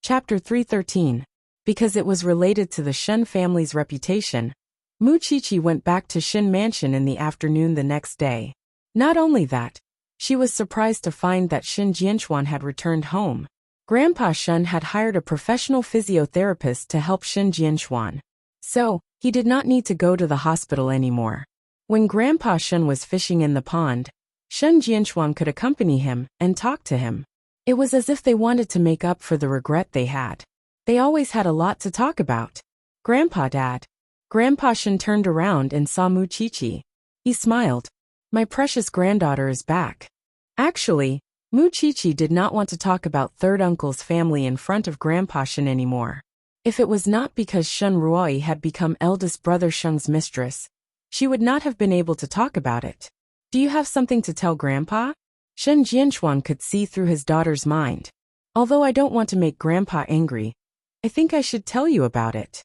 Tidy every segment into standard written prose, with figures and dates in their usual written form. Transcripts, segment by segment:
Chapter 313. Because it was related to the Shun family's reputation, Mu Qiqi went back to Shun Mansion in the afternoon the next day. Not only that, she was surprised to find that Shun Jianchuan had returned home. Grandpa Shun had hired a professional physiotherapist to help Shun Jianchuan. So, he did not need to go to the hospital anymore. When Grandpa Shun was fishing in the pond, Shun Jianchuan could accompany him and talk to him. It was as if they wanted to make up for the regret they had. They always had a lot to talk about. Dad. Grandpa Shun turned around and saw Mu Qiqi. He smiled. My precious granddaughter is back. Actually, Mu Qiqi did not want to talk about third uncle's family in front of Grandpa Shun anymore. If it was not because Shun Ruoi had become eldest brother Shung's mistress, she would not have been able to talk about it. Do you have something to tell Grandpa? Shun Jianchuan could see through his daughter's mind. Although I don't want to make Grandpa angry, I think I should tell you about it.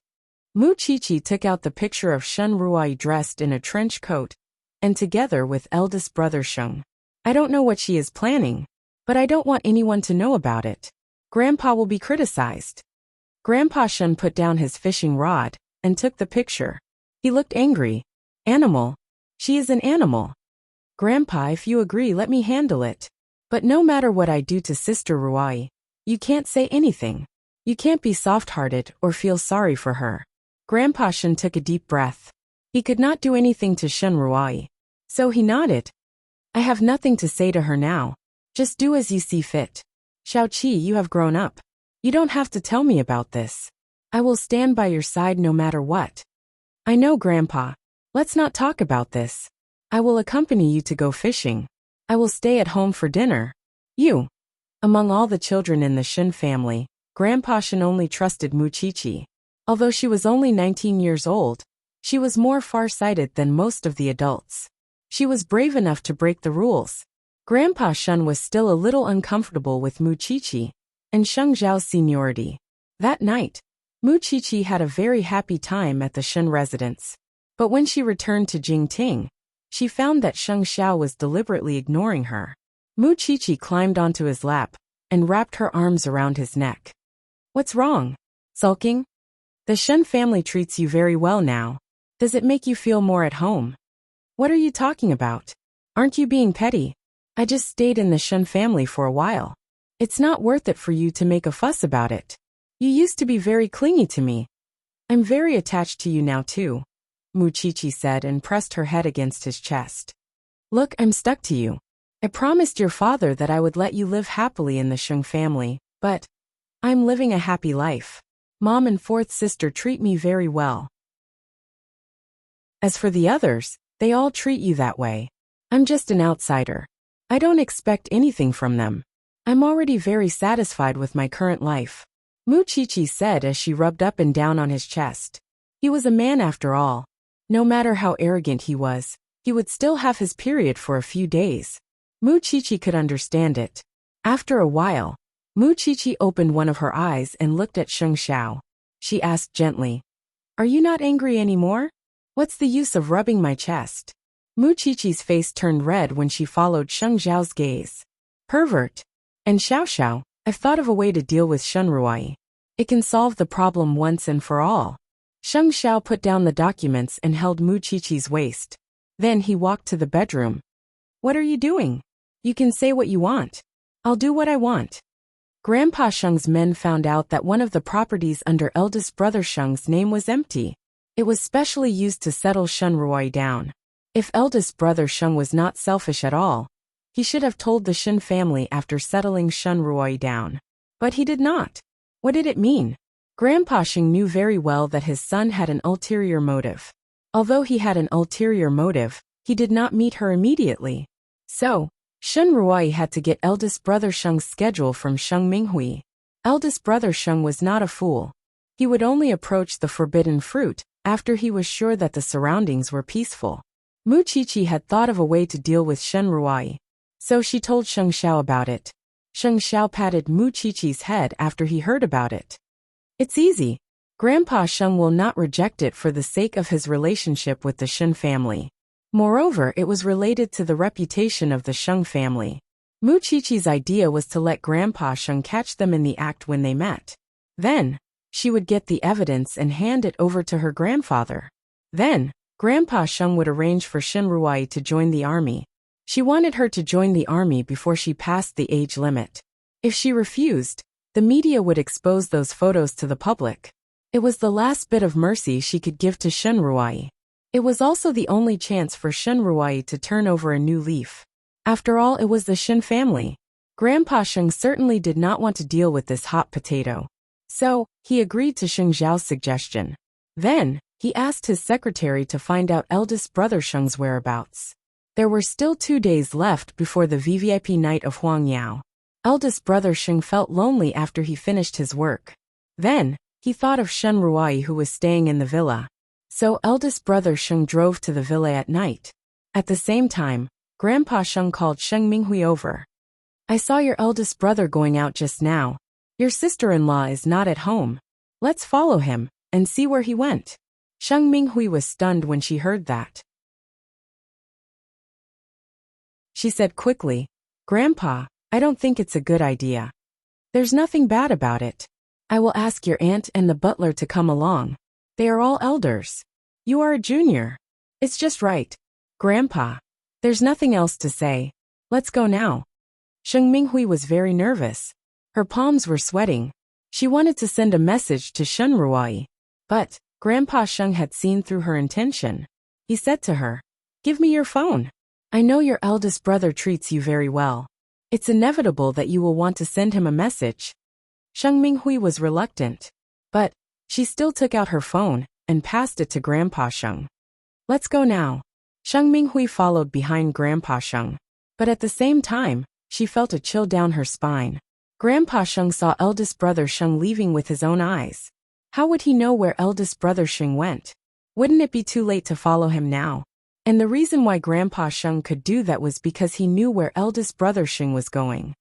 Mu Qiqi took out the picture of Shun Ruai dressed in a trench coat, and together with eldest brother Shung. I don't know what she is planning, but I don't want anyone to know about it. Grandpa will be criticized. Grandpa Shun put down his fishing rod and took the picture. He looked angry. Animal. She is an animal. Grandpa, if you agree, let me handle it. But no matter what I do to Sister Ruai, you can't say anything. You can't be soft-hearted or feel sorry for her. Grandpa Shun took a deep breath. He could not do anything to Shun Ruai, so he nodded. I have nothing to say to her now. Just do as you see fit. Xiaoqi, you have grown up. You don't have to tell me about this. I will stand by your side no matter what. I know, Grandpa. Let's not talk about this. I will accompany you to go fishing. I will stay at home for dinner. You. Among all the children in the Shun family, Grandpa Shun only trusted Mu Qiqi. Although she was only 19 years old, she was more far-sighted than most of the adults. She was brave enough to break the rules. Grandpa Shun was still a little uncomfortable with Mu Qiqi and Sheng Zhao's seniority. That night, Mu Qiqi had a very happy time at the Shun residence. But when she returned to Jingting, she found that Sheng Zhao was deliberately ignoring her. Mu Qiqi climbed onto his lap and wrapped her arms around his neck. What's wrong? Sulking? The Shun family treats you very well now. Does it make you feel more at home? What are you talking about? Aren't you being petty? I just stayed in the Shun family for a while. It's not worth it for you to make a fuss about it. You used to be very clingy to me. I'm very attached to you now too, Mu Qiqi said and pressed her head against his chest. Look, I'm stuck to you. I promised your father that I would let you live happily in the Shun family, but I'm living a happy life. Mom and fourth sister treat me very well. As for the others, they all treat you that way. I'm just an outsider. I don't expect anything from them. I'm already very satisfied with my current life, Mu Qiqi said as she rubbed up and down on his chest. He was a man after all. No matter how arrogant he was, he would still have his period for a few days. Mu Qiqi could understand it. After a while, Mu Qiqi opened one of her eyes and looked at Sheng Zhao. She asked gently, Are you not angry anymore? What's the use of rubbing my chest? Mu Qiqi's face turned red when she followed Sheng Zhao's gaze. Pervert. And Xiao, I've thought of a way to deal with Shun Ruai. It can solve the problem once and for all. Sheng Zhao put down the documents and held Mu Qiqi's waist. Then he walked to the bedroom. What are you doing? You can say what you want. I'll do what I want. Grandpa Sheng's men found out that one of the properties under eldest brother Sheng's name was empty. It was specially used to settle Shun Ruai down. If eldest brother Sheng was not selfish at all, he should have told the Shun family after settling Shun Ruai down. But he did not. What did it mean? Grandpa Sheng knew very well that his son had an ulterior motive. Although he had an ulterior motive, he did not meet her immediately. So, Shun Ruai had to get eldest brother Sheng's schedule from Sheng Minghui. Eldest brother Sheng was not a fool. He would only approach the forbidden fruit after he was sure that the surroundings were peaceful. Mu Qiqi had thought of a way to deal with Shun Ruai, so she told Sheng Zhao about it. Sheng Zhao patted Mu Qiqi's head after he heard about it. It's easy. Grandpa Sheng will not reject it for the sake of his relationship with the Shun family. Moreover, it was related to the reputation of the Sheng family. Mu Qiqi's idea was to let Grandpa Sheng catch them in the act when they met. Then, she would get the evidence and hand it over to her grandfather. Then, Grandpa Sheng would arrange for Shin Ruai to join the army. She wanted her to join the army before she passed the age limit. If she refused, the media would expose those photos to the public. It was the last bit of mercy she could give to Shin Ruai. It was also the only chance for Shin Ruai to turn over a new leaf. After all, it was the Shin family. Grandpa Sheng certainly did not want to deal with this hot potato. So, he agreed to Sheng Zhao's suggestion. Then, he asked his secretary to find out eldest brother Sheng's whereabouts. There were still 2 days left before the VVIP night of Huang Yao. Eldest brother Sheng felt lonely after he finished his work. Then, he thought of Shen Ruai who was staying in the villa. So eldest brother Sheng drove to the villa at night. At the same time, Grandpa Sheng called Sheng Minghui over. I saw your eldest brother going out just now. Your sister-in-law is not at home. Let's follow him and see where he went. Sheng Minghui was stunned when she heard that. She said quickly, Grandpa, I don't think it's a good idea. There's nothing bad about it. I will ask your aunt and the butler to come along. They are all elders. You are a junior. It's just right. Grandpa. There's nothing else to say. Let's go now. Sheng Minghui was very nervous. Her palms were sweating. She wanted to send a message to Shen Ruai. But, Grandpa Sheng had seen through her intention. He said to her, Give me your phone. I know your eldest brother treats you very well. It's inevitable that you will want to send him a message. Sheng Minghui was reluctant. But, she still took out her phone and passed it to Grandpa Sheng. Let's go now. Sheng Minghui followed behind Grandpa Sheng. But at the same time, she felt a chill down her spine. Grandpa Sheng saw eldest brother Sheng leaving with his own eyes. How would he know where eldest brother Sheng went? Wouldn't it be too late to follow him now? And the reason why Grandpa Sheng could do that was because he knew where eldest brother Sheng was going.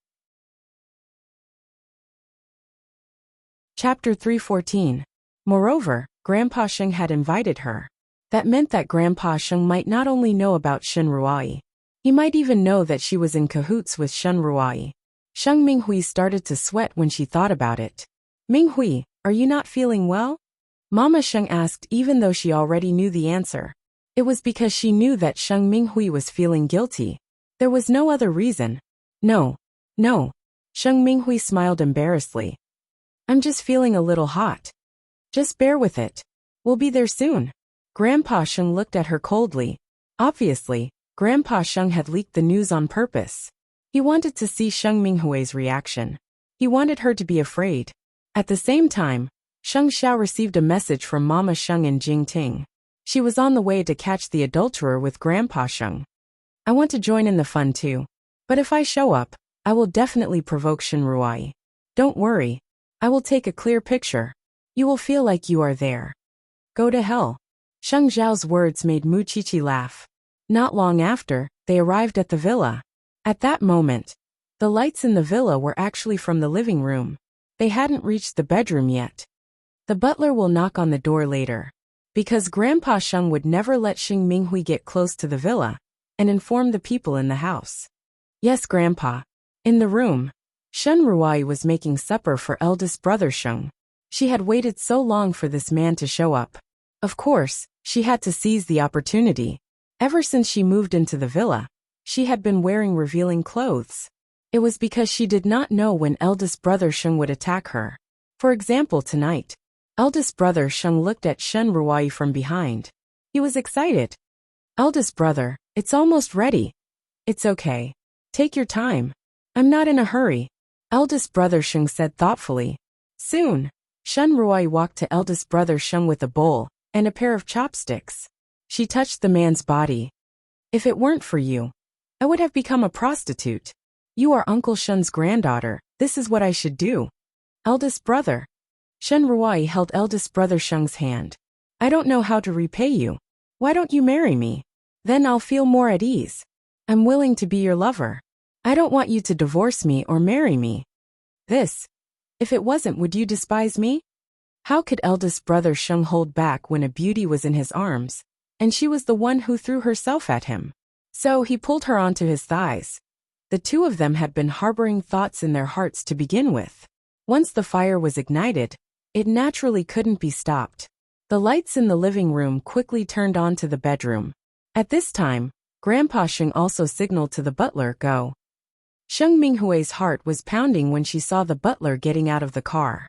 Chapter 314. Moreover, Grandpa Sheng had invited her. That meant that Grandpa Sheng might not only know about Shen Ruai, he might even know that she was in cahoots with Shen Ruai. Sheng Minghui started to sweat when she thought about it. Minghui, are you not feeling well? Mama Sheng asked even though she already knew the answer. It was because she knew that Sheng Minghui was feeling guilty. There was no other reason. No. Sheng Minghui smiled embarrassedly. I'm just feeling a little hot. Just bear with it. We'll be there soon. Grandpa Sheng looked at her coldly. Obviously, Grandpa Sheng had leaked the news on purpose. He wanted to see Sheng Minghui's reaction. He wanted her to be afraid. At the same time, Sheng Xiao received a message from Mama Sheng in Jingting. She was on the way to catch the adulterer with Grandpa Sheng. I want to join in the fun too. But if I show up, I will definitely provoke Shen Ruai. Don't worry. I will take a clear picture. You will feel like you are there. Go to hell. Sheng Zhao's words made Mu Qiqi laugh. Not long after, they arrived at the villa. At that moment, the lights in the villa were actually from the living room. They hadn't reached the bedroom yet. The butler will knock on the door later. Because Grandpa Sheng would never let Sheng Minghui get close to the villa, and inform the people in the house. Yes, Grandpa. In the room, Shen Ruai was making supper for eldest brother Sheng. She had waited so long for this man to show up. Of course, she had to seize the opportunity. Ever since she moved into the villa, she had been wearing revealing clothes. It was because she did not know when eldest brother Sheng would attack her. For example, tonight, eldest brother Sheng looked at Shen Ruai from behind. He was excited. Eldest brother, it's almost ready. It's okay. Take your time. I'm not in a hurry. Eldest brother Sheng said thoughtfully. Soon, Shen Ruai walked to eldest brother Sheng with a bowl and a pair of chopsticks. She touched the man's body. If it weren't for you, I would have become a prostitute. You are Uncle Shen's granddaughter. This is what I should do. Eldest brother. Shen Ruai held eldest brother Sheng's hand. I don't know how to repay you. Why don't you marry me? Then I'll feel more at ease. I'm willing to be your lover. I don't want you to divorce me or marry me. If it wasn't, would you despise me? How could eldest brother Sheng hold back when a beauty was in his arms, and she was the one who threw herself at him? So he pulled her onto his thighs. The two of them had been harboring thoughts in their hearts to begin with. Once the fire was ignited, It naturally couldn't be stopped. The lights in the living room quickly turned on to the bedroom. At this time, Grandpa Sheng also signaled to the butler, "Go." Sheng Minghui's heart was pounding when she saw the butler getting out of the car.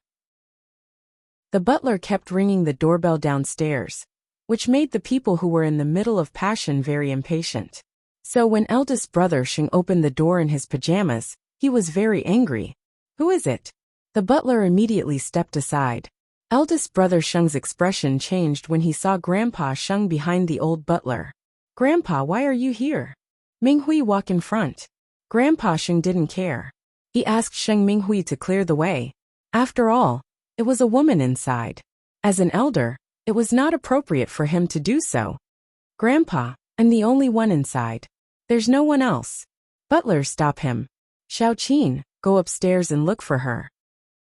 The butler kept ringing the doorbell downstairs, which made the people who were in the middle of passion very impatient. So when eldest brother Sheng opened the door in his pajamas, he was very angry. "Who is it?" The butler immediately stepped aside. Eldest brother Sheng's expression changed when he saw Grandpa Sheng behind the old butler. "Grandpa, why are you here?" Minghui, walk in front. Grandpa Sheng didn't care. He asked Sheng Minghui to clear the way. After all, it was a woman inside. As an elder, it was not appropriate for him to do so. "Grandpa, I'm the only one inside. There's no one else." "Butler, stop him." "Xiaoqin, go upstairs and look for her."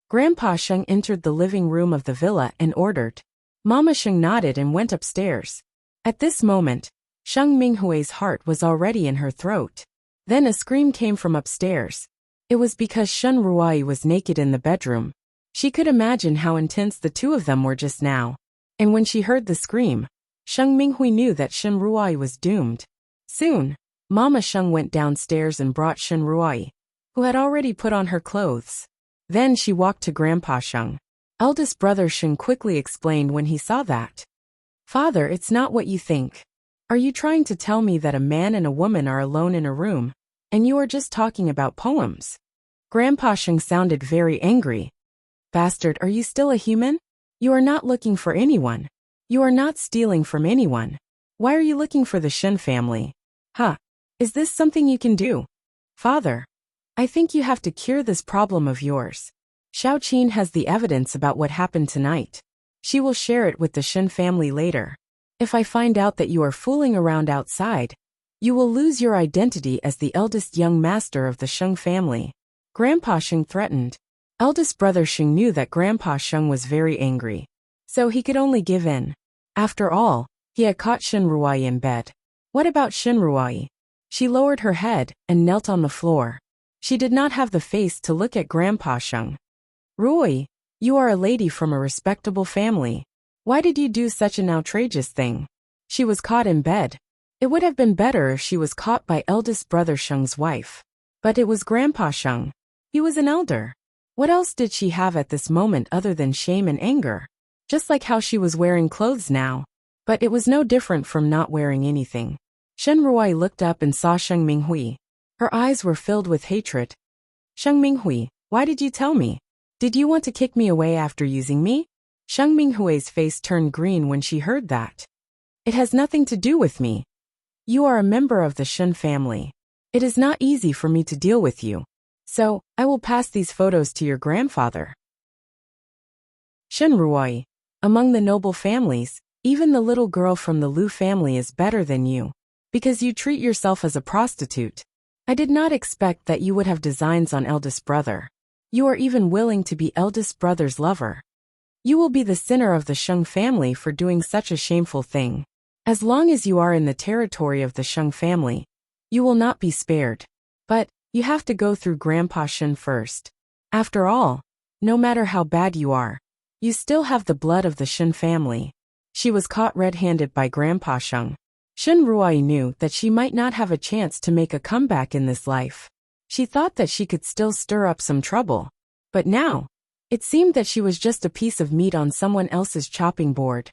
Grandpa Sheng entered the living room of the villa and ordered. Mama Sheng nodded and went upstairs. At this moment, Sheng Minghui's heart was already in her throat. Then a scream came from upstairs. It was because Shen Ruai was naked in the bedroom. She could imagine how intense the two of them were just now. And when she heard the scream, Sheng Minghui knew that Shen Ruai was doomed. Soon, Mama Sheng went downstairs and brought Shen Ruai, who had already put on her clothes. Then she walked to Grandpa Sheng. Eldest brother Sheng quickly explained when he saw that. "Father, it's not what you think. Are you trying to tell me that a man and a woman are alone in a room, and you are just talking about poems?" Grandpa Sheng sounded very angry. "Bastard, are you still a human? You are not looking for anyone. You are not stealing from anyone. Why are you looking for the Shen family? Huh? Is this something you can do?" "Father, I think you have to cure this problem of yours. Xiaoqin has the evidence about what happened tonight. She will share it with the Shen family later. If I find out that you are fooling around outside, you will lose your identity as the eldest young master of the Sheng family." Grandpa Sheng threatened. Eldest brother Sheng knew that Grandpa Sheng was very angry, so he could only give in. After all, he had caught Shen Ruai in bed. What about Shen Ruai? She lowered her head and knelt on the floor. She did not have the face to look at Grandpa Sheng. "Ruai, you are a lady from a respectable family. Why did you do such an outrageous thing?" She was caught in bed. It would have been better if she was caught by eldest brother Sheng's wife. But it was Grandpa Sheng. He was an elder. What else did she have at this moment other than shame and anger? Just like how she was wearing clothes now. But it was no different from not wearing anything. Shen Ruai looked up and saw Sheng Minghui. Her eyes were filled with hatred. "Sheng Minghui, why did you tell me? Did you want to kick me away after using me?" Sheng Minghui's face turned green when she heard that. "It has nothing to do with me. You are a member of the Shen family. It is not easy for me to deal with you. So, I will pass these photos to your grandfather." Shen Ruai, among the noble families, even the little girl from the Lu family is better than you, because you treat yourself as a prostitute. I did not expect that you would have designs on eldest brother. You are even willing to be eldest brother's lover. You will be the sinner of the Sheng family for doing such a shameful thing. As long as you are in the territory of the Sheng family, you will not be spared. But, you have to go through Grandpa Shen first. After all, no matter how bad you are, you still have the blood of the Shen family. She was caught red-handed by Grandpa Sheng. Shen Ruai knew that she might not have a chance to make a comeback in this life. She thought that she could still stir up some trouble. But now, it seemed that she was just a piece of meat on someone else's chopping board.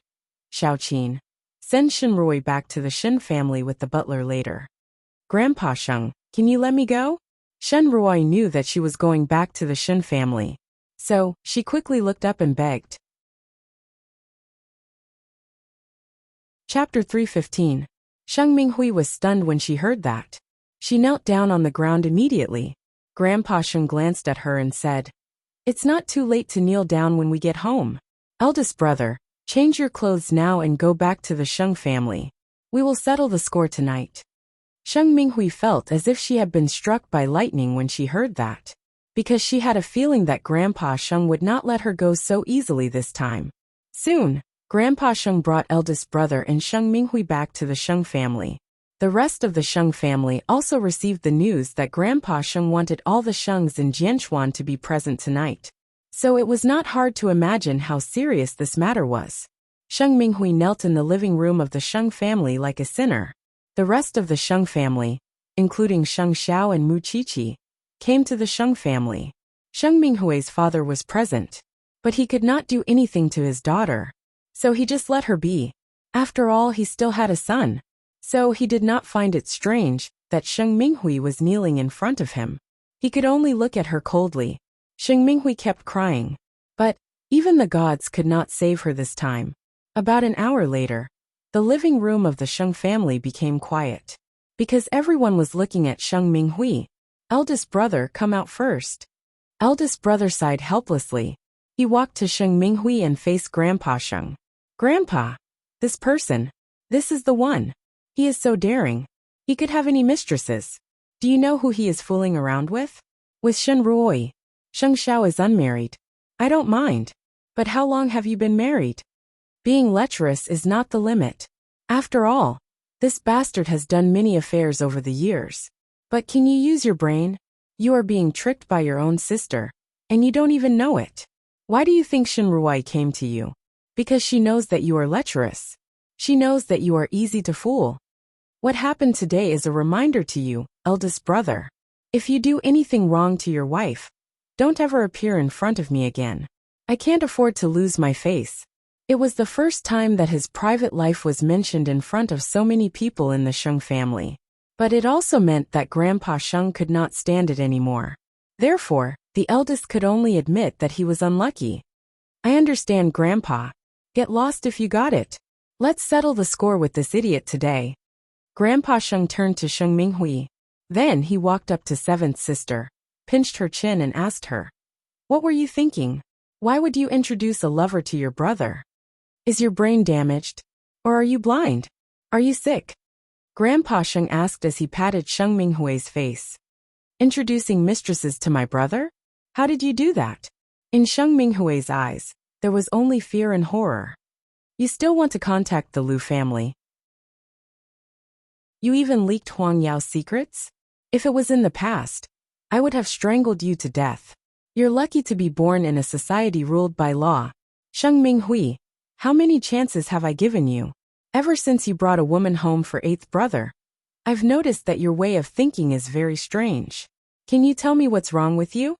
"Xiaoqin, send Shen Ruai back to the Shen family with the butler later." "Grandpa Sheng, can you let me go?" Shen Ruai knew that she was going back to the Shen family. So, she quickly looked up and begged. Chapter 315. Sheng Minghui was stunned when she heard that. She knelt down on the ground immediately. Grandpa Sheng glanced at her and said, "It's not too late to kneel down when we get home. Eldest brother, change your clothes now and go back to the Sheng family. We will settle the score tonight." Sheng Minghui felt as if she had been struck by lightning when she heard that, because she had a feeling that Grandpa Sheng would not let her go so easily this time. Soon, Grandpa Sheng brought eldest brother and Sheng Minghui back to the Sheng family. The rest of the Sheng family also received the news that Grandpa Sheng wanted all the Shengs in Jianchuan to be present tonight. So it was not hard to imagine how serious this matter was. Sheng Minghui knelt in the living room of the Sheng family like a sinner. The rest of the Sheng family, including Sheng Xiao and Mu Qiqi, came to the Sheng family. Sheng Minghui's father was present, but he could not do anything to his daughter, so he just let her be. After all, he still had a son, so he did not find it strange that Sheng Minghui was kneeling in front of him. He could only look at her coldly. Sheng Minghui kept crying, but even the gods could not save her this time. About an hour later, the living room of the Sheng family became quiet, because everyone was looking at Sheng Minghui. Eldest brother come out first. Eldest brother sighed helplessly. He walked to Sheng Minghui and faced Grandpa Sheng. Grandpa, this person, this is the one. He is so daring. He could have any mistresses. Do you know who he is fooling around with? With Shen Ruoi. Sheng Xiao is unmarried. I don't mind. But how long have you been married? Being lecherous is not the limit. After all, this bastard has done many affairs over the years. But can you use your brain? You are being tricked by your own sister, and you don't even know it. Why do you think Shen Ruoi came to you? Because she knows that you are lecherous. She knows that you are easy to fool. What happened today is a reminder to you, eldest brother. If you do anything wrong to your wife, don't ever appear in front of me again. I can't afford to lose my face. It was the first time that his private life was mentioned in front of so many people in the Sheng family. But it also meant that Grandpa Sheng could not stand it anymore. Therefore, the eldest could only admit that he was unlucky. I understand, Grandpa. Get lost if you got it. Let's settle the score with this idiot today. Grandpa Sheng turned to Sheng Minghui. Then he walked up to seventh sister, pinched her chin and asked her, "What were you thinking? Why would you introduce a lover to your brother? Is your brain damaged? Or are you blind? Are you sick?" Grandpa Sheng asked as he patted Sheng Minghui's face. "Introducing mistresses to my brother? How did you do that?" In Sheng Minghui's eyes, there was only fear and horror. "You still want to contact the Lu family? You even leaked Huang Yao's secrets? If it was in the past, I would have strangled you to death. You're lucky to be born in a society ruled by law. Sheng Minghui, how many chances have I given you? Ever since you brought a woman home for eighth brother, I've noticed that your way of thinking is very strange. Can you tell me what's wrong with you?"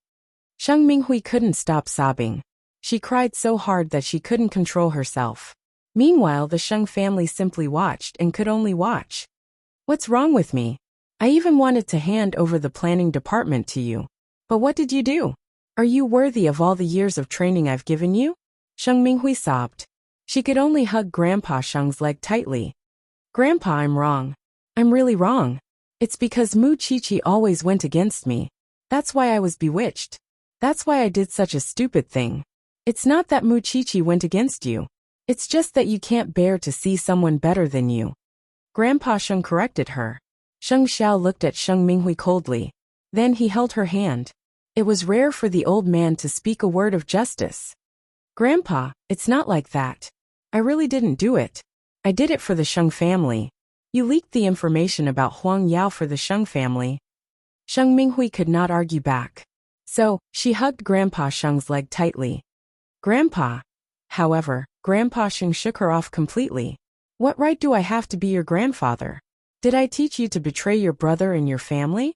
Sheng Minghui couldn't stop sobbing. She cried so hard that she couldn't control herself. Meanwhile, the Sheng family simply watched and could only watch. "What's wrong with me? I even wanted to hand over the planning department to you. But what did you do? Are you worthy of all the years of training I've given you?" Sheng Minghui sobbed. She could only hug Grandpa Sheng's leg tightly. "Grandpa, I'm wrong. I'm really wrong. It's because Mu Qiqi always went against me. That's why I was bewitched. That's why I did such a stupid thing. It's not that Mu Qiqi went against you. It's just that you can't bear to see someone better than you." Grandpa Sheng corrected her. Sheng Xiao looked at Sheng Minghui coldly. Then he held her hand. It was rare for the old man to speak a word of justice. "Grandpa, it's not like that. I really didn't do it. I did it for the Sheng family. You leaked the information about Huang Yao for the Sheng family." Sheng Minghui could not argue back. So, she hugged Grandpa Sheng's leg tightly. "Grandpa." However, Grandpa Sheng shook her off completely. "What right do I have to be your grandfather? Did I teach you to betray your brother and your family?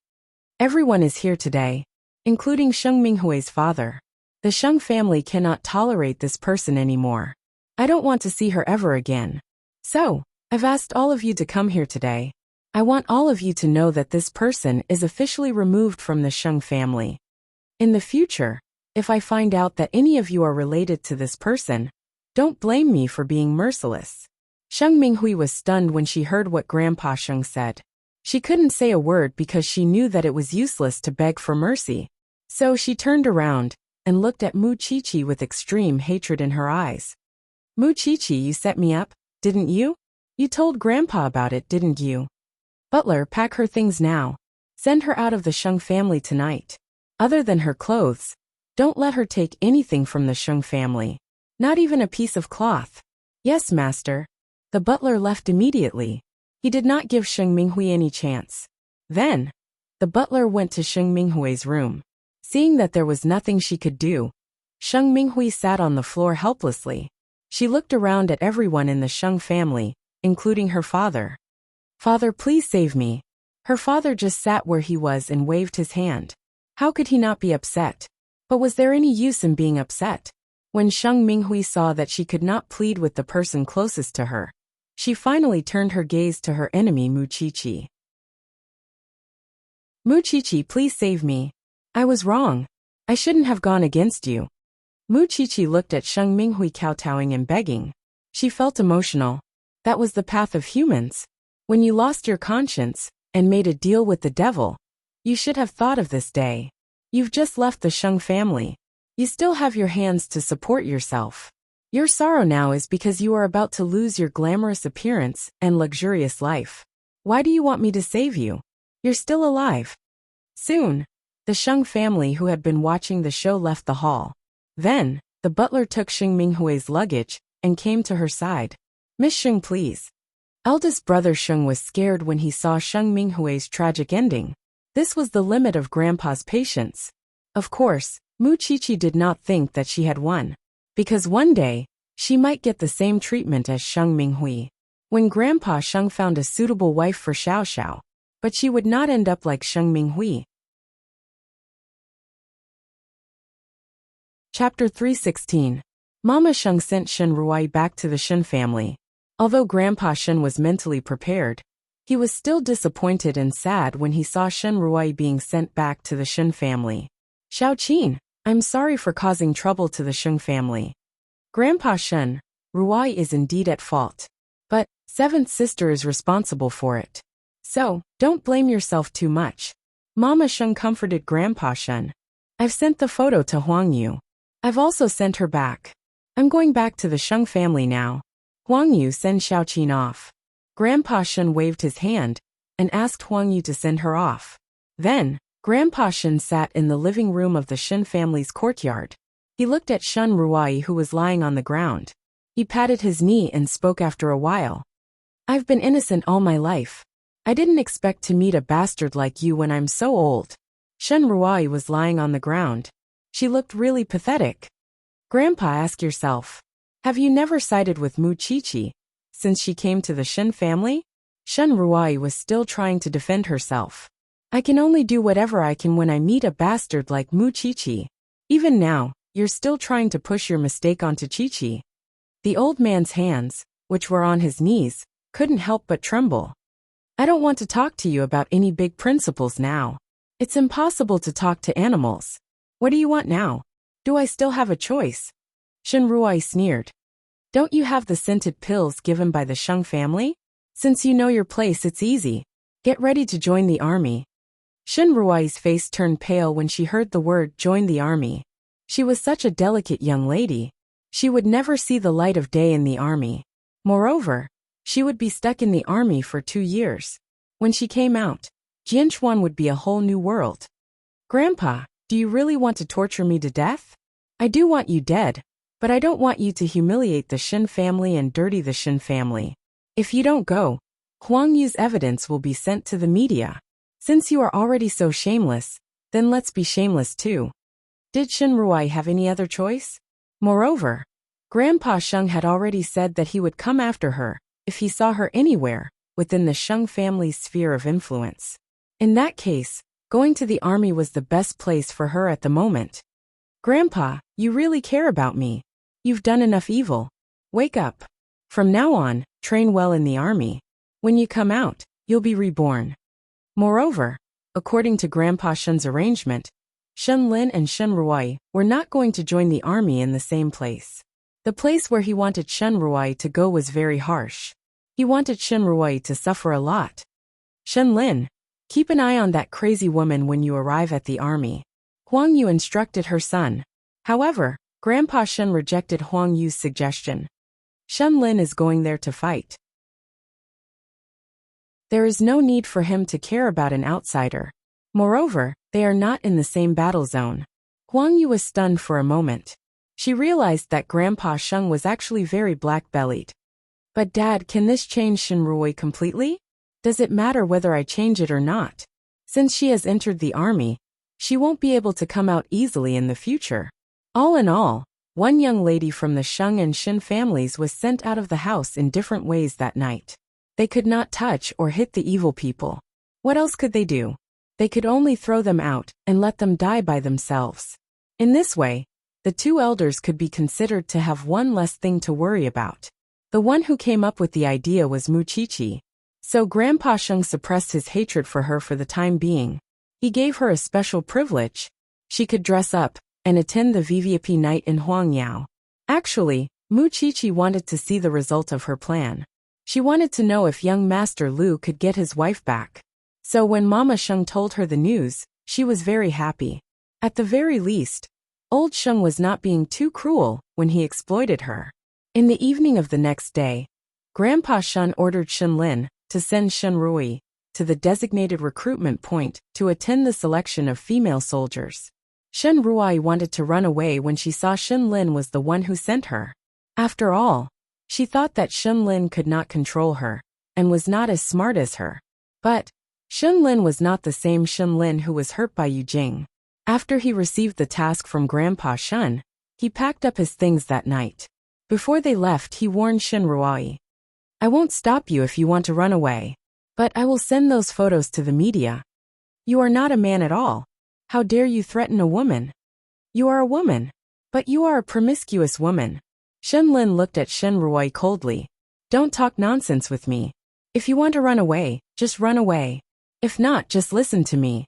Everyone is here today, including Sheng Minghui's father. The Sheng family cannot tolerate this person anymore. I don't want to see her ever again. So, I've asked all of you to come here today. I want all of you to know that this person is officially removed from the Sheng family. In the future, if I find out that any of you are related to this person, don't blame me for being merciless." Sheng Minghui was stunned when she heard what Grandpa Sheng said. She couldn't say a word because she knew that it was useless to beg for mercy. So she turned around and looked at Mu Qiqi with extreme hatred in her eyes. "Mu Qiqi, you set me up, didn't you? You told Grandpa about it, didn't you? Butler, pack her things now. Send her out of the Sheng family tonight. Other than her clothes, don't let her take anything from the Sheng family. Not even a piece of cloth." "Yes, master." The butler left immediately. He did not give Sheng Minghui any chance. Then, the butler went to Sheng Minghui's room. Seeing that there was nothing she could do, Sheng Minghui sat on the floor helplessly. She looked around at everyone in the Sheng family, including her father. "Father, please save me." Her father just sat where he was and waved his hand. How could he not be upset? But was there any use in being upset? When Sheng Minghui saw that she could not plead with the person closest to her, she finally turned her gaze to her enemy Mu Qiqi. "Mu Qiqi, please save me. I was wrong. I shouldn't have gone against you." Mu Qiqi looked at Sheng Minghui kowtowing and begging. She felt emotional. That was the path of humans. When you lost your conscience and made a deal with the devil, you should have thought of this day. You've just left the Sheng family. You still have your hands to support yourself. Your sorrow now is because you are about to lose your glamorous appearance and luxurious life. Why do you want me to save you? You're still alive. Soon, the Sheng family who had been watching the show left the hall. Then, the butler took Sheng Minghui's luggage and came to her side. "Miss Sheng, please." Eldest brother Sheng was scared when he saw Sheng Minghui's tragic ending. This was the limit of Grandpa's patience. Of course, Mu Qiqi did not think that she had won, because one day, she might get the same treatment as Sheng Minghui. When Grandpa Sheng found a suitable wife for Xiao Xiao, but she would not end up like Sheng Minghui. Chapter 316. Mama Sheng sent Shen Ruai back to the Shen family. Although Grandpa Shen was mentally prepared, he was still disappointed and sad when he saw Shen Ruai being sent back to the Shen family. "Xiao Qin, I'm sorry for causing trouble to the Sheng family. Grandpa Shen, Ruai is indeed at fault. But, seventh sister is responsible for it. So, don't blame yourself too much." Mama Sheng comforted Grandpa Shen. "I've sent the photo to Huang Yu. I've also sent her back. I'm going back to the Sheng family now. Huang Yu, send Xiao Qin off." Grandpa Shen waved his hand and asked Huang Yu to send her off. Then, Grandpa Shen sat in the living room of the Shen family's courtyard. He looked at Shen Ruai who was lying on the ground. He patted his knee and spoke after a while. "I've been innocent all my life. I didn't expect to meet a bastard like you when I'm so old." Shen Ruai was lying on the ground. She looked really pathetic. "Grandpa, ask yourself. Have you never sided with Mu Qiqi since she came to the Shen family?" Shen Ruai was still trying to defend herself. "I can only do whatever I can when I meet a bastard like Mu Qiqi. Even now, you're still trying to push your mistake onto Qiqi." The old man's hands, which were on his knees, couldn't help but tremble. "I don't want to talk to you about any big principles now. It's impossible to talk to animals. What do you want now? Do I still have a choice?" Shen Ruai sneered. "Don't you have the scented pills given by the Sheng family? Since you know your place, it's easy. Get ready to join the army." Shen Ruai's face turned pale when she heard the word "join the army." She was such a delicate young lady. She would never see the light of day in the army. Moreover, she would be stuck in the army for 2 years. When she came out, Jianchuan would be a whole new world. "Grandpa, do you really want to torture me to death?" "I do want you dead. But I don't want you to humiliate the Shen family and dirty the Shen family. If you don't go, Huang Yu's evidence will be sent to the media. Since you are already so shameless, then let's be shameless too." Did Shen Ruai have any other choice? Moreover, Grandpa Sheng had already said that he would come after her if he saw her anywhere within the Sheng family's sphere of influence. In that case, going to the army was the best place for her at the moment. "Grandpa, you really care about me. You've done enough evil. Wake up. From now on, train well in the army. When you come out, you'll be reborn." Moreover, according to Grandpa Shen's arrangement, Shen Lin and Shen Ruai were not going to join the army in the same place. The place where he wanted Shen Ruai to go was very harsh. He wanted Shen Ruai to suffer a lot. "Shen Lin, keep an eye on that crazy woman when you arrive at the army." Huang Yu instructed her son. However, Grandpa Shen rejected Huang Yu's suggestion. Shen Lin is going there to fight. There is no need for him to care about an outsider. Moreover, they are not in the same battle zone. Huang Yu was stunned for a moment. She realized that Grandpa Sheng was actually very black-bellied. "But Dad, can this change Shen Ruai completely? Does it matter whether I change it or not? Since she has entered the army, she won't be able to come out easily in the future. All in all, one young lady from the Sheng and Shin families was sent out of the house in different ways that night. They could not touch or hit the evil people. What else could they do? They could only throw them out and let them die by themselves. In this way, the two elders could be considered to have one less thing to worry about. The one who came up with the idea was Muchichi. So Grandpa Sheng suppressed his hatred for her for the time being. He gave her a special privilege. She could dress up and attend the VVIP night in Huangyao. Actually, Muchichi wanted to see the result of her plan. She wanted to know if young Master Lu could get his wife back. So when Mama Sheng told her the news, she was very happy. At the very least, old Sheng was not being too cruel when he exploited her. In the evening of the next day, Grandpa Shun ordered Shen Lin to send Shen Rui to the designated recruitment point to attend the selection of female soldiers. Shen Rui wanted to run away when she saw Shen Lin was the one who sent her. After all, she thought that Shen Lin could not control her and was not as smart as her. But Shen Lin was not the same Shen Lin who was hurt by Yu Jing. After he received the task from Grandpa Shun, he packed up his things that night. Before they left, he warned Shen Rui, "I won't stop you if you want to run away, but I will send those photos to the media. You are not a man at all. How dare you threaten a woman? You are a woman, but you are a promiscuous woman." Shen Lin looked at Shen Rui coldly. "Don't talk nonsense with me. If you want to run away, just run away. If not, just listen to me."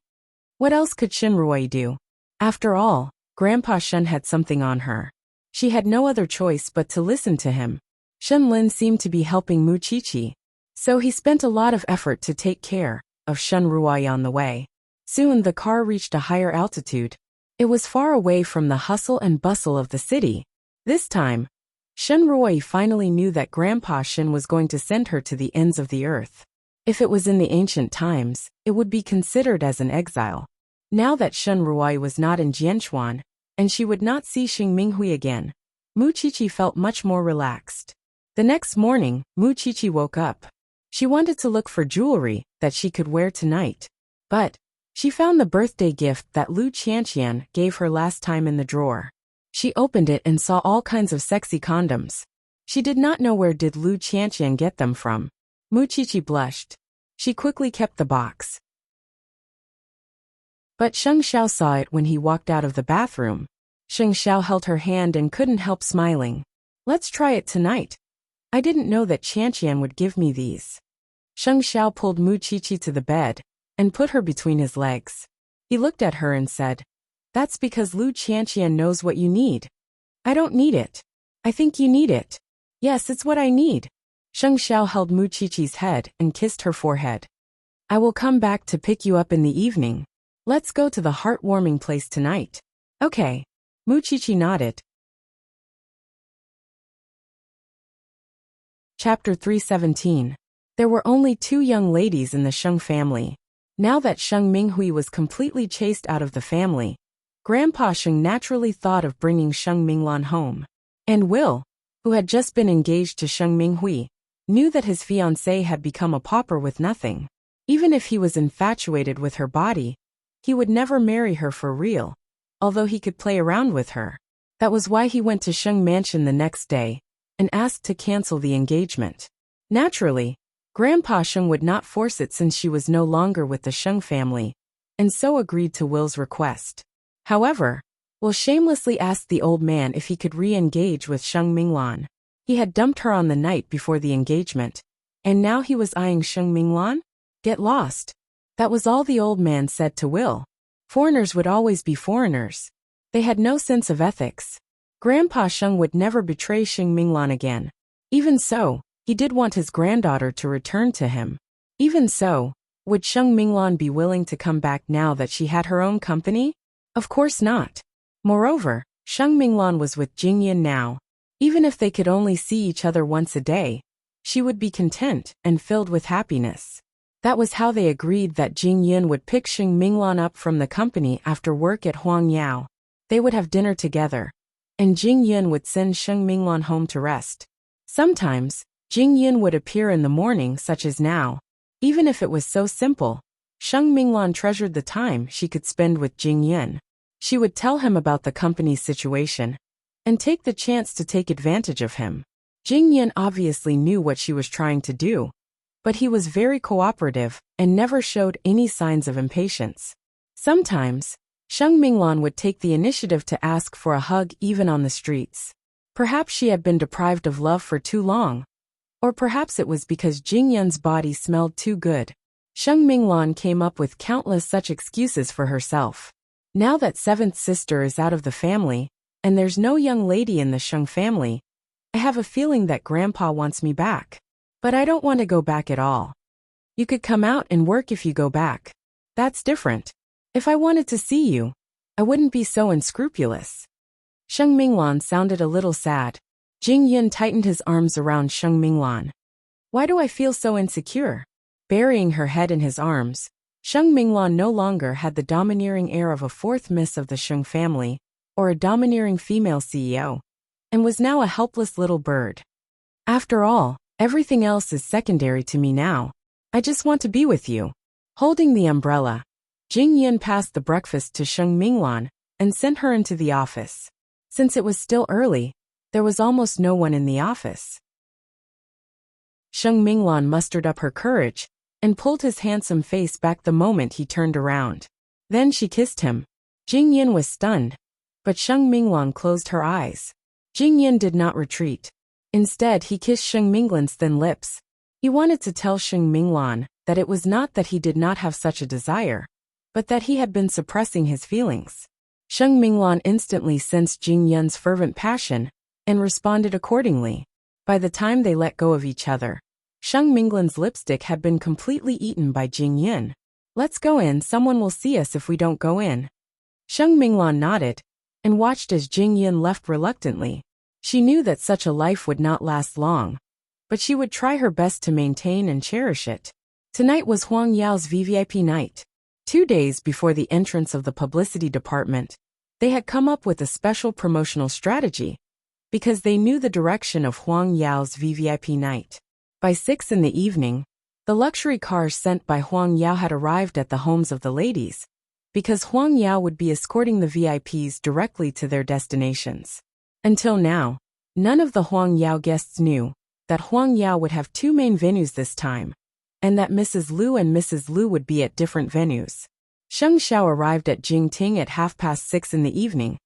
What else could Shen Rui do? After all, Grandpa Shen had something on her. She had no other choice but to listen to him. Shen Lin seemed to be helping Muchichi, so he spent a lot of effort to take care of Shen Rui on the way. Soon the car reached a higher altitude. It was far away from the hustle and bustle of the city. This time, Shen Rui finally knew that Grandpa Shen was going to send her to the ends of the earth. If it was in the ancient times, it would be considered as an exile. Now that Shen Rui was not in Jianchuan, and she would not see Xing Minghui again, Muchichi felt much more relaxed. The next morning, Muchichi woke up. She wanted to look for jewelry that she could wear tonight. But she found the birthday gift that Lu Qianqian gave her last time in the drawer. She opened it and saw all kinds of sexy condoms. She did not know where did Lu Qianqian get them from. Muchichi blushed. She quickly kept the box. But Sheng Xiao saw it when he walked out of the bathroom. Sheng Xiao held her hand and couldn't help smiling. "Let's try it tonight. I didn't know that Qianqian would give me these." Sheng Xiao pulled Muchichi to the bed and put her between his legs. He looked at her and said, "That's because Lu Qianqian knows what you need. I don't need it. I think you need it." "Yes, it's what I need." Sheng Xiao held Muchichi's head and kissed her forehead. "I will come back to pick you up in the evening. Let's go to the heartwarming place tonight." "Okay." Muchichi nodded. Chapter 317. There were only two young ladies in the Sheng family. Now that Sheng Minghui was completely chased out of the family, Grandpa Sheng naturally thought of bringing Sheng Minglan home. And Will, who had just been engaged to Sheng Minghui, knew that his fiancée had become a pauper with nothing. Even if he was infatuated with her body, he would never marry her for real, although he could play around with her. That was why he went to Sheng Mansion the next day and asked to cancel the engagement. Naturally, Grandpa Sheng would not force it since she was no longer with the Sheng family, and so agreed to Will's request. However, Will shamelessly asked the old man if he could re-engage with Sheng Minglan. He had dumped her on the night before the engagement, and now he was eyeing Sheng Minglan? Get lost. That was all the old man said to Will. Foreigners would always be foreigners. They had no sense of ethics. Grandpa Sheng would never betray Sheng Minglan again. Even so, he did want his granddaughter to return to him. Even so, would Sheng Minglan be willing to come back now that she had her own company? Of course not. Moreover, Sheng Minglan was with Jing Yin now. Even if they could only see each other once a day, she would be content and filled with happiness. That was how they agreed that Jing Yin would pick Sheng Minglan up from the company after work at Huangyao. They would have dinner together, and Jing Yin would send Sheng Minglan home to rest. Sometimes, Jing Yin would appear in the morning such as now. Even if it was so simple, Sheng Minglan treasured the time she could spend with Jing Yin. She would tell him about the company's situation and take the chance to take advantage of him. Jing Yan obviously knew what she was trying to do, but he was very cooperative and never showed any signs of impatience. Sometimes, Sheng Minglan would take the initiative to ask for a hug even on the streets. Perhaps she had been deprived of love for too long, or perhaps it was because Jing Yan's body smelled too good. Sheng Minglan came up with countless such excuses for herself. Now that seventh sister is out of the family, and there's no young lady in the Sheng family, I have a feeling that Grandpa wants me back. But I don't want to go back at all. You could come out and work if you go back. That's different. If I wanted to see you, I wouldn't be so unscrupulous. Sheng Minglan sounded a little sad. Jing Yan tightened his arms around Sheng Minglan. Why do I feel so insecure? Burying her head in his arms, Sheng Minglan no longer had the domineering air of a fourth miss of the Sheng family, or a domineering female CEO, and was now a helpless little bird. After all, everything else is secondary to me now. I just want to be with you. Holding the umbrella, Jing Yan passed the breakfast to Sheng Minglan and sent her into the office. Since it was still early, there was almost no one in the office. Sheng Minglan mustered up her courage and pulled his handsome face back the moment he turned around. Then she kissed him. Jing Yan was stunned, but Sheng Minglan closed her eyes. Jing Yan did not retreat. Instead, he kissed Sheng Minglan's thin lips. He wanted to tell Sheng Minglan that it was not that he did not have such a desire, but that he had been suppressing his feelings. Sheng Minglan instantly sensed Jing Yan's fervent passion and responded accordingly. By the time they let go of each other, Sheng Minglan's lipstick had been completely eaten by Jing Yan. Let's go in, someone will see us if we don't go in. Sheng Minglan nodded and watched as Jing Yan left reluctantly. She knew that such a life would not last long, but she would try her best to maintain and cherish it. Tonight was Huang Yao's VVIP night. 2 days before the entrance of the publicity department, they had come up with a special promotional strategy, because they knew the direction of Huang Yao's VVIP night. By 6 in the evening, the luxury cars sent by Huang Yao had arrived at the homes of the ladies, because Huang Yao would be escorting the VIPs directly to their destinations. Until now, none of the Huang Yao guests knew that Huang Yao would have 2 main venues this time, and that Mrs. Liu and Mrs. Liu would be at different venues. Sheng Xiao arrived at Jingting at 6:30 in the evening,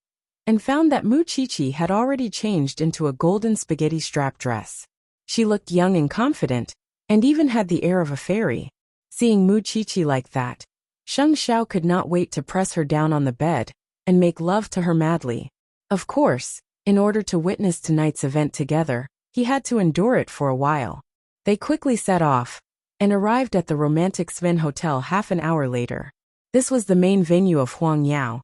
and found that Mu Qiqi had already changed into a golden spaghetti strap dress. She looked young and confident, and even had the air of a fairy. Seeing Mu Qiqi like that, Sheng Xiao could not wait to press her down on the bed and make love to her madly. Of course, in order to witness tonight's event together, he had to endure it for a while. They quickly set off and arrived at the romantic Sven Hotel half an hour later. This was the main venue of Huang Yao,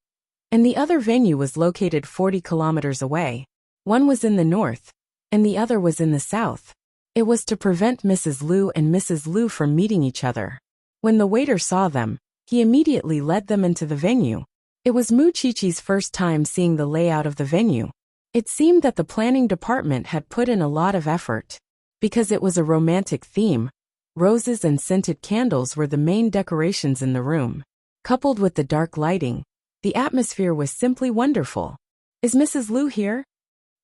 and the other venue was located 40 kilometers away. One was in the north, and the other was in the south. It was to prevent Mrs. Liu and Mrs. Liu from meeting each other. When the waiter saw them, he immediately led them into the venue. It was Mu Qiqi's first time seeing the layout of the venue. It seemed that the planning department had put in a lot of effort. Because it was a romantic theme, roses and scented candles were the main decorations in the room. Coupled with the dark lighting, the atmosphere was simply wonderful. Is Mrs. Liu here?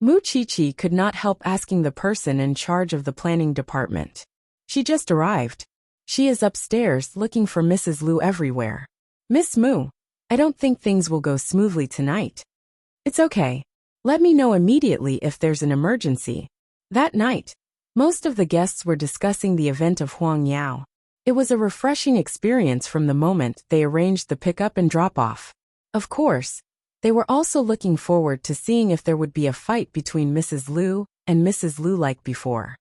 Mu Qiqi could not help asking the person in charge of the planning department. She just arrived. She is upstairs looking for Mrs. Liu everywhere. Miss Mu, I don't think things will go smoothly tonight. It's okay. Let me know immediately if there's an emergency. That night, most of the guests were discussing the event of Huang Yao. It was a refreshing experience from the moment they arranged the pickup and drop-off. Of course, they were also looking forward to seeing if there would be a fight between Mrs. Liu and Mrs. Liu like before.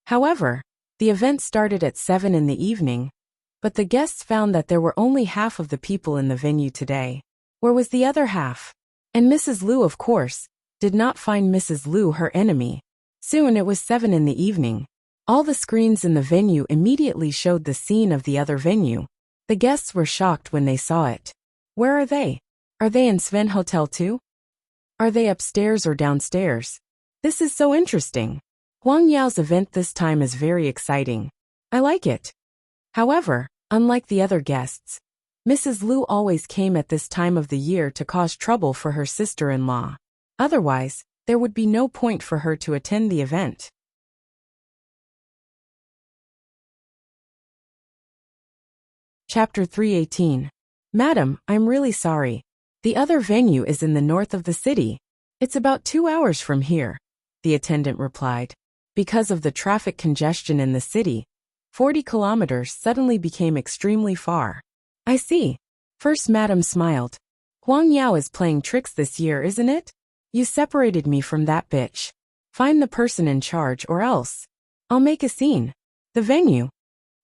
However, the event started at 7 in the evening, but the guests found that there were only half of the people in the venue today. Where was the other half? And Mrs. Liu, of course, did not find Mrs. Liu her enemy. Soon it was 7 in the evening. All the screens in the venue immediately showed the scene of the other venue. The guests were shocked when they saw it. Where are they? Are they in Sven Hotel too? Are they upstairs or downstairs? This is so interesting. Huang Yao's event this time is very exciting. I like it. However, unlike the other guests, Mrs. Lu always came at this time of the year to cause trouble for her sister-in-law. Otherwise, there would be no point for her to attend the event. Chapter 318. Madam, I'm really sorry. The other venue is in the north of the city. It's about 2 hours from here, the attendant replied. Because of the traffic congestion in the city, 40 kilometers suddenly became extremely far. I see. First Madam smiled. Huang Yao is playing tricks this year, isn't it? You separated me from that bitch. Find the person in charge or else I'll make a scene. The venue.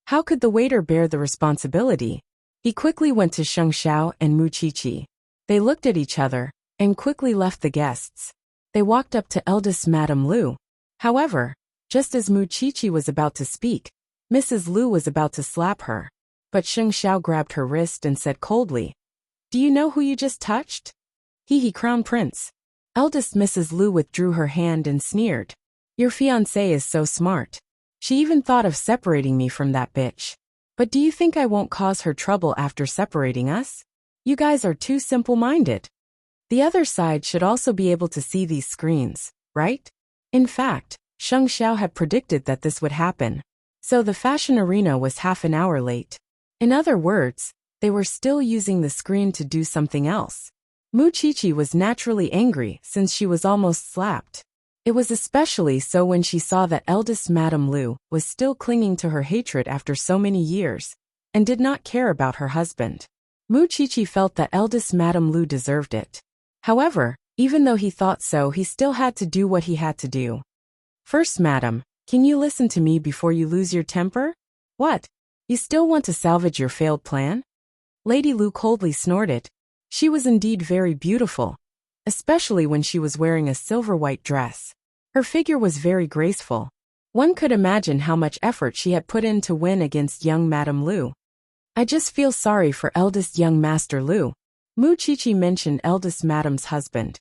How could the waiter bear the responsibility? He quickly went to Sheng Xiao and Mu Qiqi. They looked at each other and quickly left the guests. They walked up to eldest Madame Lu. However, just as Mu Qiqi was about to speak, Mrs. Lu was about to slap her. But Sheng Xiao grabbed her wrist and said coldly, "Do you know who you just touched?" He Crown Prince. Eldest Mrs. Lu withdrew her hand and sneered. Your fiancé is so smart. She even thought of separating me from that bitch. But do you think I won't cause her trouble after separating us? You guys are too simple-minded. The other side should also be able to see these screens, right? In fact, Sheng Xiao had predicted that this would happen. So the fashion arena was half an hour late. In other words, they were still using the screen to do something else. Mu Qiqi was naturally angry since she was almost slapped. It was especially so when she saw that eldest Madame Lu was still clinging to her hatred after so many years, and did not care about her husband. Mu Qiqi felt that eldest Madame Lu deserved it. However, even though he thought so, he still had to do what he had to do. First Madam, can you listen to me before you lose your temper? What? You still want to salvage your failed plan? Lady Lu coldly snorted. She was indeed very beautiful, especially when she was wearing a silver-white dress. Her figure was very graceful. One could imagine how much effort she had put in to win against young Madame Lu. I just feel sorry for eldest young Master Lu. Mu Qiqi mentioned eldest Madame's husband.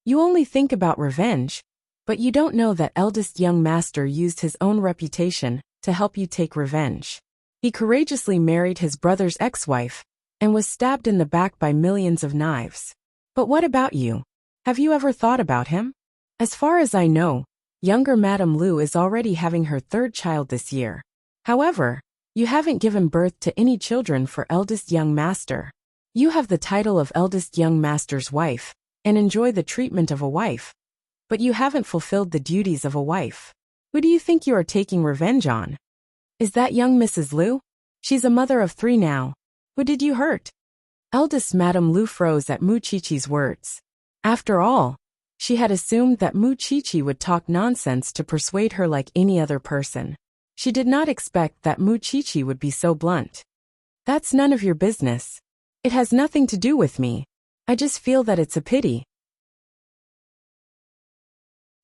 You only think about revenge, but you don't know that eldest young master used his own reputation to help you take revenge. He courageously married his brother's ex-wife, and was stabbed in the back by millions of knives. But what about you? Have you ever thought about him? As far as I know, younger Madame Lu is already having her third child this year. However, you haven't given birth to any children for eldest young master. You have the title of eldest young master's wife, and enjoy the treatment of a wife. But you haven't fulfilled the duties of a wife. Who do you think you are taking revenge on? Is that young Mrs. Lu? She's a mother of 3 now. Who did you hurt? Eldest Madame Lu froze at Mu Qiqi's words. After all, she had assumed that Mu Qiqi would talk nonsense to persuade her like any other person. She did not expect that Mu Qiqi would be so blunt. That's none of your business. It has nothing to do with me. I just feel that it's a pity.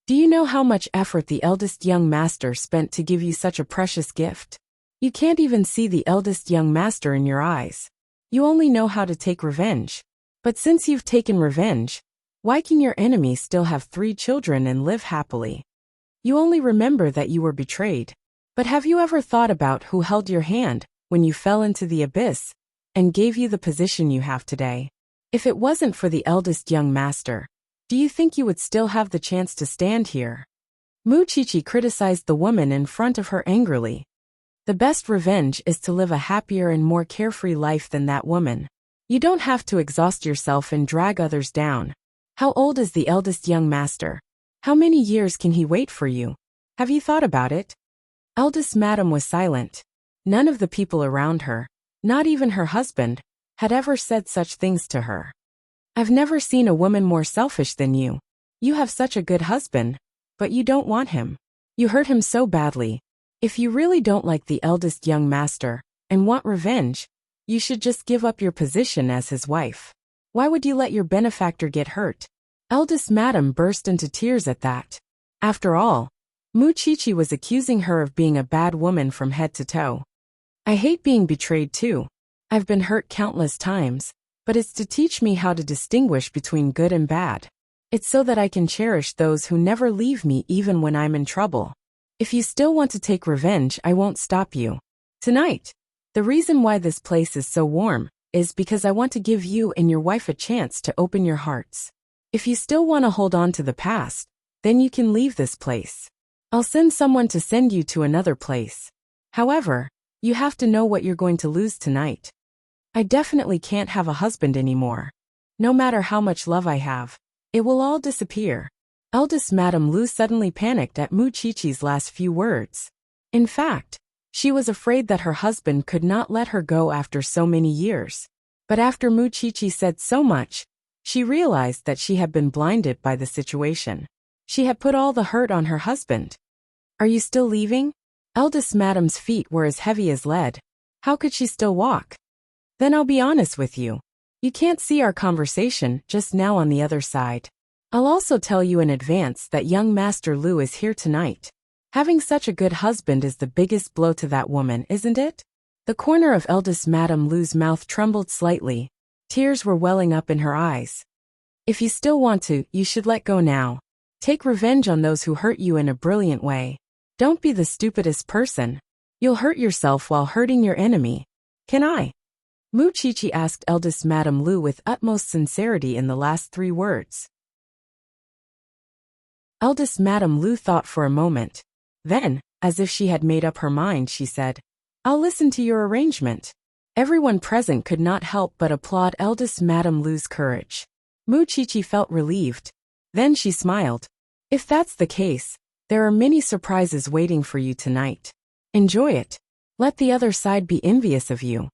Do you know how much effort the eldest young master spent to give you such a precious gift? You can't even see the eldest young master in your eyes. You only know how to take revenge. But since you've taken revenge, why can your enemy still have 3 children and live happily? You only remember that you were betrayed. But have you ever thought about who held your hand when you fell into the abyss and gave you the position you have today? If it wasn't for the eldest young master, do you think you would still have the chance to stand here? Mu Qiqi criticized the woman in front of her angrily. The best revenge is to live a happier and more carefree life than that woman. You don't have to exhaust yourself and drag others down. How old is the eldest young master? How many years can he wait for you? Have you thought about it? Eldest Madam was silent. None of the people around her, not even her husband, had ever said such things to her. I've never seen a woman more selfish than you. You have such a good husband, but you don't want him. You hurt him so badly. If you really don't like the eldest young master and want revenge, you should just give up your position as his wife. Why would you let your benefactor get hurt? Eldest Madam burst into tears at that. After all, Mu Qiqi was accusing her of being a bad woman from head to toe. I hate being betrayed too. I've been hurt countless times, but it's to teach me how to distinguish between good and bad. It's so that I can cherish those who never leave me even when I'm in trouble. If you still want to take revenge, I won't stop you. Tonight, the reason why this place is so warm is because I want to give you and your wife a chance to open your hearts. If you still want to hold on to the past, then you can leave this place. I'll send someone to send you to another place. However, you have to know what you're going to lose tonight. I definitely can't have a husband anymore. No matter how much love I have, it will all disappear. Eldest Madame Lu suddenly panicked at Mu Qiqi's last few words. In fact, she was afraid that her husband could not let her go after so many years. But after Mu Qiqi said so much, she realized that she had been blinded by the situation. She had put all the hurt on her husband. Are you still leaving? Eldest Madame's feet were as heavy as lead. How could she still walk? Then I'll be honest with you. You can't see our conversation just now on the other side. I'll also tell you in advance that young Master Lu is here tonight. Having such a good husband is the biggest blow to that woman, isn't it? The corner of eldest Madame Lu's mouth trembled slightly. Tears were welling up in her eyes. If you still want to, you should let go now. Take revenge on those who hurt you in a brilliant way. Don't be the stupidest person. You'll hurt yourself while hurting your enemy. Can I? Mu Qiqi asked eldest Madame Lu with utmost sincerity in the last 3 words. Eldest Madame Lu thought for a moment. Then, as if she had made up her mind, she said, I'll listen to your arrangement. Everyone present could not help but applaud eldest Madame Lu's courage. Mu Qiqi felt relieved. Then she smiled. If that's the case, there are many surprises waiting for you tonight. Enjoy it. Let the other side be envious of you.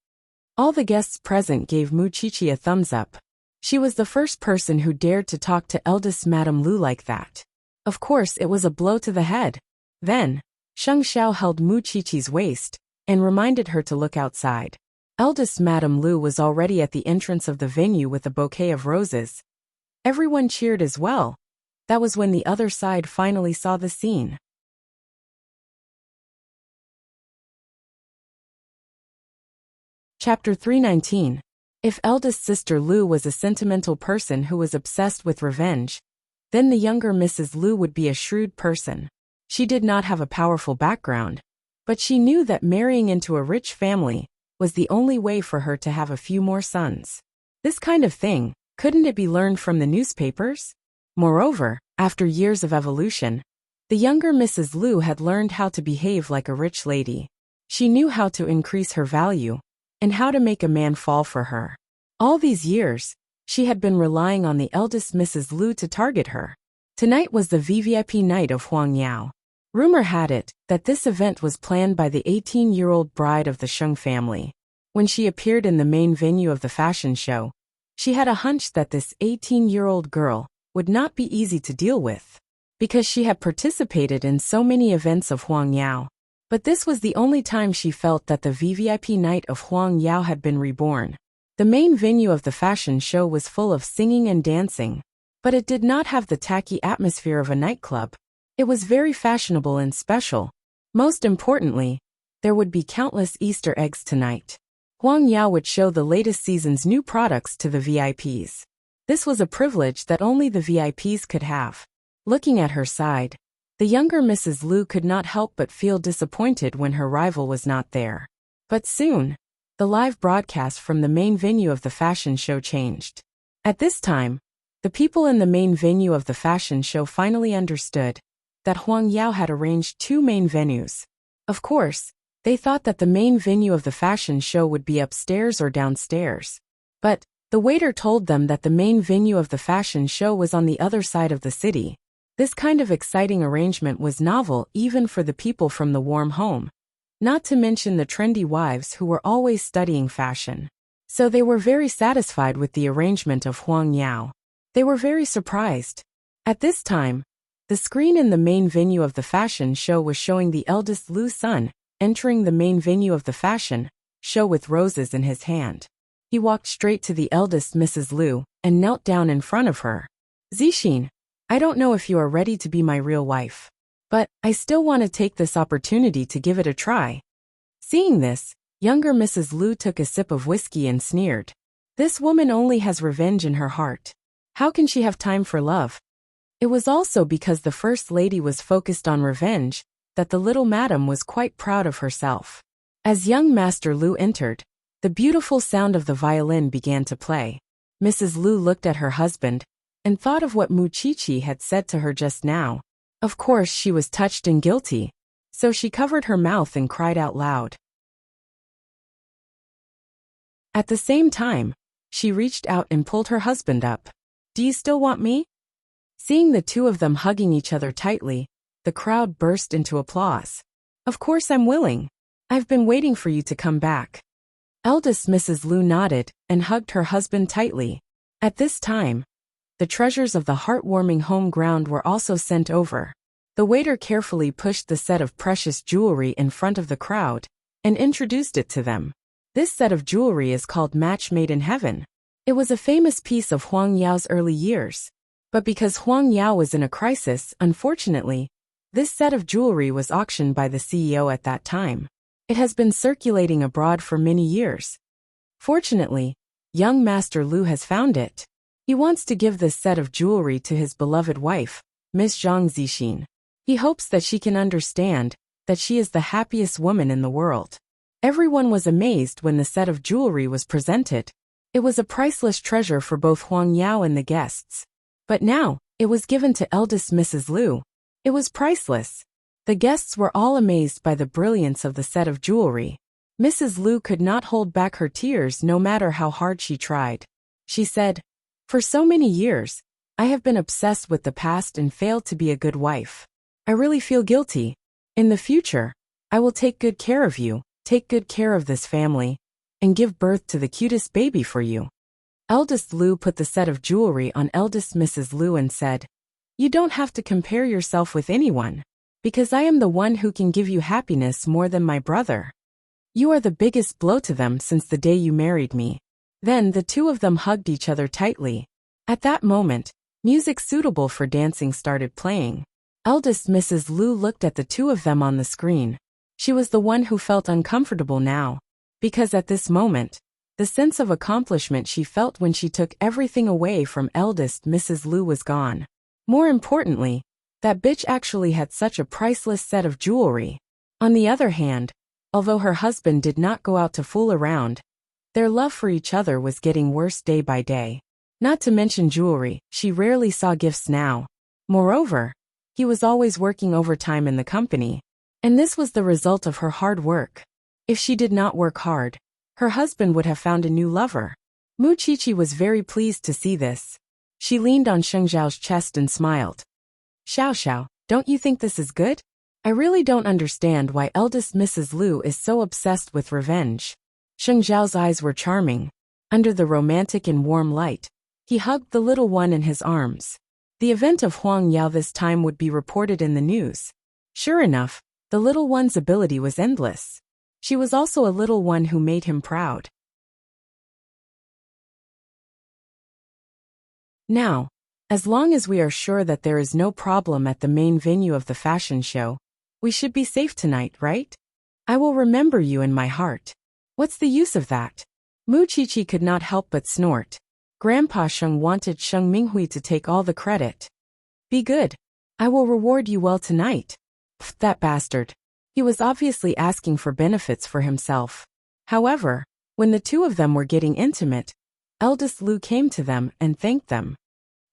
All the guests present gave Mu Qiqi a thumbs up. She was the first person who dared to talk to eldest Madame Lu like that. Of course, it was a blow to the head. Then, Sheng Xiao held Mu Qiqi's waist and reminded her to look outside. Eldest Madame Lu was already at the entrance of the venue with a bouquet of roses. Everyone cheered as well. That was when the other side finally saw the scene. Chapter 319. If eldest sister Lu was a sentimental person who was obsessed with revenge, then the younger Mrs. Lu would be a shrewd person. She did not have a powerful background, but she knew that marrying into a rich family was the only way for her to have a few more sons. This kind of thing, couldn't it be learned from the newspapers? Moreover, after years of evolution, the younger Mrs. Lu had learned how to behave like a rich lady. She knew how to increase her value and how to make a man fall for her. All these years, she had been relying on the eldest Mrs. Lu to target her. Tonight was the VVIP night of Huang Yao. Rumor had it that this event was planned by the 18-year-old bride of the Sheng family. When she appeared in the main venue of the fashion show, she had a hunch that this 18-year-old girl would not be easy to deal with, because she had participated in so many events of Huang Yao. But this was the only time she felt that the VVIP night of Huang Yao had been reborn. The main venue of the fashion show was full of singing and dancing, but it did not have the tacky atmosphere of a nightclub. It was very fashionable and special. Most importantly, there would be countless Easter eggs tonight. Huang Yao would show the latest season's new products to the VIPs. This was a privilege that only the VIPs could have. Looking at her side, the younger Mrs. Lu could not help but feel disappointed when her rival was not there. But soon, the live broadcast from the main venue of the fashion show changed. At this time, the people in the main venue of the fashion show finally understood that Huang Yao had arranged 2 main venues. Of course, they thought that the main venue of the fashion show would be upstairs or downstairs. But the waiter told them that the main venue of the fashion show was on the other side of the city. This kind of exciting arrangement was novel even for the people from the warm home, not to mention the trendy wives who were always studying fashion. So they were very satisfied with the arrangement of Huang Yao. They were very surprised. At this time, the screen in the main venue of the fashion show was showing the eldest Lu's son entering the main venue of the fashion show with roses in his hand. He walked straight to the eldest Mrs. Lu and knelt down in front of her. Zixin, I don't know if you are ready to be my real wife, but I still want to take this opportunity to give it a try. Seeing this, younger Mrs. Lu took a sip of whiskey and sneered. This woman only has revenge in her heart. How can she have time for love? It was also because the First Lady was focused on revenge that the little madam was quite proud of herself. As young Master Lu entered, The beautiful sound of the violin began to play. Mrs. Lu looked at her husband and thought of what Muchichi had said to her just now. Of course she was touched and guilty, so she covered her mouth and cried out loud. At the same time, she reached out and pulled her husband up. "Do you still want me?" Seeing the two of them hugging each other tightly, the crowd burst into applause. "Of course I'm willing. I've been waiting for you to come back." Eldest Mrs. Lu nodded and hugged her husband tightly. At this time, the treasures of the heartwarming home ground were also sent over. The waiter carefully pushed the set of precious jewelry in front of the crowd and introduced it to them. This set of jewelry is called Match Made in Heaven. It was a famous piece of Huang Yao's early years. But because Huang Yao was in a crisis, unfortunately, this set of jewelry was auctioned by the CEO at that time. It has been circulating abroad for many years. Fortunately, young Master Lu has found it. He wants to give this set of jewelry to his beloved wife, Miss Zhang Zixin. He hopes that she can understand that she is the happiest woman in the world. Everyone was amazed when the set of jewelry was presented. It was a priceless treasure for both Huang Yao and the guests. But now, it was given to eldest Mrs. Lu. It was priceless. The guests were all amazed by the brilliance of the set of jewelry. Mrs. Lu could not hold back her tears no matter how hard she tried. She said, "For so many years, I have been obsessed with the past and failed to be a good wife. I really feel guilty. In the future, I will take good care of you, take good care of this family, and give birth to the cutest baby for you." Eldest Lu put the set of jewelry on eldest Mrs. Lu and said, "You don't have to compare yourself with anyone, because I am the one who can give you happiness more than my brother. You are the biggest blow to them since the day you married me." Then the two of them hugged each other tightly. At that moment, music suitable for dancing started playing. Eldest Mrs. Lu looked at the two of them on the screen. She was the one who felt uncomfortable now, because at this moment, the sense of accomplishment she felt when she took everything away from eldest Mrs. Lu was gone. More importantly, that bitch actually had such a priceless set of jewelry. On the other hand, although her husband did not go out to fool around, their love for each other was getting worse day by day. Not to mention jewelry, she rarely saw gifts now. Moreover, he was always working overtime in the company, and this was the result of her hard work. If she did not work hard, her husband would have found a new lover. Muchichi was very pleased to see this. She leaned on Sheng Zhao's chest and smiled. "Xiao Xiao, don't you think this is good? I really don't understand why eldest Mrs. Lu is so obsessed with revenge." Sheng Zhao's eyes were charming. Under the romantic and warm light, he hugged the little one in his arms. The event of Huang Yao this time would be reported in the news. Sure enough, the little one's ability was endless. She was also a little one who made him proud. Now, as long as we are sure that there is no problem at the main venue of the fashion show, we should be safe tonight, right? I will remember you in my heart. What's the use of that? Muchichi could not help but snort. Grandpa Sheng wanted Sheng Minghui to take all the credit. "Be good. I will reward you well tonight." Pfft, that bastard. He was obviously asking for benefits for himself. However, when the two of them were getting intimate, eldest Lu came to them and thanked them.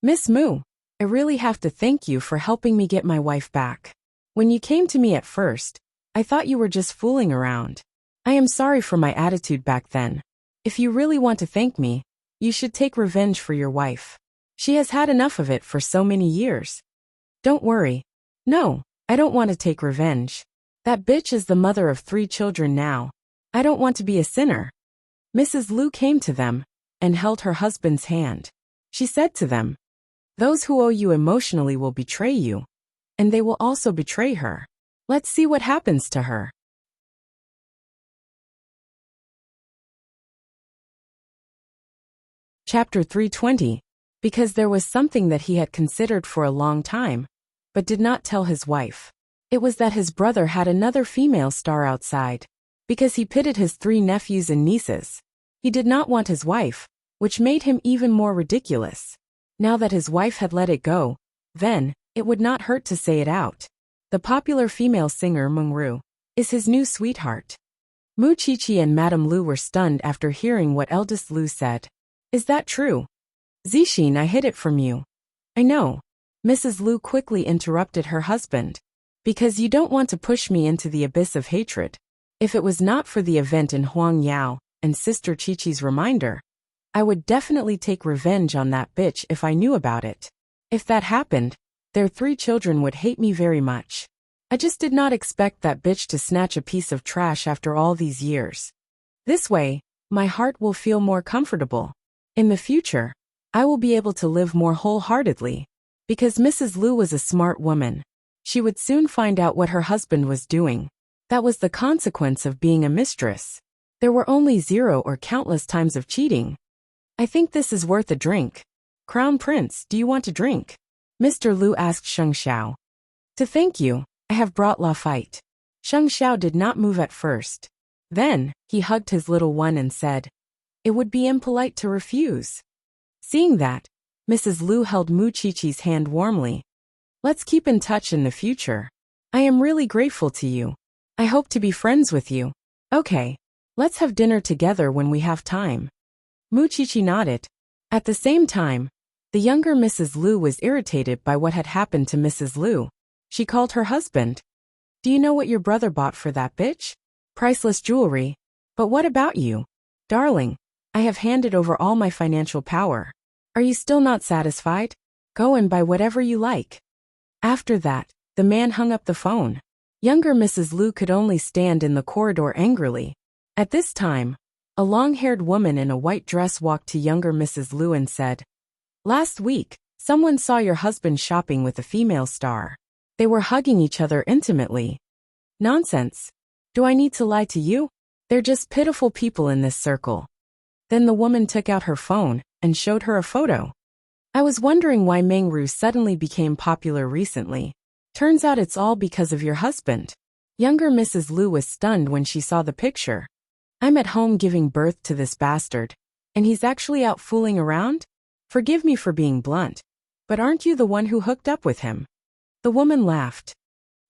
"Miss Mu, I really have to thank you for helping me get my wife back. When you came to me at first, I thought you were just fooling around. I am sorry for my attitude back then. If you really want to thank me, you should take revenge for your wife. She has had enough of it for so many years." "Don't worry. No, I don't want to take revenge. That bitch is the mother of 3 children now. I don't want to be a sinner." Mrs. Lu came to them and held her husband's hand. She said to them, "Those who owe you emotionally will betray you, and they will also betray her. Let's see what happens to her." Chapter 320. Because there was something that he had considered for a long time, but did not tell his wife. It was that his brother had another female star outside. Because he pitted his 3 nephews and nieces. He did not want his wife, which made him even more ridiculous. Now that his wife had let it go, then, it would not hurt to say it out. The popular female singer Meng Ru is his new sweetheart. Mu Chichi and Madame Lu were stunned after hearing what eldest Lu said. Is that true? Zixin, I hid it from you. I know. Mrs. Lu quickly interrupted her husband. Because you don't want to push me into the abyss of hatred. If it was not for the event in Huangyao and Sister Chichi's reminder, I would definitely take revenge on that bitch if I knew about it. If that happened, their 3 children would hate me very much. I just did not expect that bitch to snatch a piece of trash after all these years. This way, my heart will feel more comfortable. In the future, I will be able to live more wholeheartedly. Because Mrs. Lu was a smart woman. She would soon find out what her husband was doing. That was the consequence of being a mistress. There were only 0 or countless times of cheating. I think this is worth a drink. Crown Prince, do you want a drink? Mr. Lu asked Sheng Xiao. To thank you, I have brought Lafite. Sheng Xiao did not move at first. Then, he hugged his little one and said, it would be impolite to refuse. Seeing that, Mrs. Lu held Mu Chichi's hand warmly. Let's keep in touch in the future. I am really grateful to you. I hope to be friends with you. Okay, let's have dinner together when we have time. Mu Chichi nodded. At the same time, the younger Mrs. Lu was irritated by what had happened to Mrs. Lu. She called her husband. Do you know what your brother bought for that bitch? Priceless jewelry. But what about you? Darling, I have handed over all my financial power. Are you still not satisfied? Go and buy whatever you like. After that, the man hung up the phone. Younger Mrs. Lu could only stand in the corridor angrily. At this time, a long-haired woman in a white dress walked to younger Mrs. Lu and said, Last week, someone saw your husband shopping with a female star. They were hugging each other intimately. Nonsense. Do I need to lie to you? They're just pitiful people in this circle. Then the woman took out her phone and showed her a photo. I was wondering why Meng Ru suddenly became popular recently. Turns out it's all because of your husband. Younger Mrs. Lu was stunned when she saw the picture. I'm at home giving birth to this bastard, and he's actually out fooling around? Forgive me for being blunt, but aren't you the one who hooked up with him? The woman laughed.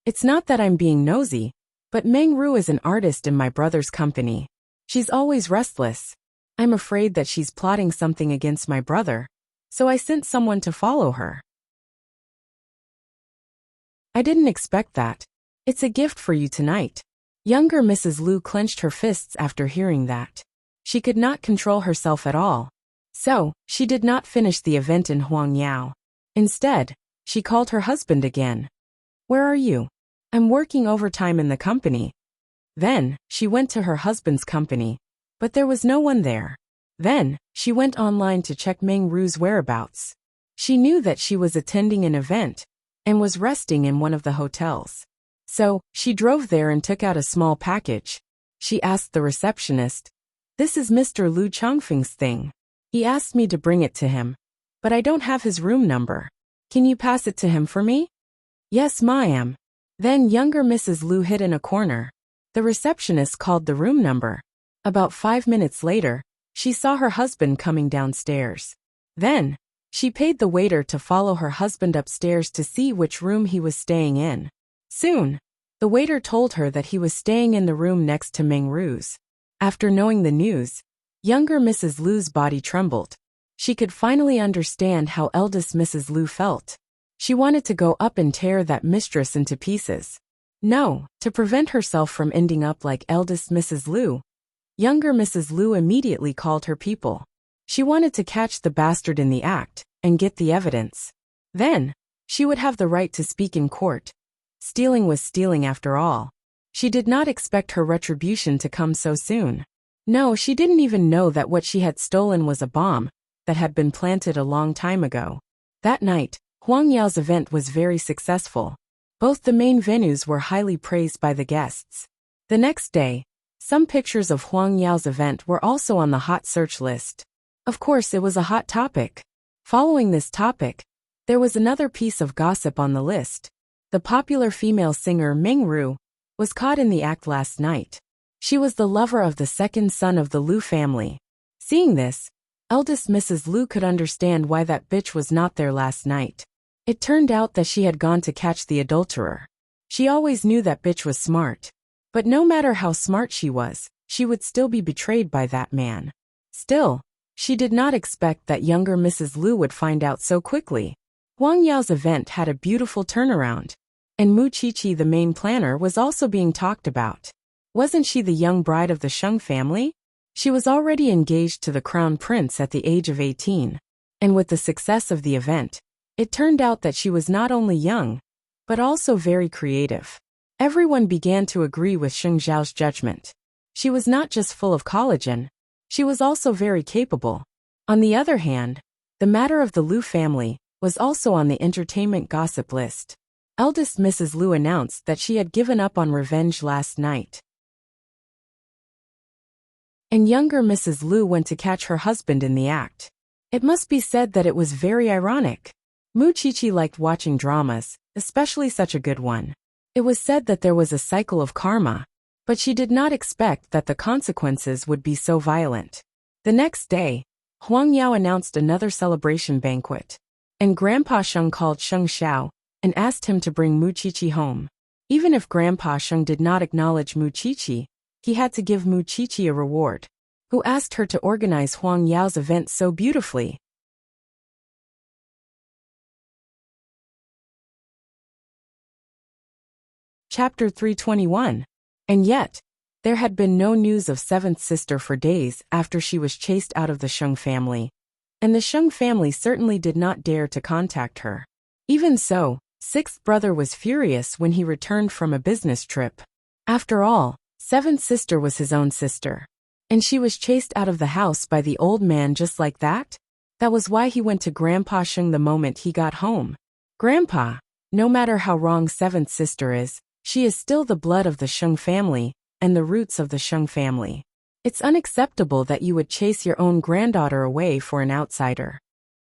It's not that I'm being nosy, but Meng Ru is an artist in my brother's company. She's always restless. I'm afraid that she's plotting something against my brother. So I sent someone to follow her. I didn't expect that. It's a gift for you tonight. Younger Mrs. Lu clenched her fists after hearing that. She could not control herself at all. So, she did not finish the event in Huangyao. Instead, she called her husband again. Where are you? I'm working overtime in the company. Then, she went to her husband's company. But there was no one there. Then, she went online to check Meng Ru's whereabouts. She knew that she was attending an event and was resting in one of the hotels. So, she drove there and took out a small package. She asked the receptionist, This is Mr. Lu Chongfeng's thing. He asked me to bring it to him. But I don't have his room number. Can you pass it to him for me? Yes, ma'am. Then younger Mrs. Lu hid in a corner. The receptionist called the room number. About 5 minutes later, she saw her husband coming downstairs. Then, she paid the waiter to follow her husband upstairs to see which room he was staying in. Soon, the waiter told her that he was staying in the room next to Meng Ru's. After knowing the news, younger Mrs. Lu's body trembled. She could finally understand how eldest Mrs. Lu felt. She wanted to go up and tear that mistress into pieces. No, to prevent herself from ending up like eldest Mrs. Lu, younger Mrs. Lu immediately called her people. She wanted to catch the bastard in the act and get the evidence. Then, she would have the right to speak in court. Stealing was stealing after all. She did not expect her retribution to come so soon. No, she didn't even know that what she had stolen was a bomb that had been planted a long time ago. That night, Huang Yao's event was very successful. Both the main venues were highly praised by the guests. The next day, some pictures of Huang Yao's event were also on the hot search list. Of course, it was a hot topic. Following this topic, there was another piece of gossip on the list. The popular female singer Meng Ru was caught in the act last night. She was the lover of the second son of the Lu family. Seeing this, eldest Mrs. Lu could understand why that bitch was not there last night. It turned out that she had gone to catch the adulterer. She always knew that bitch was smart. But no matter how smart she was, she would still be betrayed by that man. Still, she did not expect that younger Mrs. Lu would find out so quickly. Huang Yao's event had a beautiful turnaround. And Mu Qiqi, the main planner, was also being talked about. Wasn't she the young bride of the Sheng family? She was already engaged to the crown prince at the age of 18. And with the success of the event, it turned out that she was not only young, but also very creative. Everyone began to agree with Sheng Zhao's judgment. She was not just full of collagen, she was also very capable. On the other hand, the matter of the Lu family was also on the entertainment gossip list. Eldest Mrs. Lu announced that she had given up on revenge last night. And younger Mrs. Lu went to catch her husband in the act. It must be said that it was very ironic. Mu Qiqi liked watching dramas, especially such a good one. It was said that there was a cycle of karma, but she did not expect that the consequences would be so violent. The next day, Huang Yao announced another celebration banquet, and Grandpa Sheng called Sheng Xiao and asked him to bring Mu Qiqi home. Even if Grandpa Sheng did not acknowledge Mu Qiqi, he had to give Mu Qiqi a reward, who asked her to organize Huang Yao's event so beautifully. Chapter 321. And yet, there had been no news of seventh sister for days after she was chased out of the Sheng family, and the Sheng family certainly did not dare to contact her. Even so, sixth brother was furious when he returned from a business trip. After all, seventh sister was his own sister, and she was chased out of the house by the old man just like that? That was why he went to Grandpa Sheng the moment he got home. Grandpa, no matter how wrong seventh sister is, she is still the blood of the Sheng family, and the roots of the Sheng family. It's unacceptable that you would chase your own granddaughter away for an outsider.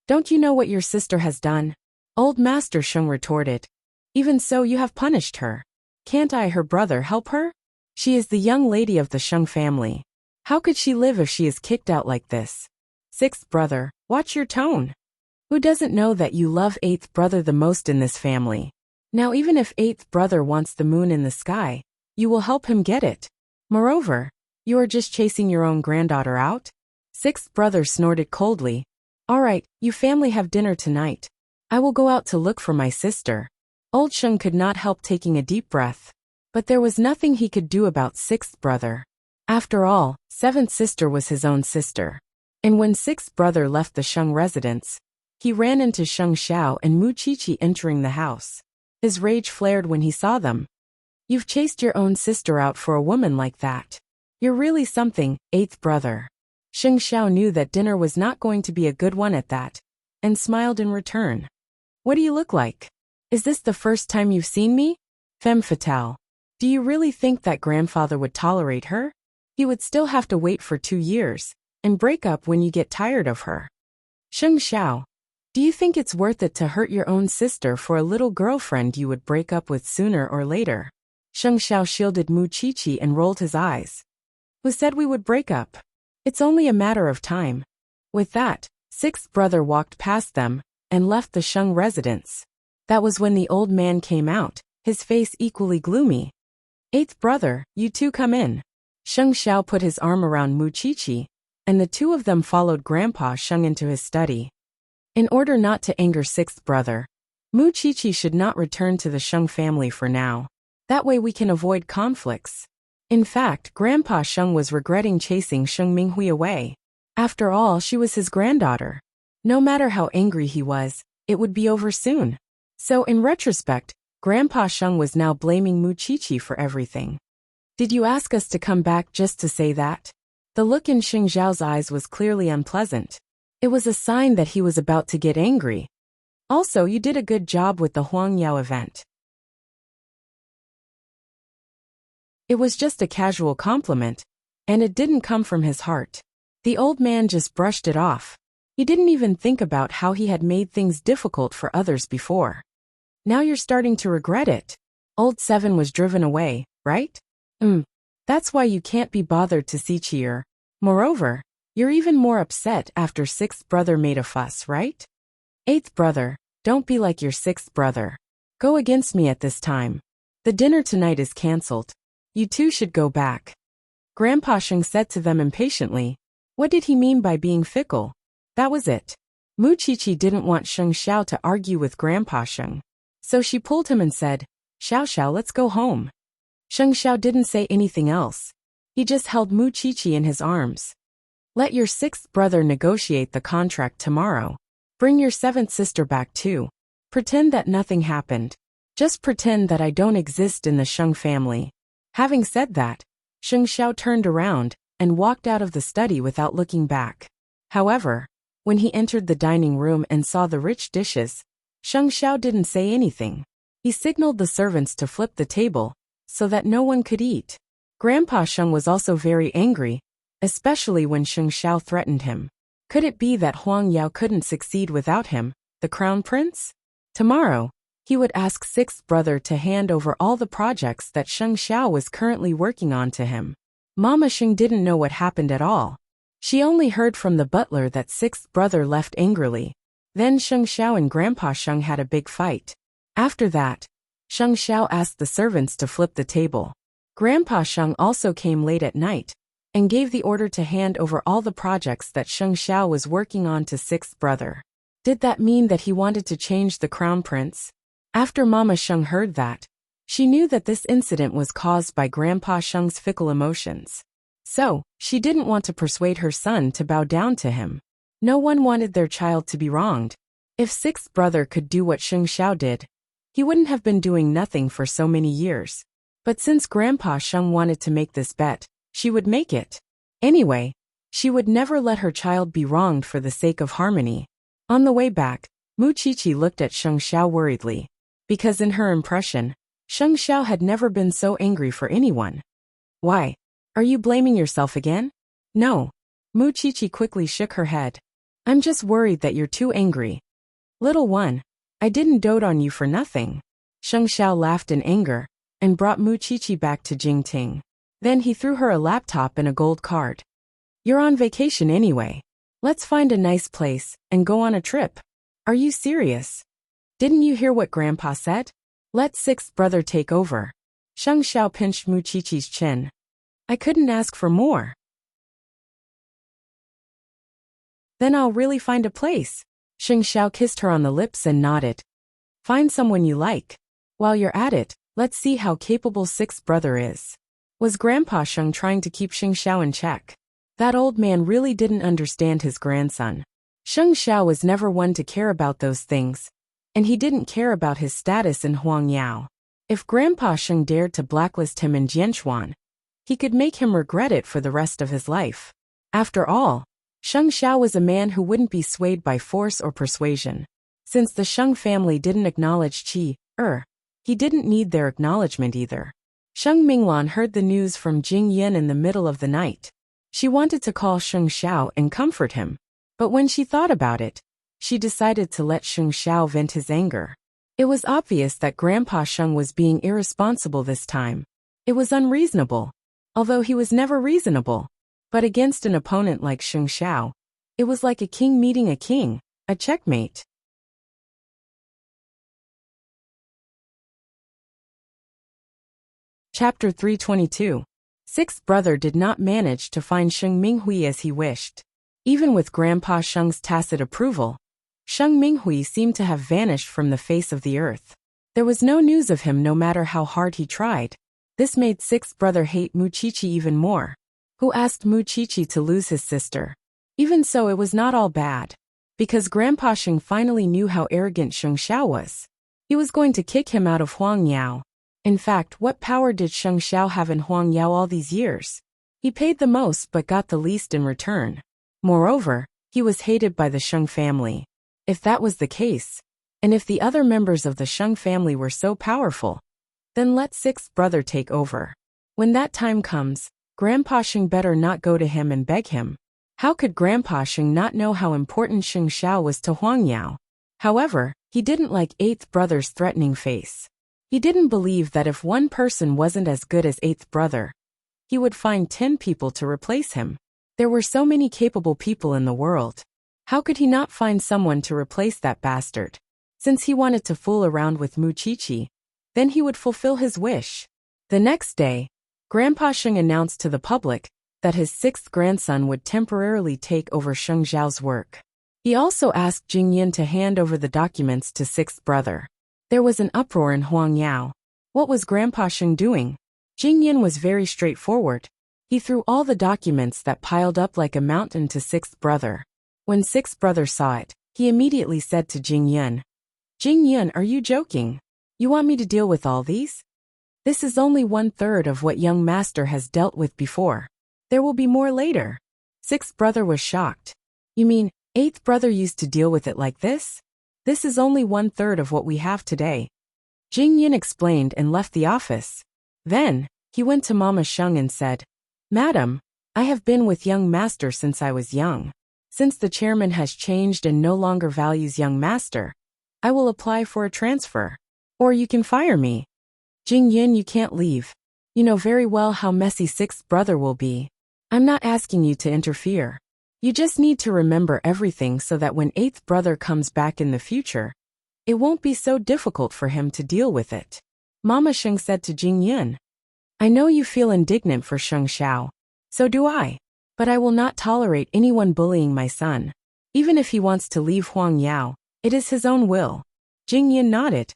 Don't you know what your sister has done? Old Master Sheng retorted. Even so, you have punished her. Can't I, her brother, help her? She is the young lady of the Sheng family. How could she live if she is kicked out like this? Sixth brother, watch your tone. Who doesn't know that you love eighth brother the most in this family? Now even if eighth brother wants the moon in the sky, you will help him get it. Moreover, you are just chasing your own granddaughter out? Sixth brother snorted coldly. All right, you family have dinner tonight. I will go out to look for my sister. Old Sheng could not help taking a deep breath. But there was nothing he could do about sixth brother. After all, seventh sister was his own sister. And when sixth brother left the Sheng residence, he ran into Sheng Xiao and Mu Qiqi entering the house. His rage flared when he saw them. You've chased your own sister out for a woman like that. You're really something, eighth brother. Sheng Xiao knew that dinner was not going to be a good one at that, and smiled in return. What do you look like? Is this the first time you've seen me? Femme fatale. Do you really think that grandfather would tolerate her? He would still have to wait for 2 years, and break up when you get tired of her. Sheng Xiao. Do you think it's worth it to hurt your own sister for a little girlfriend you would break up with sooner or later? Sheng Xiao shielded Mu Qiqi and rolled his eyes. Who said we would break up? It's only a matter of time. With that, sixth brother walked past them and left the Sheng residence. That was when the old man came out, his face equally gloomy. Eighth brother, you two come in. Sheng Xiao put his arm around Mu Qiqi, and the two of them followed Grandpa Sheng into his study. In order not to anger sixth brother, Mu Qiqi should not return to the Sheng family for now. That way we can avoid conflicts. In fact, Grandpa Sheng was regretting chasing Sheng Minghui away. After all, she was his granddaughter. No matter how angry he was, it would be over soon. So in retrospect, Grandpa Sheng was now blaming Mu Qiqi for everything. Did you ask us to come back just to say that? The look in Sheng Zhao's eyes was clearly unpleasant. It was a sign that he was about to get angry. Also, you did a good job with the Huang Yao event. It was just a casual compliment, and it didn't come from his heart. The old man just brushed it off. He didn't even think about how he had made things difficult for others before. Now you're starting to regret it. Old Seven was driven away, right? That's why you can't be bothered to see Cheer. Moreover, you're even more upset after sixth brother made a fuss, right? Eighth brother, don't be like your sixth brother. Go against me at this time. The dinner tonight is cancelled. You two should go back. Grandpa Sheng said to them impatiently. What did he mean by being fickle? That was it. Muchichi didn't want Sheng Xiao to argue with Grandpa Sheng. So she pulled him and said, Xiao Xiao, let's go home. Sheng Xiao didn't say anything else. He just held Muchichi in his arms. Let your sixth brother negotiate the contract tomorrow. Bring your seventh sister back too. Pretend that nothing happened. Just pretend that I don't exist in the Sheng family. Having said that, Sheng Xiao turned around and walked out of the study without looking back. However, when he entered the dining room and saw the rich dishes, Sheng Xiao didn't say anything. He signaled the servants to flip the table so that no one could eat. Grandpa Sheng was also very angry, especially when Sheng Xiao threatened him. Could it be that Huang Yao couldn't succeed without him, the crown prince? Tomorrow, he would ask sixth brother to hand over all the projects that Sheng Xiao was currently working on to him. Mama Sheng didn't know what happened at all. She only heard from the butler that sixth brother left angrily. Then Sheng Xiao and Grandpa Sheng had a big fight. After that, Sheng Xiao asked the servants to flip the table. Grandpa Sheng also came late at night and gave the order to hand over all the projects that Sheng Xiao was working on to sixth brother. Did that mean that he wanted to change the crown prince? After Mama Sheng heard that, she knew that this incident was caused by Grandpa Sheng's fickle emotions. So, she didn't want to persuade her son to bow down to him. No one wanted their child to be wronged. If sixth brother could do what Sheng Xiao did, he wouldn't have been doing nothing for so many years. But since Grandpa Sheng wanted to make this bet, she would make it. Anyway, she would never let her child be wronged for the sake of harmony. On the way back, Muchichi looked at Sheng Xiao worriedly, because in her impression, Sheng Xiao had never been so angry for anyone. Why? Are you blaming yourself again? No. Muchichi quickly shook her head. I'm just worried that you're too angry. Little one, I didn't dote on you for nothing. Sheng Xiao laughed in anger and brought Muchichi back to Jingting. Then he threw her a laptop and a gold card. You're on vacation anyway. Let's find a nice place and go on a trip. Are you serious? Didn't you hear what Grandpa said? Let sixth brother take over. Sheng Xiao pinched Muchichi's chin. I couldn't ask for more. Then I'll really find a place. Sheng Xiao kissed her on the lips and nodded. Find someone you like. While you're at it, let's see how capable sixth brother is. Was Grandpa Sheng trying to keep Sheng Xiao in check? That old man really didn't understand his grandson. Sheng Xiao was never one to care about those things, and he didn't care about his status in Huang Yao. If Grandpa Sheng dared to blacklist him in Jianchuan, he could make him regret it for the rest of his life. After all, Sheng Xiao was a man who wouldn't be swayed by force or persuasion. Since the Sheng family didn't acknowledge he didn't need their acknowledgement either. Sheng Minglan heard the news from Jing Yin in the middle of the night. She wanted to call Sheng Xiao and comfort him, but when she thought about it, she decided to let Sheng Xiao vent his anger. It was obvious that Grandpa Sheng was being irresponsible this time. It was unreasonable, although he was never reasonable. But against an opponent like Sheng Xiao, it was like a king meeting a king, a checkmate. Chapter 322. Sixth brother did not manage to find Sheng Minghui as he wished. Even with Grandpa Sheng's tacit approval, Sheng Minghui seemed to have vanished from the face of the earth. There was no news of him no matter how hard he tried. This made sixth brother hate Muchichi even more, who asked Muchichi to lose his sister. Even so, it was not all bad, because Grandpa Sheng finally knew how arrogant Sheng Xiao was. He was going to kick him out of Huang Yao. In fact, what power did Sheng Xiao have in Huang Yao all these years? He paid the most but got the least in return. Moreover, he was hated by the Sheng family. If that was the case, and if the other members of the Sheng family were so powerful, then let sixth brother take over. When that time comes, Grandpa Sheng better not go to him and beg him. How could Grandpa Sheng not know how important Sheng Xiao was to Huang Yao? However, he didn't like eighth brother's threatening face. He didn't believe that if one person wasn't as good as eighth brother, he would find 10 people to replace him. There were so many capable people in the world. How could he not find someone to replace that bastard? Since he wanted to fool around with Muchichi, then he would fulfill his wish. The next day, Grandpa Sheng announced to the public that his sixth grandson would temporarily take over Sheng Zhao's work. He also asked Jing Yin to hand over the documents to sixth brother. There was an uproar in Huangyao. What was Grandpa Sheng doing? Jing Yin was very straightforward. He threw all the documents that piled up like a mountain to sixth brother. When sixth brother saw it, he immediately said to Jing Yin, "Jing Yin, are you joking? You want me to deal with all these? This is only 1/3 of what young master has dealt with before. There will be more later." Sixth brother was shocked. "You mean, eighth brother used to deal with it like this? This is only 1/3 of what we have today." Jing Yin explained and left the office. Then, he went to Mama Sheng and said, "Madam, I have been with young master since I was young. Since the chairman has changed and no longer values young master, I will apply for a transfer. Or you can fire me." "Jing Yin, you can't leave. You know very well how messy sixth brother will be. I'm not asking you to interfere. You just need to remember everything so that when eighth brother comes back in the future, it won't be so difficult for him to deal with it." Mama Sheng said to Jing Yin, "I know you feel indignant for Sheng Xiao. So do I. But I will not tolerate anyone bullying my son. Even if he wants to leave Huangyao, it is his own will." Jing Yin nodded.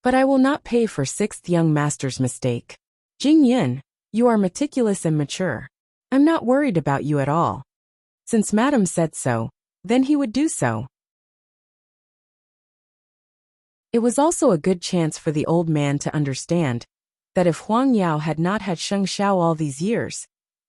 "But I will not pay for sixth young master's mistake. Jing Yin, you are meticulous and mature. I'm not worried about you at all." Since Madam said so, then he would do so. It was also a good chance for the old man to understand that if Huangyao had not had Sheng Xiao all these years,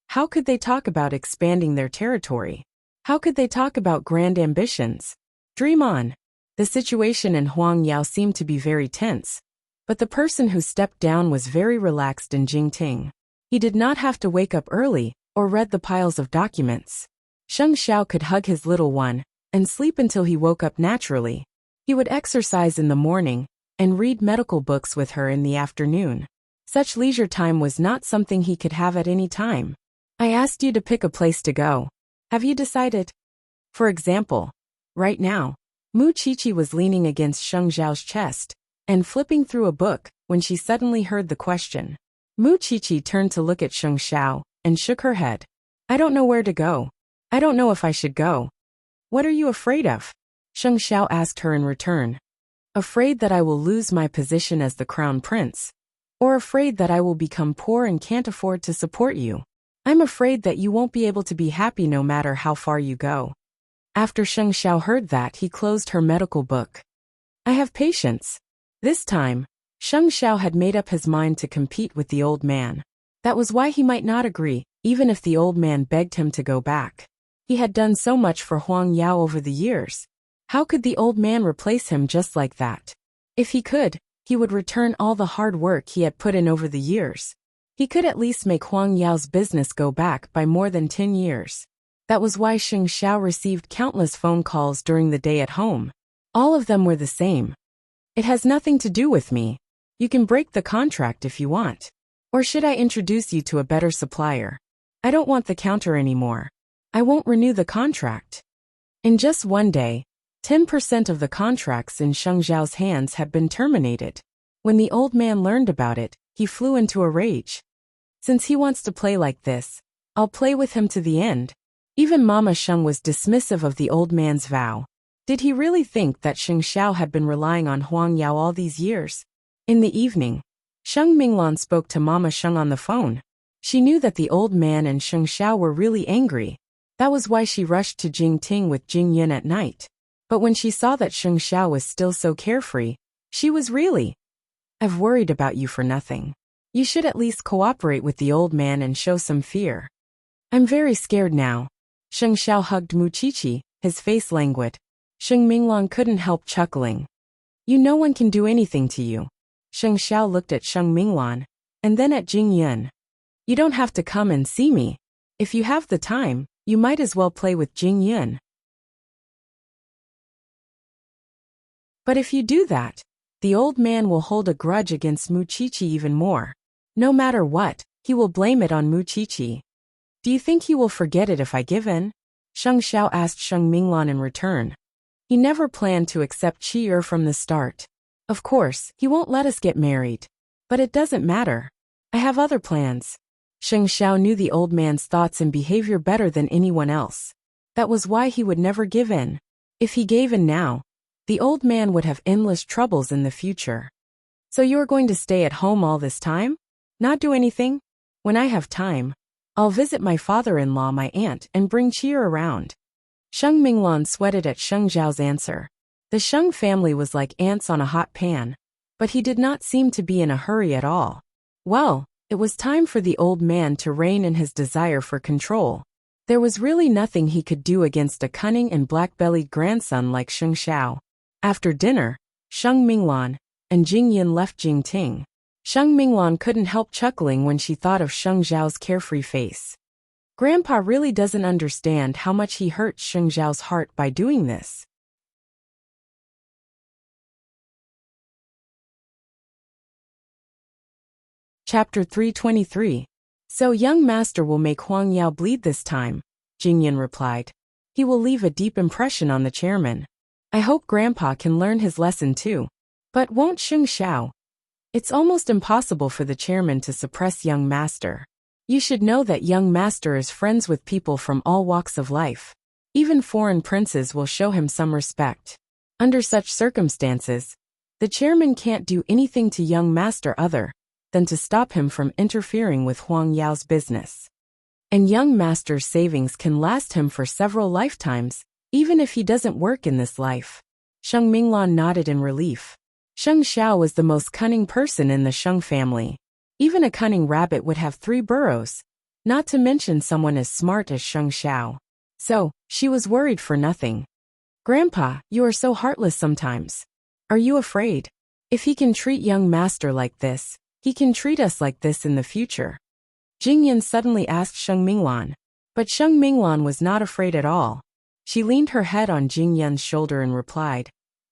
how could they talk about expanding their territory? How could they talk about grand ambitions? Dream on. The situation in Huangyao seemed to be very tense, but the person who stepped down was very relaxed in Jingting. He did not have to wake up early or read the piles of documents. Sheng Xiao could hug his little one and sleep until he woke up naturally. He would exercise in the morning and read medical books with her in the afternoon. Such leisure time was not something he could have at any time. "I asked you to pick a place to go. Have you decided?" For example, right now, Mu Qiqi was leaning against Sheng Zhao's chest and flipping through a book when she suddenly heard the question. Mu Qiqi turned to look at Sheng Xiao and shook her head. "I don't know where to go. I don't know if I should go." "What are you afraid of?" Sheng Xiao asked her in return. "Afraid that I will lose my position as the crown prince? Or afraid that I will become poor and can't afford to support you? I'm afraid that you won't be able to be happy no matter how far you go." After Sheng Xiao heard that, he closed her medical book. "I have patience." This time, Sheng Xiao had made up his mind to compete with the old man. That was why he might not agree, even if the old man begged him to go back. He had done so much for Huangyao over the years. How could the old man replace him just like that? If he could, he would return all the hard work he had put in over the years. He could at least make Huangyao's business go back by more than 10 years. That was why Sheng Xiao received countless phone calls during the day at home. All of them were the same. "It has nothing to do with me. You can break the contract if you want. Or should I introduce you to a better supplier? I don't want the counter anymore. I won't renew the contract." In just one day, 10% of the contracts in Sheng Zhao's hands had been terminated. When the old man learned about it, he flew into a rage. "Since he wants to play like this, I'll play with him to the end." Even Mama Sheng was dismissive of the old man's vow. Did he really think that Sheng Xiao had been relying on Huangyao all these years? In the evening, Sheng Minglan spoke to Mama Sheng on the phone. She knew that the old man and Sheng Xiao were really angry. That was why she rushed to Jingting with Jing Yin at night. But when she saw that Sheng Xiao was still so carefree, she was really, "I've worried about you for nothing. You should at least cooperate with the old man and show some fear." "I'm very scared now." Sheng Xiao hugged Mu Qiqi, his face languid. Sheng Minglan couldn't help chuckling. "You, no one can do anything to you." Sheng Xiao looked at Sheng Minglan, and then at Jing Yin. "You don't have to come and see me. If you have the time, you might as well play with Jing Yin. But if you do that, the old man will hold a grudge against Mu Qiqi even more. No matter what, he will blame it on Mu Qiqi. Do you think he will forget it if I give in?" Sheng Xiao asked Sheng Minglan in return. He never planned to accept Qi from the start. "Of course, he won't let us get married. But it doesn't matter. I have other plans. Sheng Xiao knew the old man's thoughts and behavior better than anyone else. That was why he would never give in. If he gave in now, the old man would have endless troubles in the future. So you are going to stay at home all this time? Not do anything? When I have time, I'll visit my father-in-law, my aunt, and bring cheer around. Sheng Minglan sweated at Sheng Zhao's answer. The Sheng family was like ants on a hot pan, but he did not seem to be in a hurry at all. Well, it was time for the old man to rein in his desire for control. There was really nothing he could do against a cunning and black-bellied grandson like Sheng Xiao. After dinner, Sheng Minglan and Jing Yin left Jingting. Sheng Minglan couldn't help chuckling when she thought of Sheng Zhao's carefree face. Grandpa really doesn't understand how much he hurt Sheng Zhao's heart by doing this. Chapter 323. So young master will make Huang Yao bleed this time, Jing Yin replied. He will leave a deep impression on the chairman. I hope Grandpa can learn his lesson too. But won't Sheng Xiao? It's almost impossible for the chairman to suppress young master. You should know that young master is friends with people from all walks of life. Even foreign princes will show him some respect. Under such circumstances, the chairman can't do anything to young master other than to stop him from interfering with Huang Yao's business. And young master's savings can last him for several lifetimes, even if he doesn't work in this life. Sheng Minglan nodded in relief. Sheng Xiao was the most cunning person in the Sheng family. Even a cunning rabbit would have 3 burrows, not to mention someone as smart as Sheng Xiao. So, she was worried for nothing. Grandpa, you are so heartless sometimes. Are you afraid? If he can treat young master like this, he can treat us like this in the future. Jing Yin suddenly asked Sheng Minglan. But Sheng Minglan was not afraid at all. She leaned her head on Jing Yin's shoulder and replied,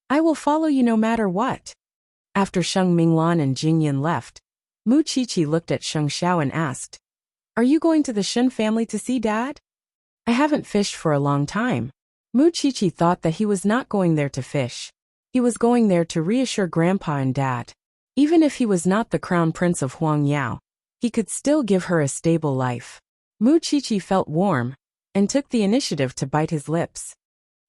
I will follow you no matter what. After Sheng Minglan and Jing Yin left, Mu Qiqi looked at Sheng Xiao and asked, Are you going to the Shen family to see Dad? I haven't fished for a long time. Mu Qiqi thought that he was not going there to fish. He was going there to reassure Grandpa and Dad. Even if he was not the crown prince of Huang Yao, he could still give her a stable life. Mu Qiqi felt warm and took the initiative to bite his lips.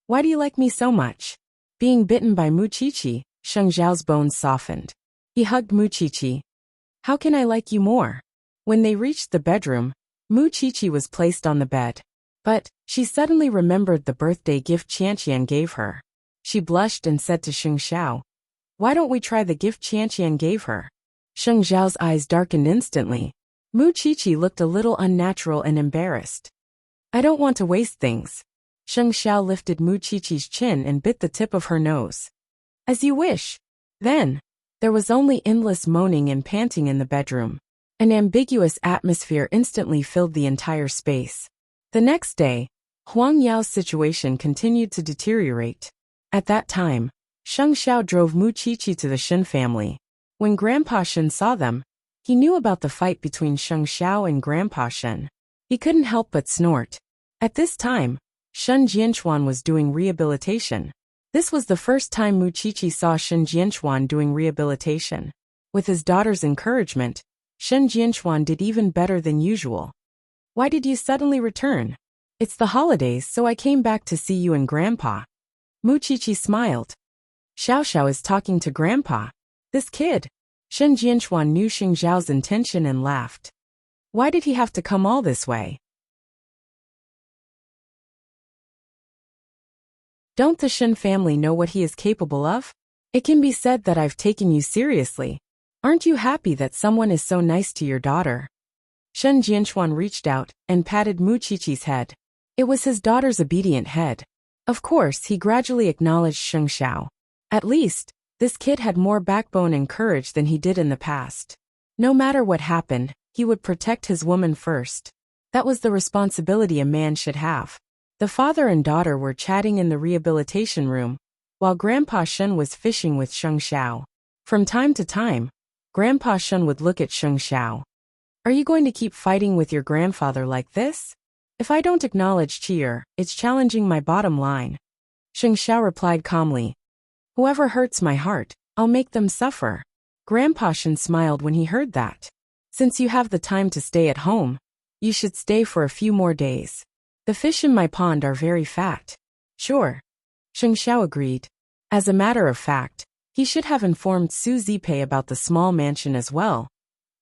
Why do you like me so much? Being bitten by Mu Qiqi, Sheng Zhao's bones softened. He hugged Mu Qiqi. How can I like you more? When they reached the bedroom, Mu Qiqi was placed on the bed. But she suddenly remembered the birthday gift Qianqian gave her. She blushed and said to Sheng Xiao, Why don't we try the gift Qianqian gave her? Sheng Zhao's eyes darkened instantly. Mu Qiqi looked a little unnatural and embarrassed. I don't want to waste things. Sheng Xiao lifted Mu Qiqi's chin and bit the tip of her nose. As you wish. Then, there was only endless moaning and panting in the bedroom. An ambiguous atmosphere instantly filled the entire space. The next day, Huang Yao's situation continued to deteriorate. At that time, Sheng Xiao drove Mu Qiqi to the Shen family. When Grandpa Shen saw them, he knew about the fight between Sheng Xiao and Grandpa Shen. He couldn't help but snort. At this time, Shen Jianchuan was doing rehabilitation. This was the first time Mu Qiqi saw Shen Jianchuan doing rehabilitation. With his daughter's encouragement, Shen Jianchuan did even better than usual. Why did you suddenly return? It's the holidays, so I came back to see you and Grandpa. Mu Qiqi smiled. Xiao Xiao is talking to Grandpa. This kid. Shen Jianchuan knew Sheng Zhao's intention and laughed. Why did he have to come all this way? Don't the Shen family know what he is capable of? It can be said that I've taken you seriously. Aren't you happy that someone is so nice to your daughter? Shen Jianchuan reached out and patted Mu Qiqi's head. It was his daughter's obedient head. Of course, he gradually acknowledged Sheng Xiao. At least, this kid had more backbone and courage than he did in the past. No matter what happened, he would protect his woman first. That was the responsibility a man should have. The father and daughter were chatting in the rehabilitation room, while Grandpa Shen was fishing with Sheng Xiao. From time to time, Grandpa Shen would look at Sheng Xiao. Are you going to keep fighting with your grandfather like this? If I don't acknowledge cheer, it's challenging my bottom line. Sheng Xiao replied calmly. Whoever hurts my heart, I'll make them suffer. Grandpa Shen smiled when he heard that. Since you have the time to stay at home, you should stay for a few more days. The fish in my pond are very fat. Sure. Sheng Xiao agreed. As a matter of fact, he should have informed Su Zipei about the small mansion as well,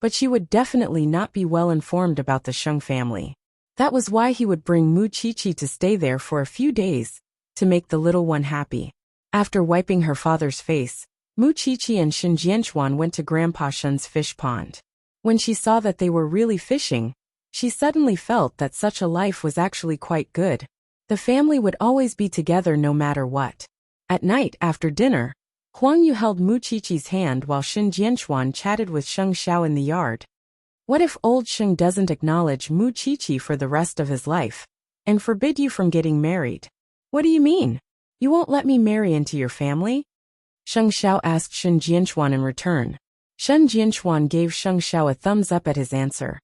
but she would definitely not be well informed about the Sheng family. That was why he would bring Mu Qiqi to stay there for a few days, to make the little one happy. After wiping her father's face, Mu Qiqi and Shen Jianchuan went to Grandpa Shen's fish pond. When she saw that they were really fishing, she suddenly felt that such a life was actually quite good. The family would always be together no matter what. At night, after dinner, Huang Yu held Mu Qiqi's hand while Shen Jianchuan chatted with Sheng Xiao in the yard. What if old Sheng doesn't acknowledge Mu Qiqi for the rest of his life, and forbid you from getting married? What do you mean? You won't let me marry into your family? Sheng Xiao asked Shen Jianchuan in return. Shen Jianchuan gave Sheng Xiao a thumbs up at his answer.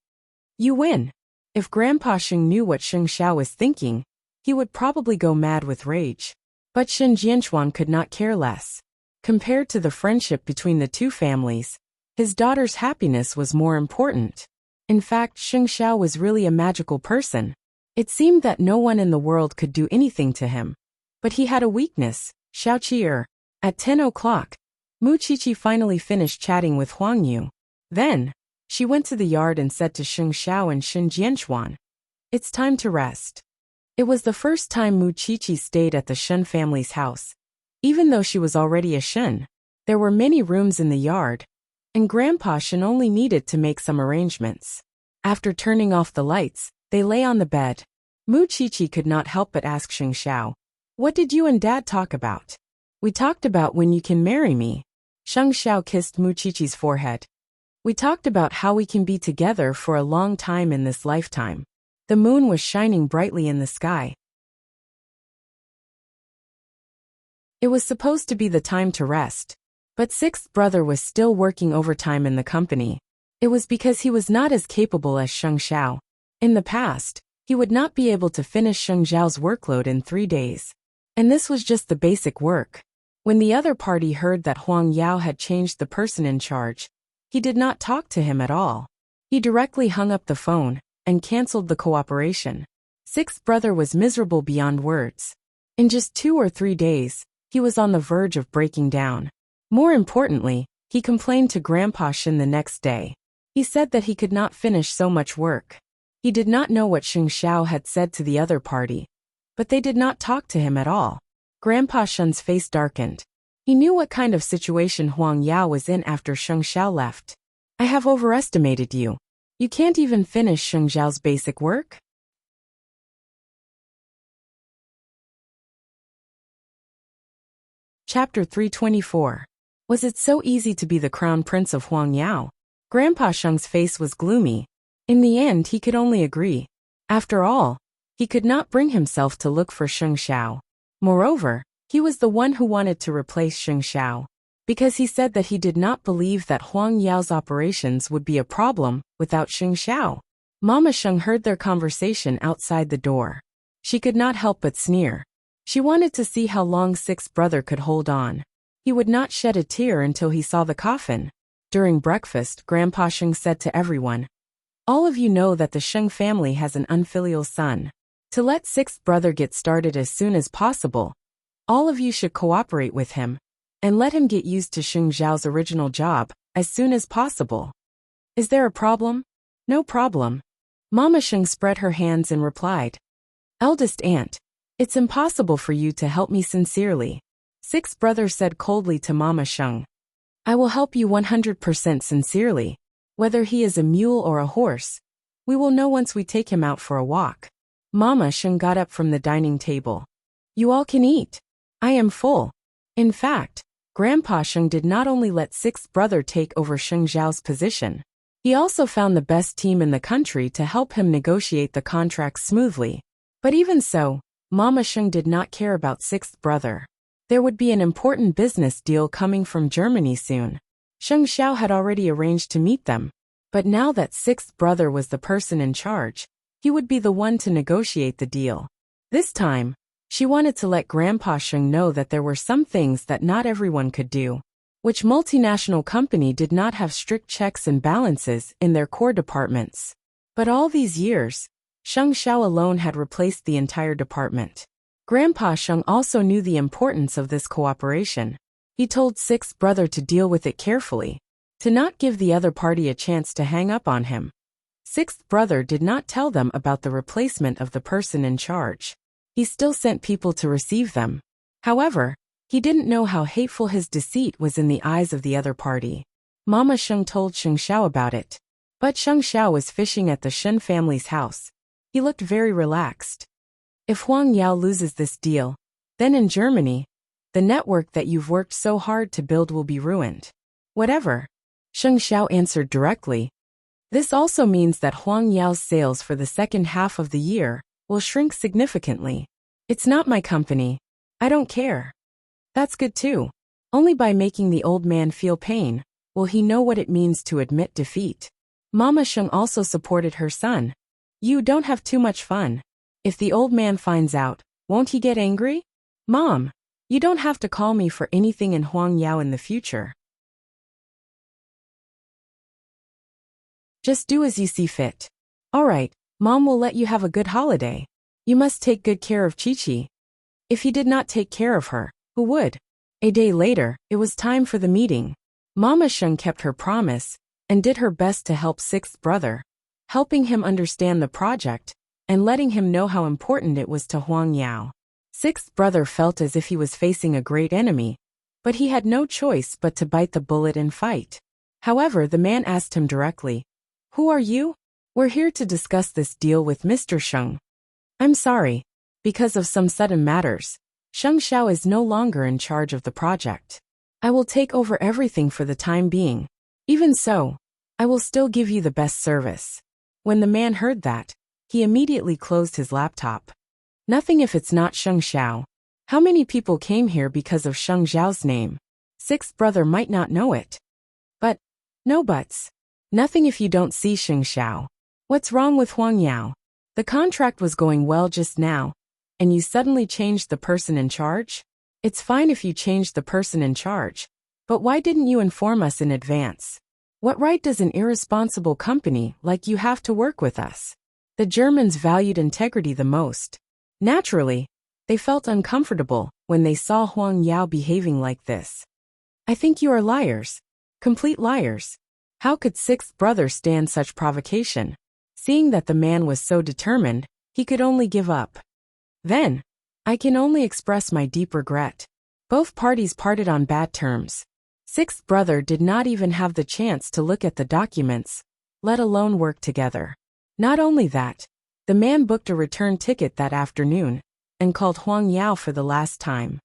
You win. If Grandpa Sheng knew what Sheng Xiao was thinking, he would probably go mad with rage. But Shen Jianchuan could not care less. Compared to the friendship between the two families, his daughter's happiness was more important. In fact, Sheng Xiao was really a magical person. It seemed that no one in the world could do anything to him. But he had a weakness, Xiao. At 10 o'clock, Mu Qiqi finally finished chatting with Huang Yu. Then, she went to the yard and said to Sheng Xiao and Shen Jianchuan, "It's time to rest." It was the first time Mu Qiqi stayed at the Shen family's house. Even though she was already a Shen, there were many rooms in the yard, and Grandpa Shen only needed to make some arrangements. After turning off the lights, they lay on the bed. Mu Qiqi could not help but ask Sheng Xiao, "What did you and Dad talk about?" "We talked about when you can marry me." Sheng Xiao kissed Mu Qiqi's forehead. "We talked about how we can be together for a long time in this lifetime." The moon was shining brightly in the sky. It was supposed to be the time to rest, but sixth brother was still working overtime in the company. It was because he was not as capable as Sheng Xiao. In the past, he would not be able to finish Sheng Xiao's workload in 3 days. And this was just the basic work. When the other party heard that Huang Yao had changed the person in charge, he did not talk to him at all. He directly hung up the phone and cancelled the cooperation. Sixth brother was miserable beyond words. In just 2 or 3 days, he was on the verge of breaking down. More importantly, he complained to Grandpa Shen the next day. He said that he could not finish so much work. He did not know what Sheng Xiao had said to the other party, but they did not talk to him at all. Grandpa Shen's face darkened. He knew what kind of situation Huang Yao was in after Sheng Xiao left. "I have overestimated you. You can't even finish Sheng Xiao's basic work?" Chapter 324. Was it so easy to be the crown prince of Huang Yao? Grandpa Sheng's face was gloomy. In the end, he could only agree. After all, he could not bring himself to look for Sheng Xiao. Moreover, he was the one who wanted to replace Sheng Xiao, because he said that he did not believe that Huang Yao's operations would be a problem without Sheng Xiao. Mama Sheng heard their conversation outside the door. She could not help but sneer. She wanted to see how long sixth brother could hold on. He would not shed a tear until he saw the coffin. During breakfast, Grandpa Sheng said to everyone, "All of you know that the Sheng family has an unfilial son. To let sixth brother get started as soon as possible, all of you should cooperate with him, and let him get used to Sheng Xiao's original job as soon as possible." "Is there a problem?" "No problem." Mama Sheng spread her hands and replied, "Eldest aunt, it's impossible for you to help me sincerely." Sixth brother said coldly to Mama Sheng, "I will help you 100% sincerely. Whether he is a mule or a horse, we will know once we take him out for a walk." Mama Sheng got up from the dining table. "You all can eat. I am full." In fact, Grandpa Sheng did not only let sixth brother take over Sheng Xiao's position, he also found the best team in the country to help him negotiate the contracts smoothly. But even so, Mama Sheng did not care about sixth brother. There would be an important business deal coming from Germany soon. Sheng Xiao had already arranged to meet them, but now that sixth brother was the person in charge, he would be the one to negotiate the deal. This time, she wanted to let Grandpa Sheng know that there were some things that not everyone could do. Which multinational company did not have strict checks and balances in their core departments? But all these years, Sheng Xiao alone had replaced the entire department. Grandpa Sheng also knew the importance of this cooperation. He told sixth brother to deal with it carefully, to not give the other party a chance to hang up on him. Sixth brother did not tell them about the replacement of the person in charge. He still sent people to receive them. However, he didn't know how hateful his deceit was in the eyes of the other party. Mama Sheng told Sheng Xiao about it. But Sheng Xiao was fishing at the Shen family's house. He looked very relaxed. If Huang Yao loses this deal, then in Germany, the network that you've worked so hard to build will be ruined. Whatever. Sheng Xiao answered directly. This also means that Huang Yao's sales for the second half of the year will shrink significantly. It's not my company. I don't care. That's good too. Only by making the old man feel pain will he know what it means to admit defeat. Mama Sheng also supported her son. You don't have too much fun. If the old man finds out, won't he get angry? Mom, you don't have to call me for anything in Huang Yao in the future. Just do as you see fit. Alright, Mom will let you have a good holiday. You must take good care of Chi-Chi. If he did not take care of her, who would? A day later, it was time for the meeting. Mama Sheng kept her promise and did her best to help sixth brother, helping him understand the project and letting him know how important it was to Huang Yao. Sixth brother felt as if he was facing a great enemy, but he had no choice but to bite the bullet and fight. However, the man asked him directly, "Who are you?" "We're here to discuss this deal with Mr. Sheng." "I'm sorry. Because of some sudden matters, Sheng Xiao is no longer in charge of the project. I will take over everything for the time being. Even so, I will still give you the best service." When the man heard that, he immediately closed his laptop. Nothing if it's not Sheng Xiao. How many people came here because of Sheng Xiao's name? Sixth brother might not know it. But, no buts. Nothing if you don't see Sheng Xiao. What's wrong with Huang Yao? The contract was going well just now, and you suddenly changed the person in charge? It's fine if you changed the person in charge, but why didn't you inform us in advance? What right does an irresponsible company like you have to work with us? The Germans valued integrity the most. Naturally, they felt uncomfortable when they saw Huang Yao behaving like this. I think you are liars. Complete liars. How could sixth brother stand such provocation? Seeing that the man was so determined, he could only give up. Then, I can only express my deep regret. Both parties parted on bad terms. Sixth brother did not even have the chance to look at the documents, let alone work together. Not only that, the man booked a return ticket that afternoon and called Huang Yao for the last time.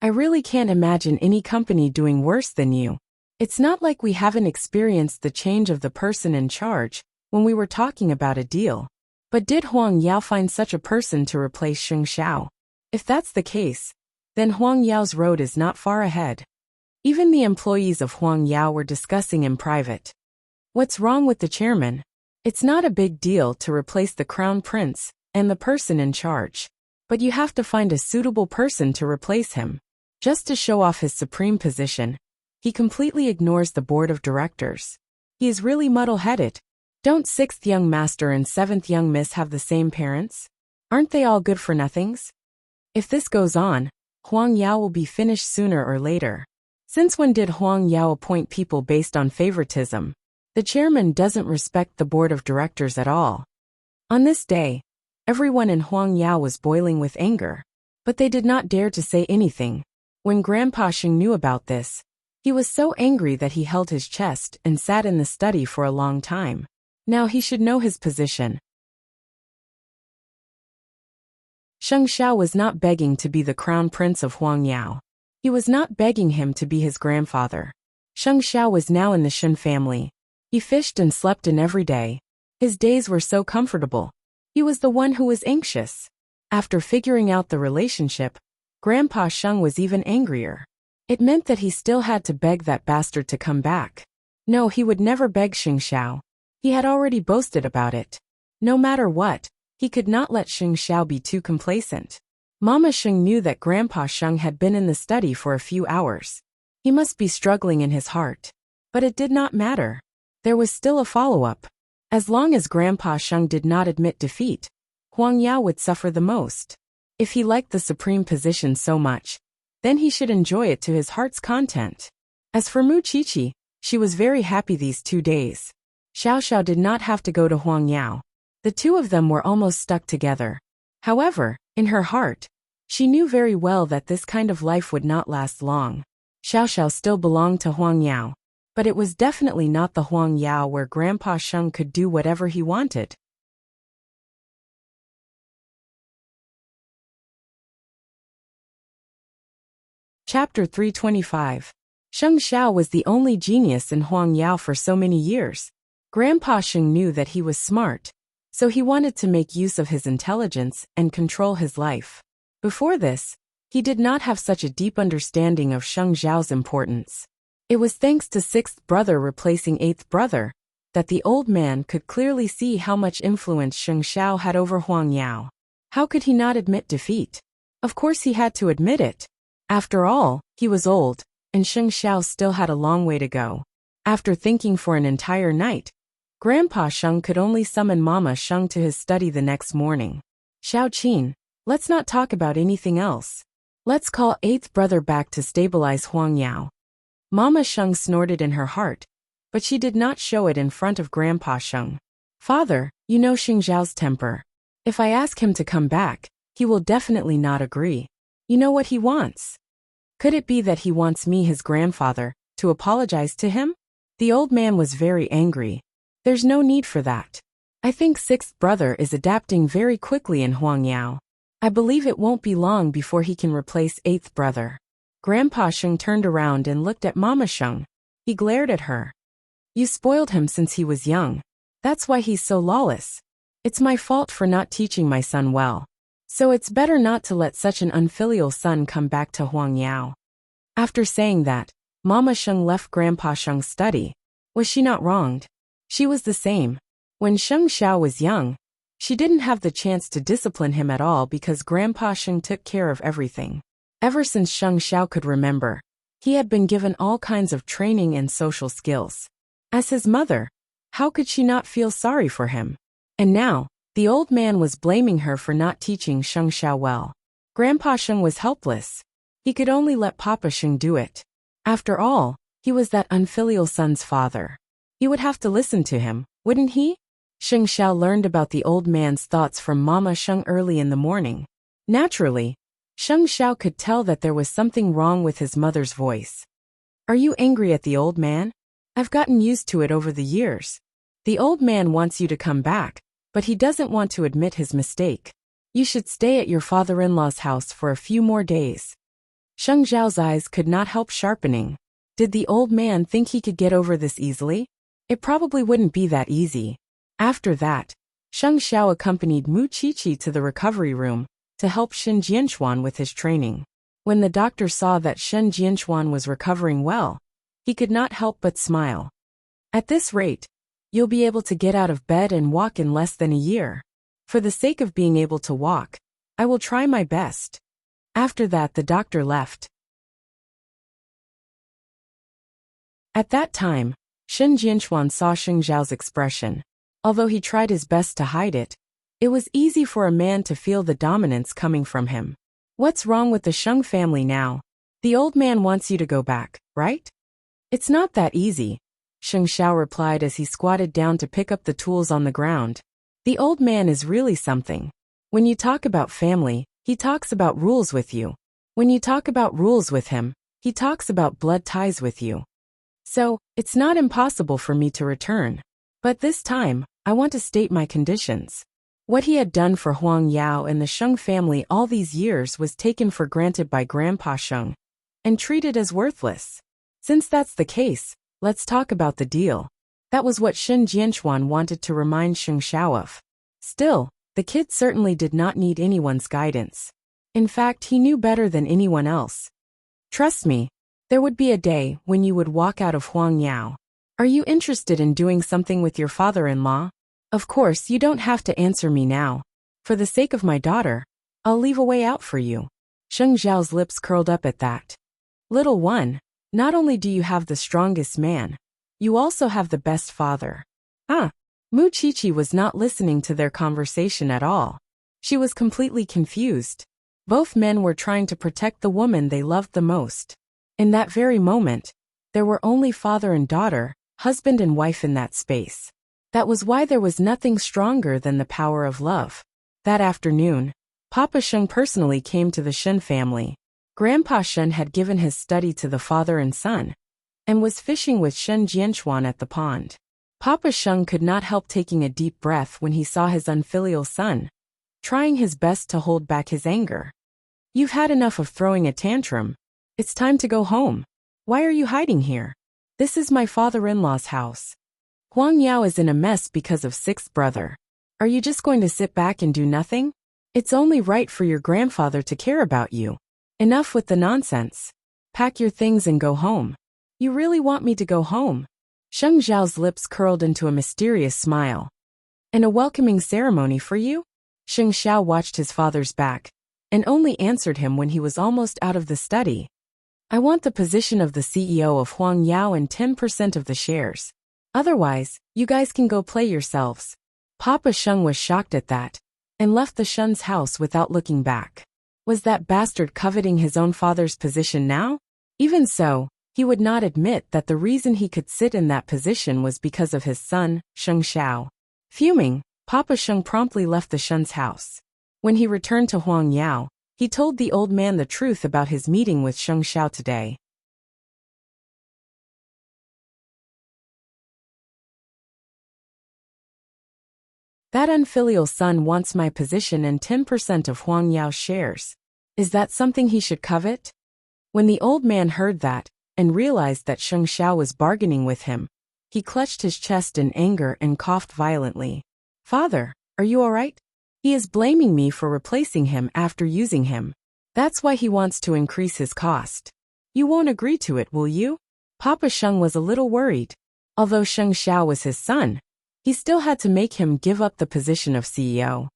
I really can't imagine any company doing worse than you. It's not like we haven't experienced the change of the person in charge when we were talking about a deal. But did Huang Yao find such a person to replace Sheng Xiao? If that's the case, then Huang Yao's road is not far ahead. Even the employees of Huang Yao were discussing in private. What's wrong with the chairman? It's not a big deal to replace the crown prince and the person in charge, but you have to find a suitable person to replace him. Just to show off his supreme position, he completely ignores the board of directors. He is really muddle-headed. Don't sixth young master and seventh young miss have the same parents? Aren't they all good for nothings? If this goes on, Huang Yao will be finished sooner or later. Since when did Huang Yao appoint people based on favoritism? The chairman doesn't respect the board of directors at all. On this day, everyone in Huang Yao was boiling with anger, but they did not dare to say anything. When Grandpa Sheng knew about this, he was so angry that he held his chest and sat in the study for a long time. Now he should know his position. Sheng Xiao was not begging to be the crown prince of Huang Yao. He was not begging him to be his grandfather. Sheng Xiao was now in the Shen family. He fished and slept in every day. His days were so comfortable. He was the one who was anxious. After figuring out the relationship, Grandpa Sheng was even angrier. It meant that he still had to beg that bastard to come back. No, he would never beg Sheng Xiao. He had already boasted about it. No matter what, he could not let Sheng Xiao be too complacent. Mama Sheng knew that Grandpa Sheng had been in the study for a few hours. He must be struggling in his heart. But it did not matter. There was still a follow-up. As long as Grandpa Sheng did not admit defeat, Huang Yao would suffer the most. If he liked the supreme position so much, then he should enjoy it to his heart's content. As for Mu Qiqi, she was very happy these 2 days. Xiao Xiao did not have to go to Huang Yao. The two of them were almost stuck together. However, in her heart, she knew very well that this kind of life would not last long. Xiao Xiao still belonged to Huang Yao. But it was definitely not the Huang Yao where Grandpa Sheng could do whatever he wanted. Chapter 325. Sheng Xiao was the only genius in Huang Yao for so many years. Grandpa Sheng knew that he was smart, so he wanted to make use of his intelligence and control his life. Before this, he did not have such a deep understanding of Sheng Xiao's importance. It was thanks to sixth brother replacing eighth brother that the old man could clearly see how much influence Sheng Xiao had over Huang Yao. How could he not admit defeat? Of course he had to admit it. After all, he was old, and Sheng Xiao still had a long way to go. After thinking for an entire night, Grandpa Sheng could only summon Mama Sheng to his study the next morning. Xiao Qin, let's not talk about anything else. Let's call eighth brother back to stabilize Huang Yao. Mama Sheng snorted in her heart, but she did not show it in front of Grandpa Sheng. Father, you know Sheng Xiao's temper. If I ask him to come back, he will definitely not agree. You know what he wants? Could it be that he wants me, his grandfather, to apologize to him? The old man was very angry. There's no need for that. I think sixth brother is adapting very quickly in Huang Yao. I believe it won't be long before he can replace eighth brother. Grandpa Sheng turned around and looked at Mama Sheng. He glared at her. You spoiled him since he was young. That's why he's so lawless. It's my fault for not teaching my son well. So it's better not to let such an unfilial son come back to Huang Yao. After saying that, Mama Sheng left Grandpa Sheng's study. Was she not wronged? She was the same. When Sheng Xiao was young, she didn't have the chance to discipline him at all because Grandpa Sheng took care of everything. Ever since Sheng Xiao could remember, he had been given all kinds of training and social skills. As his mother, how could she not feel sorry for him? And now, the old man was blaming her for not teaching Sheng Xiao well. Grandpa Sheng was helpless. He could only let Papa Sheng do it. After all, he was that unfilial son's father. He would have to listen to him, wouldn't he? Sheng Xiao learned about the old man's thoughts from Mama Sheng early in the morning. Naturally, Sheng Xiao could tell that there was something wrong with his mother's voice. Are you angry at the old man? I've gotten used to it over the years. The old man wants you to come back, but he doesn't want to admit his mistake. You should stay at your father-in-law's house for a few more days. Sheng Xiao's eyes could not help sharpening. Did the old man think he could get over this easily? It probably wouldn't be that easy. After that, Sheng Xiao accompanied Mu Qiqi to the recovery room to help Shen Jianchuan with his training. When the doctor saw that Shen Jianchuan was recovering well, he could not help but smile. At this rate, you'll be able to get out of bed and walk in less than a year. For the sake of being able to walk, I will try my best. After that, the doctor left. At that time, Shen Jianchuan saw Sheng Xiao's expression. Although he tried his best to hide it, it was easy for a man to feel the dominance coming from him. What's wrong with the Sheng family now? The old man wants you to go back, right? It's not that easy, Sheng Xiao replied as he squatted down to pick up the tools on the ground. The old man is really something. When you talk about family, he talks about rules with you. When you talk about rules with him, he talks about blood ties with you. So, it's not impossible for me to return. But this time, I want to state my conditions. What he had done for Huang Yao and the Sheng family all these years was taken for granted by Grandpa Sheng and treated as worthless. Since that's the case, let's talk about the deal. That was what Shen Jianchuan wanted to remind Sheng Xiao of. Still, the kid certainly did not need anyone's guidance. In fact, he knew better than anyone else. Trust me, there would be a day when you would walk out of Huang Yao. Are you interested in doing something with your father-in-law? Of course, you don't have to answer me now. For the sake of my daughter, I'll leave a way out for you. Sheng Xiao's lips curled up at that. Little one, Not only do you have the strongest man, you also have the best father. Mu Qiqi was not listening to their conversation at all. She was completely confused. Both men were trying to protect the woman they loved the most. In that very moment, there were only father and daughter, husband and wife in that space. That was why there was nothing stronger than the power of love. That afternoon, Papa Sheng personally came to the Shen family. Grandpa Shen had given his study to the father and son, and was fishing with Shen Jianchuan at the pond. Papa Sheng could not help taking a deep breath when he saw his unfilial son, trying his best to hold back his anger. You've had enough of throwing a tantrum. It's time to go home. Why are you hiding here? This is my father-in-law's house. Huang Yao is in a mess because of sixth brother. Are you just going to sit back and do nothing? It's only right for your grandfather to care about you. Enough with the nonsense. Pack your things and go home. You really want me to go home? Sheng Zhao's lips curled into a mysterious smile. And a welcoming ceremony for you? Sheng Xiao watched his father's back, and only answered him when he was almost out of the study. I want the position of the CEO of Huang Yao and 10% of the shares. Otherwise, you guys can go play yourselves. Papa Sheng was shocked at that, and left the Shen's house without looking back. Was that bastard coveting his own father's position now? Even so, he would not admit that the reason he could sit in that position was because of his son, Sheng Xiao. Fuming, Papa Sheng promptly left the Shen's house. When he returned to Huang Yao, he told the old man the truth about his meeting with Sheng Xiao today. That unfilial son wants my position and 10% of Huang Yao's shares. Is that something he should covet? When the old man heard that, and realized that Sheng Xiao was bargaining with him, he clutched his chest in anger and coughed violently. Father, are you all right? He is blaming me for replacing him after using him. That's why he wants to increase his cost. You won't agree to it, will you? Papa Sheng was a little worried. Although Sheng Xiao was his son, he still had to make him give up the position of CEO.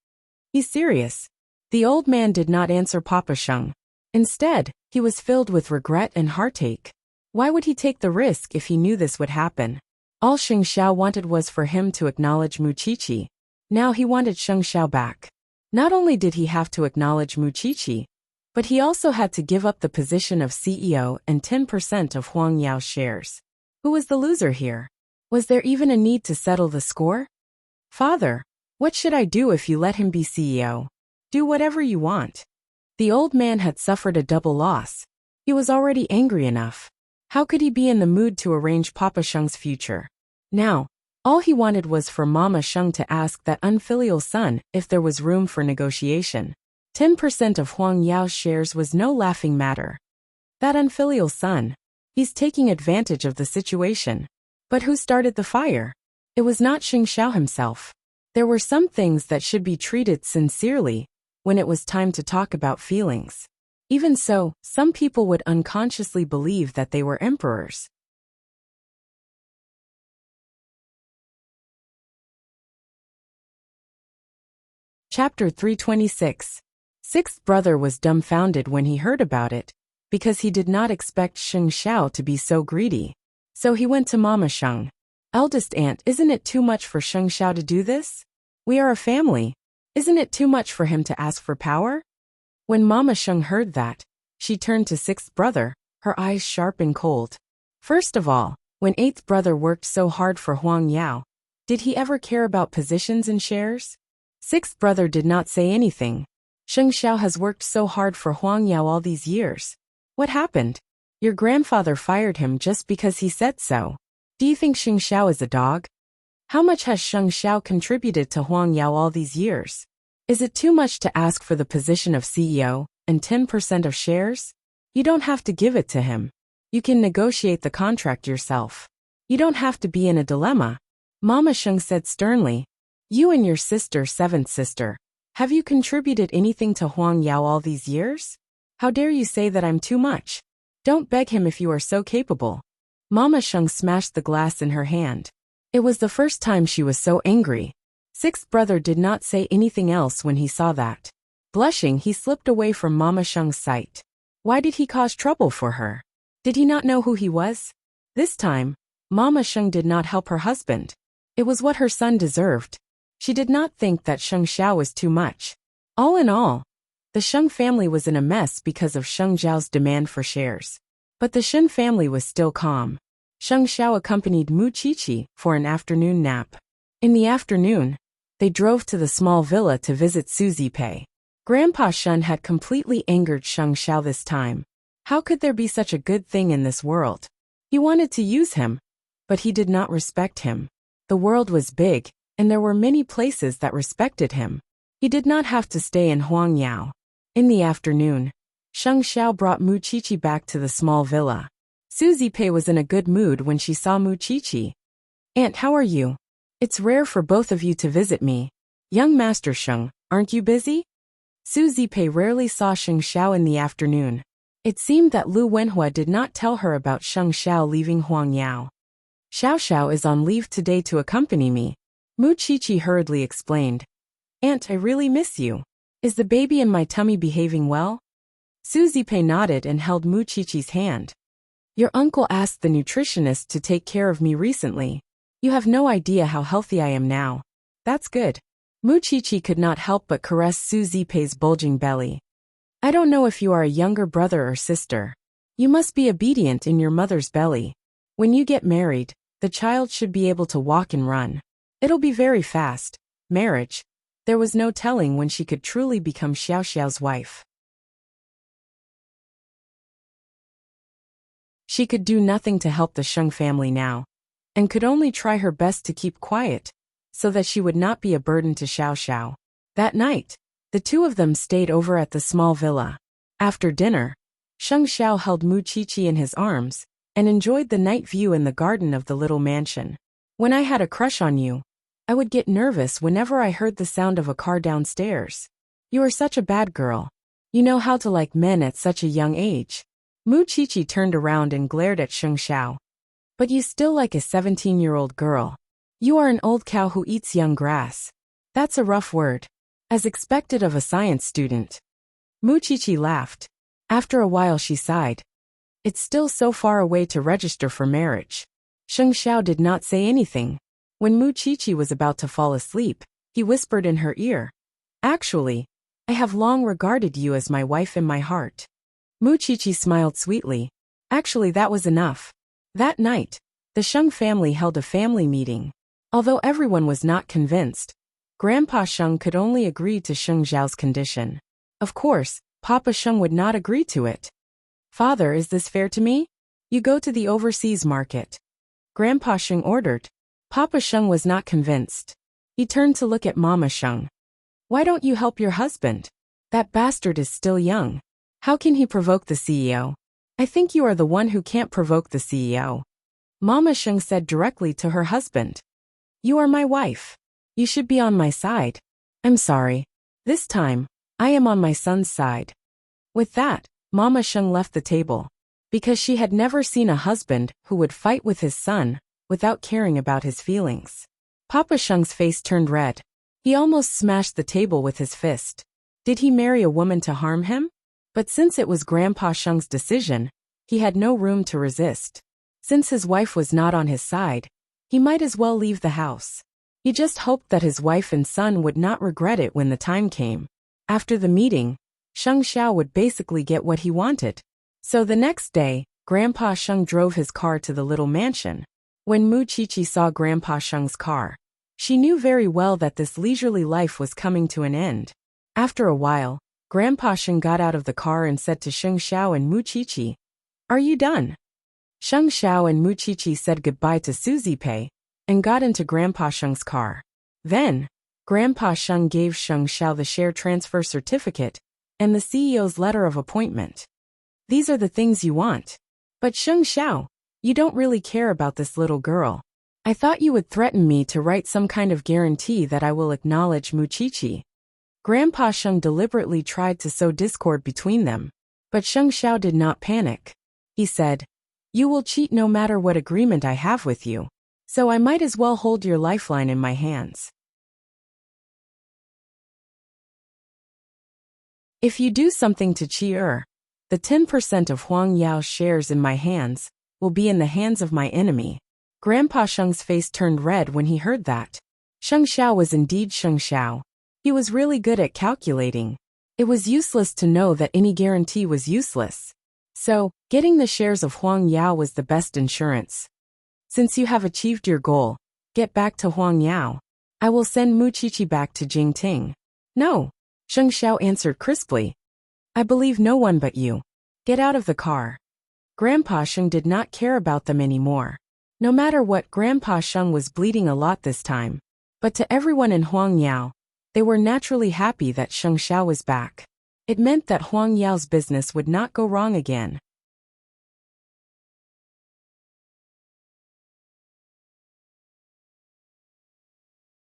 He's serious. The old man did not answer Papa Sheng. Instead, he was filled with regret and heartache. Why would he take the risk if he knew this would happen? All Sheng Xiao wanted was for him to acknowledge Mu Qiqi. Now he wanted Sheng Xiao back. Not only did he have to acknowledge Mu Qiqi, but he also had to give up the position of CEO and 10% of Huang Yao's shares. Who was the loser here? Was there even a need to settle the score? Father, what should I do if you let him be CEO? Do whatever you want. The old man had suffered a double loss. He was already angry enough. How could he be in the mood to arrange Papa Sheng's future? Now, all he wanted was for Mama Sheng to ask that unfilial son if there was room for negotiation. 10% of Huang Yao's shares was no laughing matter. That unfilial son. He's taking advantage of the situation. But who started the fire? It was not Sheng Xiao himself. There were some things that should be treated sincerely when it was time to talk about feelings. Even so, some people would unconsciously believe that they were emperors. Chapter 326. Sixth brother was dumbfounded when he heard about it, because he did not expect Sheng Xiao to be so greedy. So he went to Mama Sheng. Eldest aunt, isn't it too much for Sheng Xiao to do this? We are a family. Isn't it too much for him to ask for power? When Mama Sheng heard that, she turned to sixth brother, her eyes sharp and cold. First of all, when eighth brother worked so hard for Huang Yao, did he ever care about positions and shares? Sixth brother did not say anything. Sheng Xiao has worked so hard for Huang Yao all these years. What happened? Your grandfather fired him just because he said so. Do you think Sheng Xiao is a dog? How much has Sheng Xiao contributed to Huang Yao all these years? Is it too much to ask for the position of CEO and 10% of shares? You don't have to give it to him. You can negotiate the contract yourself. You don't have to be in a dilemma. Mama Sheng said sternly. You and your sister, seventh sister, have you contributed anything to Huang Yao all these years? How dare you say that I'm too much? Don't beg him if you are so capable. Mama Sheng smashed the glass in her hand. It was the first time she was so angry. Sixth brother did not say anything else when he saw that. Blushing, he slipped away from Mama Sheng's sight. Why did he cause trouble for her? Did he not know who he was? This time, Mama Sheng did not help her husband. It was what her son deserved. She did not think that Sheng Xiao was too much. All in all, the Sheng family was in a mess because of Sheng Zhao's demand for shares. But the Shen family was still calm. Sheng Xiao accompanied Mu Qiqi for an afternoon nap. In the afternoon, they drove to the small villa to visit Su Zipei. Grandpa Shen had completely angered Sheng Xiao this time. How could there be such a good thing in this world? He wanted to use him, but he did not respect him. The world was big, and there were many places that respected him. He did not have to stay in Huangyao. In the afternoon, Sheng Xiao brought Mu Qiqi back to the small villa. Su Zipei was in a good mood when she saw Mu Qiqi. "Aunt, how are you? It's rare for both of you to visit me. Young Master Sheng, aren't you busy?" Su Zipei rarely saw Sheng Xiao in the afternoon. It seemed that Lu Wenhua did not tell her about Sheng Xiao leaving Huangyao. "Xiao Xiao is on leave today to accompany me," Mu Qiqi hurriedly explained. "Aunt, I really miss you. Is the baby in my tummy behaving well?" Su Zipei nodded and held Mu Qiqi's hand. "Your uncle asked the nutritionist to take care of me recently. You have no idea how healthy I am now. That's good." Mu Qiqi could not help but caress Su Zipei's bulging belly. "I don't know if you are a younger brother or sister. You must be obedient in your mother's belly. When you get married, the child should be able to walk and run. It'll be very fast." Marriage. There was no telling when she could truly become Xiao Xiao's wife. She could do nothing to help the Sheng family now, and could only try her best to keep quiet, so that she would not be a burden to Xiao Xiao. That night, the two of them stayed over at the small villa. After dinner, Sheng Xiao held Mu Qiqi in his arms, and enjoyed the night view in the garden of the little mansion. "When I had a crush on you, I would get nervous whenever I heard the sound of a car downstairs. You are such a bad girl. You know how to like men at such a young age." Mu Qiqi turned around and glared at Sheng Xiao. "But you still like a 17-year-old girl. You are an old cow who eats young grass. That's a rough word. As expected of a science student." Mu Qiqi laughed. After a while she sighed. "It's still so far away to register for marriage." Sheng Xiao did not say anything. When Mu Qiqi was about to fall asleep, he whispered in her ear, "Actually, I have long regarded you as my wife in my heart." Mu Qiqi smiled sweetly. Actually, that was enough. That night, the Sheng family held a family meeting. Although everyone was not convinced, Grandpa Sheng could only agree to Sheng Zhao's condition. Of course, Papa Sheng would not agree to it. "Father, is this fair to me? You go to the overseas market," Grandpa Sheng ordered. Papa Sheng was not convinced. He turned to look at Mama Sheng. "Why don't you help your husband? That bastard is still young. How can he provoke the CEO? I think you are the one who can't provoke the CEO." Mama Sheng said directly to her husband. "You are my wife. You should be on my side. I'm sorry. This time, I am on my son's side." With that, Mama Sheng left the table. Because she had never seen a husband who would fight with his son without caring about his feelings. Papa Sheng's face turned red. He almost smashed the table with his fist. Did he marry a woman to harm him? But since it was Grandpa Sheng's decision, he had no room to resist. Since his wife was not on his side, he might as well leave the house. He just hoped that his wife and son would not regret it when the time came. After the meeting, Sheng Xiao would basically get what he wanted. So the next day, Grandpa Sheng drove his car to the little mansion. When Mu Qiqi saw Grandpa Sheng's car, she knew very well that this leisurely life was coming to an end. After a while, Grandpa Sheng got out of the car and said to Sheng Xiao and Mu Qiqi, "Are you done?" Sheng Xiao and Mu Qiqi said goodbye to Su Zipei and got into Grandpa Sheng's car. Then, Grandpa Sheng gave Sheng Xiao the share transfer certificate and the CEO's letter of appointment. "These are the things you want. But Sheng Xiao, you don't really care about this little girl. I thought you would threaten me to write some kind of guarantee that I will acknowledge Mu Qiqi." Grandpa Sheng deliberately tried to sow discord between them. But Sheng Xiao did not panic. He said, "You will cheat no matter what agreement I have with you. So I might as well hold your lifeline in my hands. If you do something to Qi Er, The 10% of Huang Yao's shares in my hands will be in the hands of my enemy. Grandpa Sheng's face turned red when he heard that. Sheng Xiao was indeed Sheng Xiao. He was really good at calculating. It was useless to know that any guarantee was useless. So, getting the shares of Huang Yao was the best insurance. Since you have achieved your goal, get back to Huang Yao. I will send Mu Qiqi back to Jingting. No, Sheng Xiao answered crisply. I believe no one but you. Get out of the car. Grandpa Sheng did not care about them anymore. No matter what, Grandpa Sheng was bleeding a lot this time. But to everyone in Huang Yao, they were naturally happy that Sheng Xiao was back. It meant that Huang Yao's business would not go wrong again.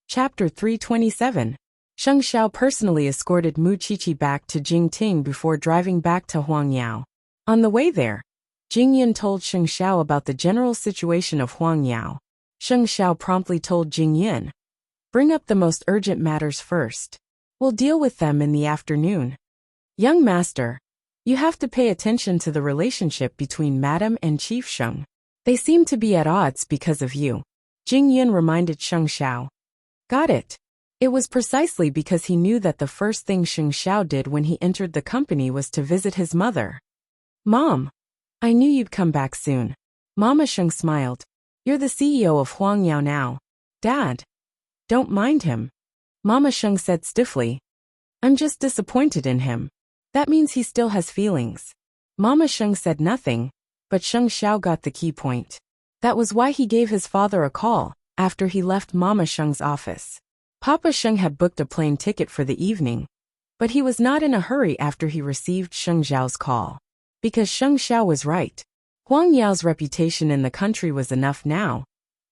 Chapter 327. Sheng Xiao personally escorted Mu Qiqi back to Jingting before driving back to Huang Yao. On the way there, Jing Yun told Sheng Xiao about the general situation of Huang Yao. Sheng Xiao promptly told Jing Yun, bring up the most urgent matters first. We'll deal with them in the afternoon. Young master, you have to pay attention to the relationship between Madam and Chief Sheng. They seem to be at odds because of you. Jing Yun reminded Sheng Xiao. Got it. It was precisely because he knew that the first thing Sheng Xiao did when he entered the company was to visit his mother. Mom, I knew you'd come back soon. Mama Sheng smiled. You're the CEO of Huang Yao now. Dad, don't mind him. Mama Sheng said stiffly. I'm just disappointed in him. That means he still has feelings. Mama Sheng said nothing, but Sheng Xiao got the key point. That was why he gave his father a call after he left Mama Sheng's office. Papa Sheng had booked a plane ticket for the evening, but he was not in a hurry after he received Sheng Xiao's call. Because Sheng Xiao was right. Huang Yao's reputation in the country was enough now,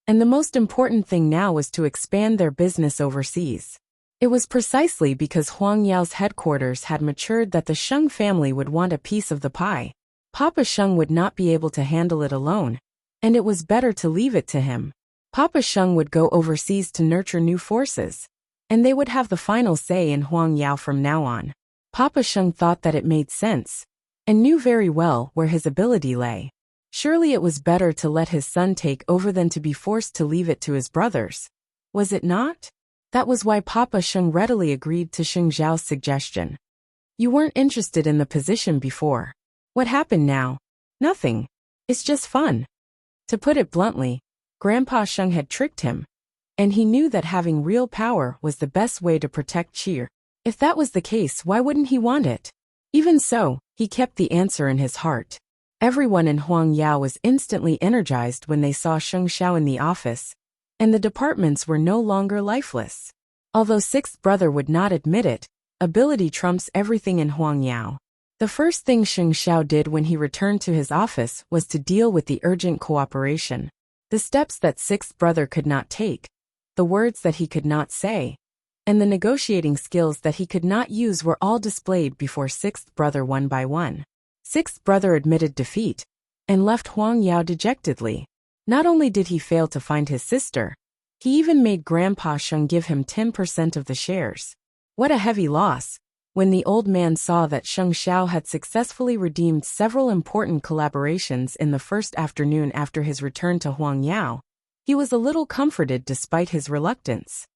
and the most important thing now was to expand their business overseas. It was precisely because Huang Yao's headquarters had matured that the Sheng family would want a piece of the pie. Papa Sheng would not be able to handle it alone, and it was better to leave it to him. Papa Sheng would go overseas to nurture new forces, and they would have the final say in Huang Yao from now on. Papa Sheng thought that it made sense, and knew very well where his ability lay. Surely it was better to let his son take over than to be forced to leave it to his brothers. Was it not? That was why Papa Sheng readily agreed to Sheng Xiao's suggestion. You weren't interested in the position before. What happened now? Nothing. It's just fun. To put it bluntly, Grandpa Sheng had tricked him, and he knew that having real power was the best way to protect Qi. If that was the case, why wouldn't he want it? Even so, he kept the answer in his heart. Everyone in Huang Yao was instantly energized when they saw Sheng Xiao in the office, and the departments were no longer lifeless. Although sixth brother would not admit it, ability trumps everything in Huang Yao. The first thing Sheng Xiao did when he returned to his office was to deal with the urgent cooperation. The steps that sixth brother could not take, the words that he could not say, and the negotiating skills that he could not use were all displayed before sixth brother one by one. Sixth brother admitted defeat, and left Huang Yao dejectedly. Not only did he fail to find his sister, he even made Grandpa Sheng give him 10% of the shares. What a heavy loss! When the old man saw that Sheng Xiao had successfully redeemed several important collaborations in the first afternoon after his return to Huang Yao, he was a little comforted despite his reluctance.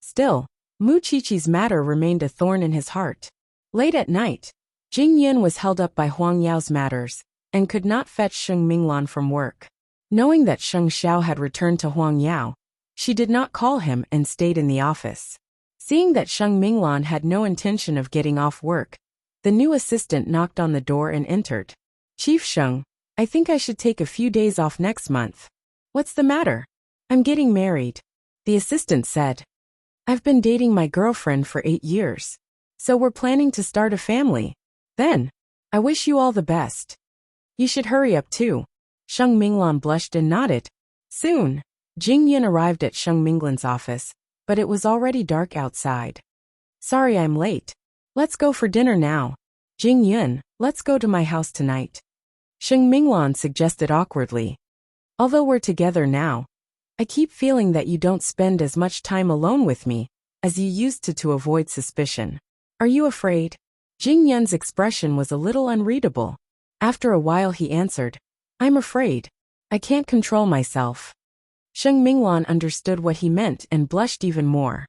Still, Mu Qiqi's matter remained a thorn in his heart. Late at night, Jing Yun was held up by Huang Yao's matters, and could not fetch Sheng Minglan from work. Knowing that Sheng Xiao had returned to Huang Yao, she did not call him and stayed in the office. Seeing that Sheng Minglan had no intention of getting off work, the new assistant knocked on the door and entered. Chief Sheng, I think I should take a few days off next month. What's the matter? I'm getting married. The assistant said. I've been dating my girlfriend for 8 years. So we're planning to start a family. Then, I wish you all the best. You should hurry up too. Sheng Minglan blushed and nodded. Soon, Jing Yun arrived at Sheng Minglan's office, but it was already dark outside. Sorry I'm late. Let's go for dinner now. Jing Yun, let's go to my house tonight. Sheng Minglan suggested awkwardly. Although we're together now, I keep feeling that you don't spend as much time alone with me as you used to avoid suspicion. Are you afraid? Jing Yun's expression was a little unreadable. After a while he answered, I'm afraid. I can't control myself. Sheng Minglan understood what he meant and blushed even more.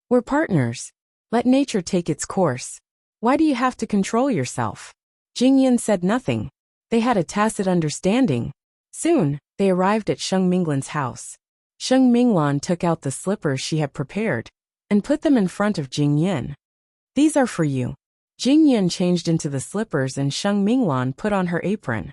We're partners. Let nature take its course. Why do you have to control yourself? Jing Yun said nothing. They had a tacit understanding. Soon, they arrived at Sheng Minglan's house. Sheng Minglan took out the slippers she had prepared and put them in front of Jing Yun. These are for you. Jing Yun changed into the slippers and Sheng Minglan put on her apron.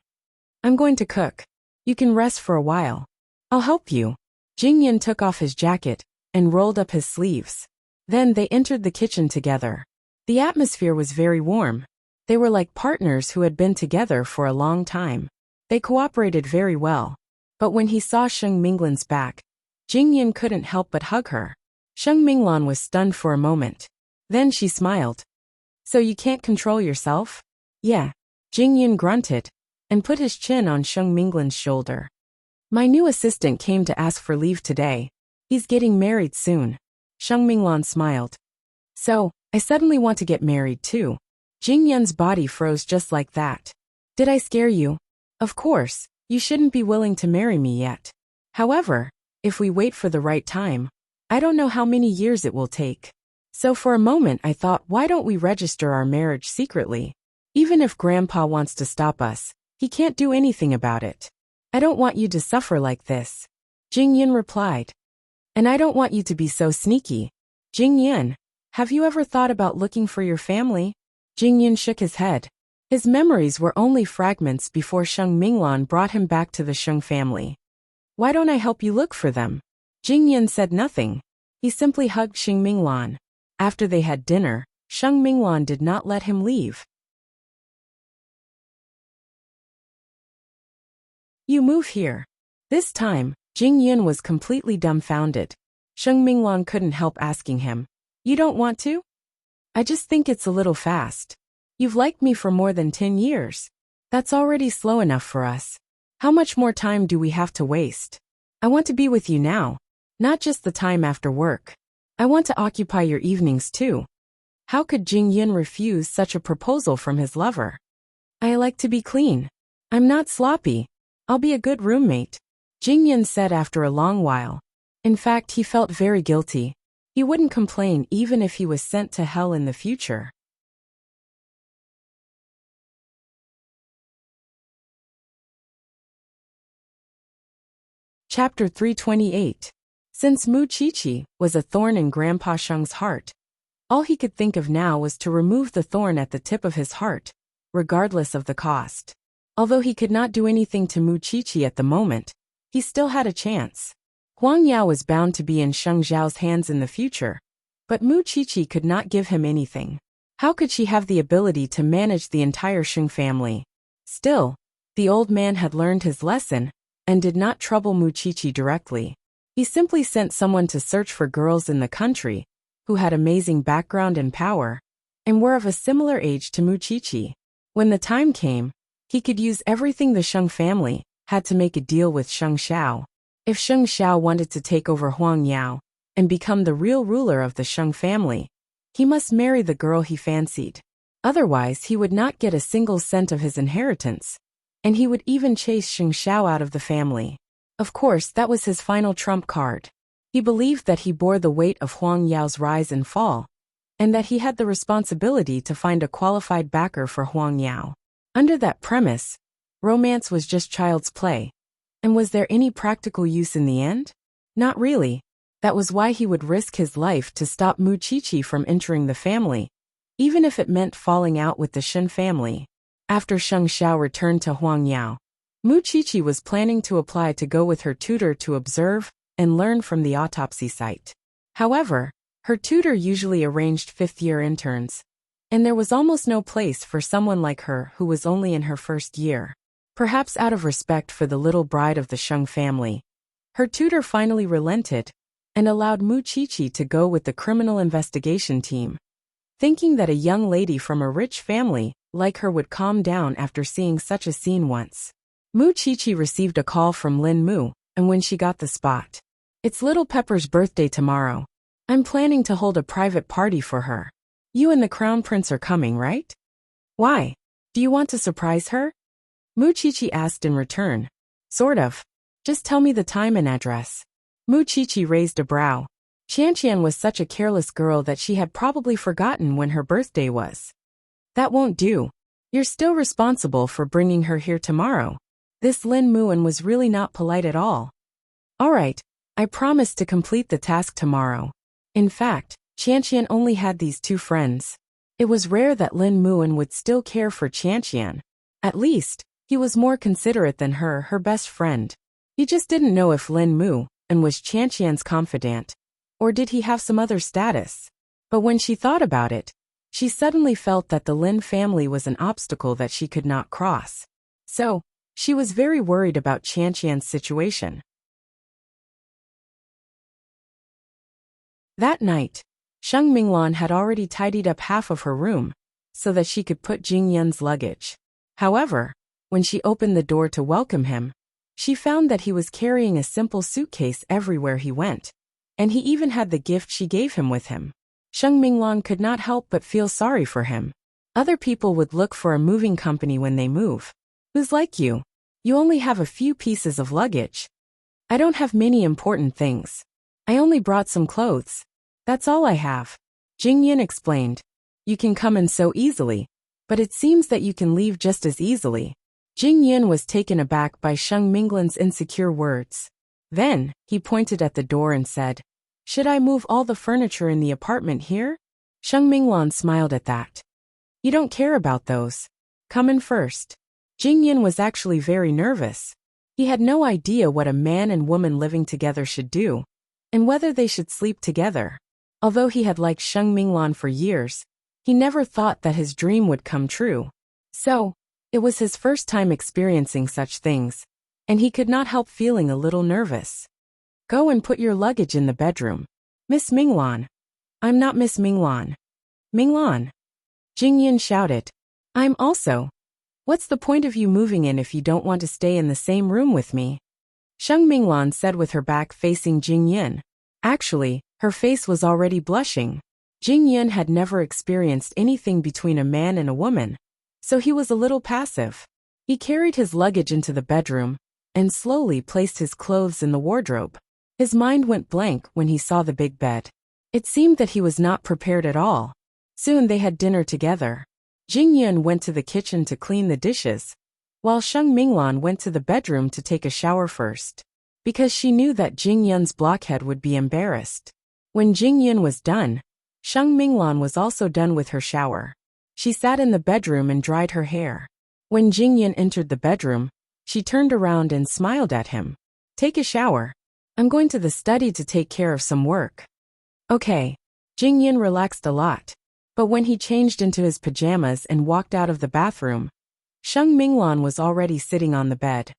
I'm going to cook. You can rest for a while. I'll help you. Jing Yun took off his jacket and rolled up his sleeves. Then they entered the kitchen together. The atmosphere was very warm. They were like partners who had been together for a long time. They cooperated very well. But when he saw Sheng Minglan's back, Jing Yun couldn't help but hug her. Sheng Minglan was stunned for a moment. Then she smiled. So you can't control yourself? Yeah. Jing Yun grunted and put his chin on Sheng Minglan's shoulder. My new assistant came to ask for leave today. He's getting married soon. Sheng Minglan smiled. So, I suddenly want to get married too. Jing Yun's body froze just like that. Did I scare you? Of course, you shouldn't be willing to marry me yet. However, if we wait for the right time, I don't know how many years it will take. So for a moment I thought, why don't we register our marriage secretly? Even if Grandpa wants to stop us, he can't do anything about it. I don't want you to suffer like this. Jing Yun replied. And I don't want you to be so sneaky. Jing Yun, have you ever thought about looking for your family? Jing Yun shook his head. His memories were only fragments before Sheng Minglan brought him back to the Sheng family. Why don't I help you look for them? Jing Yun said nothing. He simply hugged Sheng Minglan. After they had dinner, Sheng Minglan did not let him leave. You move here. This time, Jing Yun was completely dumbfounded. Sheng Minglan couldn't help asking him, You don't want to? I just think it's a little fast. You've liked me for more than 10 years. That's already slow enough for us. How much more time do we have to waste? I want to be with you now. Not just the time after work. I want to occupy your evenings too. How could Jing Yun refuse such a proposal from his lover? I like to be clean. I'm not sloppy. I'll be a good roommate, Jing Yun said after a long while. In fact, he felt very guilty. He wouldn't complain even if he was sent to hell in the future. Chapter 328. Since Mu Qiqi was a thorn in Grandpa Sheng's heart, all he could think of now was to remove the thorn at the tip of his heart, regardless of the cost. Although he could not do anything to Mu Qiqi at the moment, he still had a chance. Huang Yao was bound to be in Sheng Zhao's hands in the future, but Mu Qiqi could not give him anything. How could she have the ability to manage the entire Sheng family? Still, the old man had learned his lesson and did not trouble Mu Qiqi directly. He simply sent someone to search for girls in the country who had amazing background and power and were of a similar age to Mu Qiqi. When the time came, he could use everything the Sheng family had to make a deal with Sheng Xiao. If Sheng Xiao wanted to take over Huang Yao and become the real ruler of the Sheng family, he must marry the girl he fancied. Otherwise, he would not get a single cent of his inheritance, and he would even chase Sheng Xiao out of the family. Of course, that was his final trump card. He believed that he bore the weight of Huang Yao's rise and fall, and that he had the responsibility to find a qualified backer for Huang Yao. Under that premise, romance was just child's play. And was there any practical use in the end? Not really. That was why he would risk his life to stop Mu Qiqi from entering the family, even if it meant falling out with the Shen family. After Sheng Xiao returned to Huang Yao, Mu Qiqi was planning to apply to go with her tutor to observe and learn from the autopsy site. However, her tutor usually arranged fifth-year interns, and there was almost no place for someone like her who was only in her first year. Perhaps out of respect for the little bride of the Sheng family, her tutor finally relented and allowed Mu Qiqi to go with the criminal investigation team, thinking that a young lady from a rich family like her would calm down after seeing such a scene once. Mu Qiqi received a call from Lin Mu, and when she got the spot, "It's little Pepper's birthday tomorrow. I'm planning to hold a private party for her. You and the crown prince are coming, right? Why? Do you want to surprise her? Muchichi asked in return. Sort of. Just tell me the time and address. Muchichi raised a brow. Qianqian was such a careless girl that she had probably forgotten when her birthday was. That won't do. You're still responsible for bringing her here tomorrow. This Lin Muan was really not polite at all. All right, I promise to complete the task tomorrow. In fact, Qianqian only had these two friends. It was rare that Lin Muan would still care for Qianqian. At least, he was more considerate than her best friend. He just didn't know if Lin Muan was Qianqian's confidant, or did he have some other status. But when she thought about it, she suddenly felt that the Lin family was an obstacle that she could not cross. So, she was very worried about Qianqian's situation. That night, Sheng Minglan had already tidied up half of her room, so that she could put Jing Yun's luggage. However, when she opened the door to welcome him, she found that he was carrying a simple suitcase everywhere he went, and he even had the gift she gave him with him. Sheng Minglan could not help but feel sorry for him. Other people would look for a moving company when they move. Who's like you? You only have a few pieces of luggage. I don't have many important things. I only brought some clothes. That's all I have. Jing Yun explained. You can come in so easily, but it seems that you can leave just as easily. Jing Yun was taken aback by Sheng Minglan's insecure words. Then, he pointed at the door and said, Should I move all the furniture in the apartment here? Sheng Minglan smiled at that. You don't care about those. Come in first. Jing Yun was actually very nervous. He had no idea what a man and woman living together should do, and whether they should sleep together. Although he had liked Sheng Minglan for years, he never thought that his dream would come true. So, it was his first time experiencing such things, and he could not help feeling a little nervous. Go and put your luggage in the bedroom. Miss Minglan. I'm not Miss Minglan. Minglan. Jing Yun shouted. I'm also. What's the point of you moving in if you don't want to stay in the same room with me? Sheng Minglan said with her back facing Jing Yun. Actually, her face was already blushing. Jing Yun had never experienced anything between a man and a woman, so he was a little passive. He carried his luggage into the bedroom and slowly placed his clothes in the wardrobe. His mind went blank when he saw the big bed. It seemed that he was not prepared at all. Soon they had dinner together. Jing Yun went to the kitchen to clean the dishes, while Sheng Minglan went to the bedroom to take a shower first, because she knew that Jing Yun's blockhead would be embarrassed. When Jing Yun was done, Sheng Minglan was also done with her shower. She sat in the bedroom and dried her hair. When Jing Yun entered the bedroom, she turned around and smiled at him. Take a shower. I'm going to the study to take care of some work. Okay. Jing Yun relaxed a lot. But when he changed into his pajamas and walked out of the bathroom, Sheng Minglan was already sitting on the bed.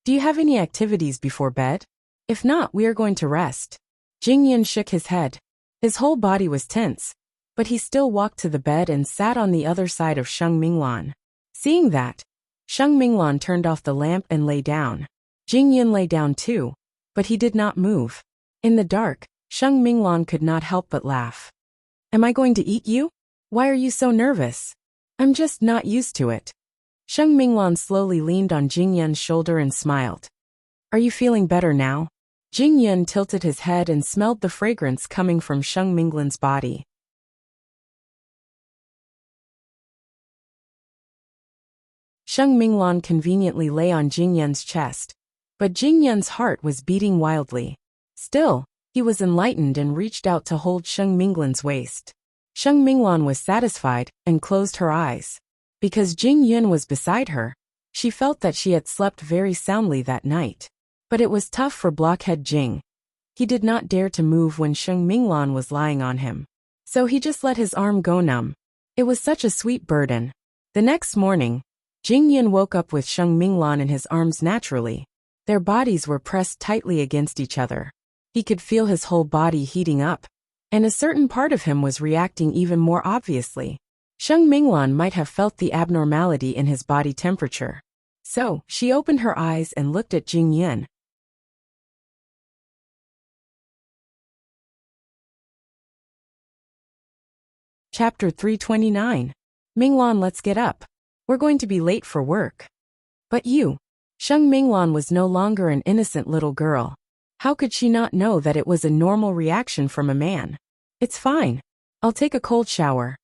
Do you have any activities before bed? If not, we are going to rest. Jing Yun shook his head. His whole body was tense, but he still walked to the bed and sat on the other side of Sheng Minglan. Seeing that, Sheng Minglan turned off the lamp and lay down. Jing Yun lay down too, but he did not move. In the dark, Sheng Minglan could not help but laugh. Am I going to eat you? Why are you so nervous? I'm just not used to it. Sheng Minglan slowly leaned on Jing Yun's shoulder and smiled. Are you feeling better now? Jing Yun tilted his head and smelled the fragrance coming from Sheng Minglan's body. Sheng Minglan conveniently lay on Jing Yun's chest, but Jing Yun's heart was beating wildly. Still, he was enlightened and reached out to hold Sheng Minglan's waist. Sheng Minglan was satisfied and closed her eyes. Because Jing Yun was beside her, she felt that she had slept very soundly that night. But it was tough for blockhead Jing. He did not dare to move when Sheng Minglan was lying on him. So he just let his arm go numb. It was such a sweet burden. The next morning, Jing Yun woke up with Sheng Minglan in his arms naturally. Their bodies were pressed tightly against each other. He could feel his whole body heating up, and a certain part of him was reacting even more obviously. Sheng Minglan might have felt the abnormality in his body temperature. So, she opened her eyes and looked at Jing Yun. Chapter 329. Minglan, let's get up. We're going to be late for work. But you. Sheng Minglan was no longer an innocent little girl. How could she not know that it was a normal reaction from a man? It's fine. I'll take a cold shower.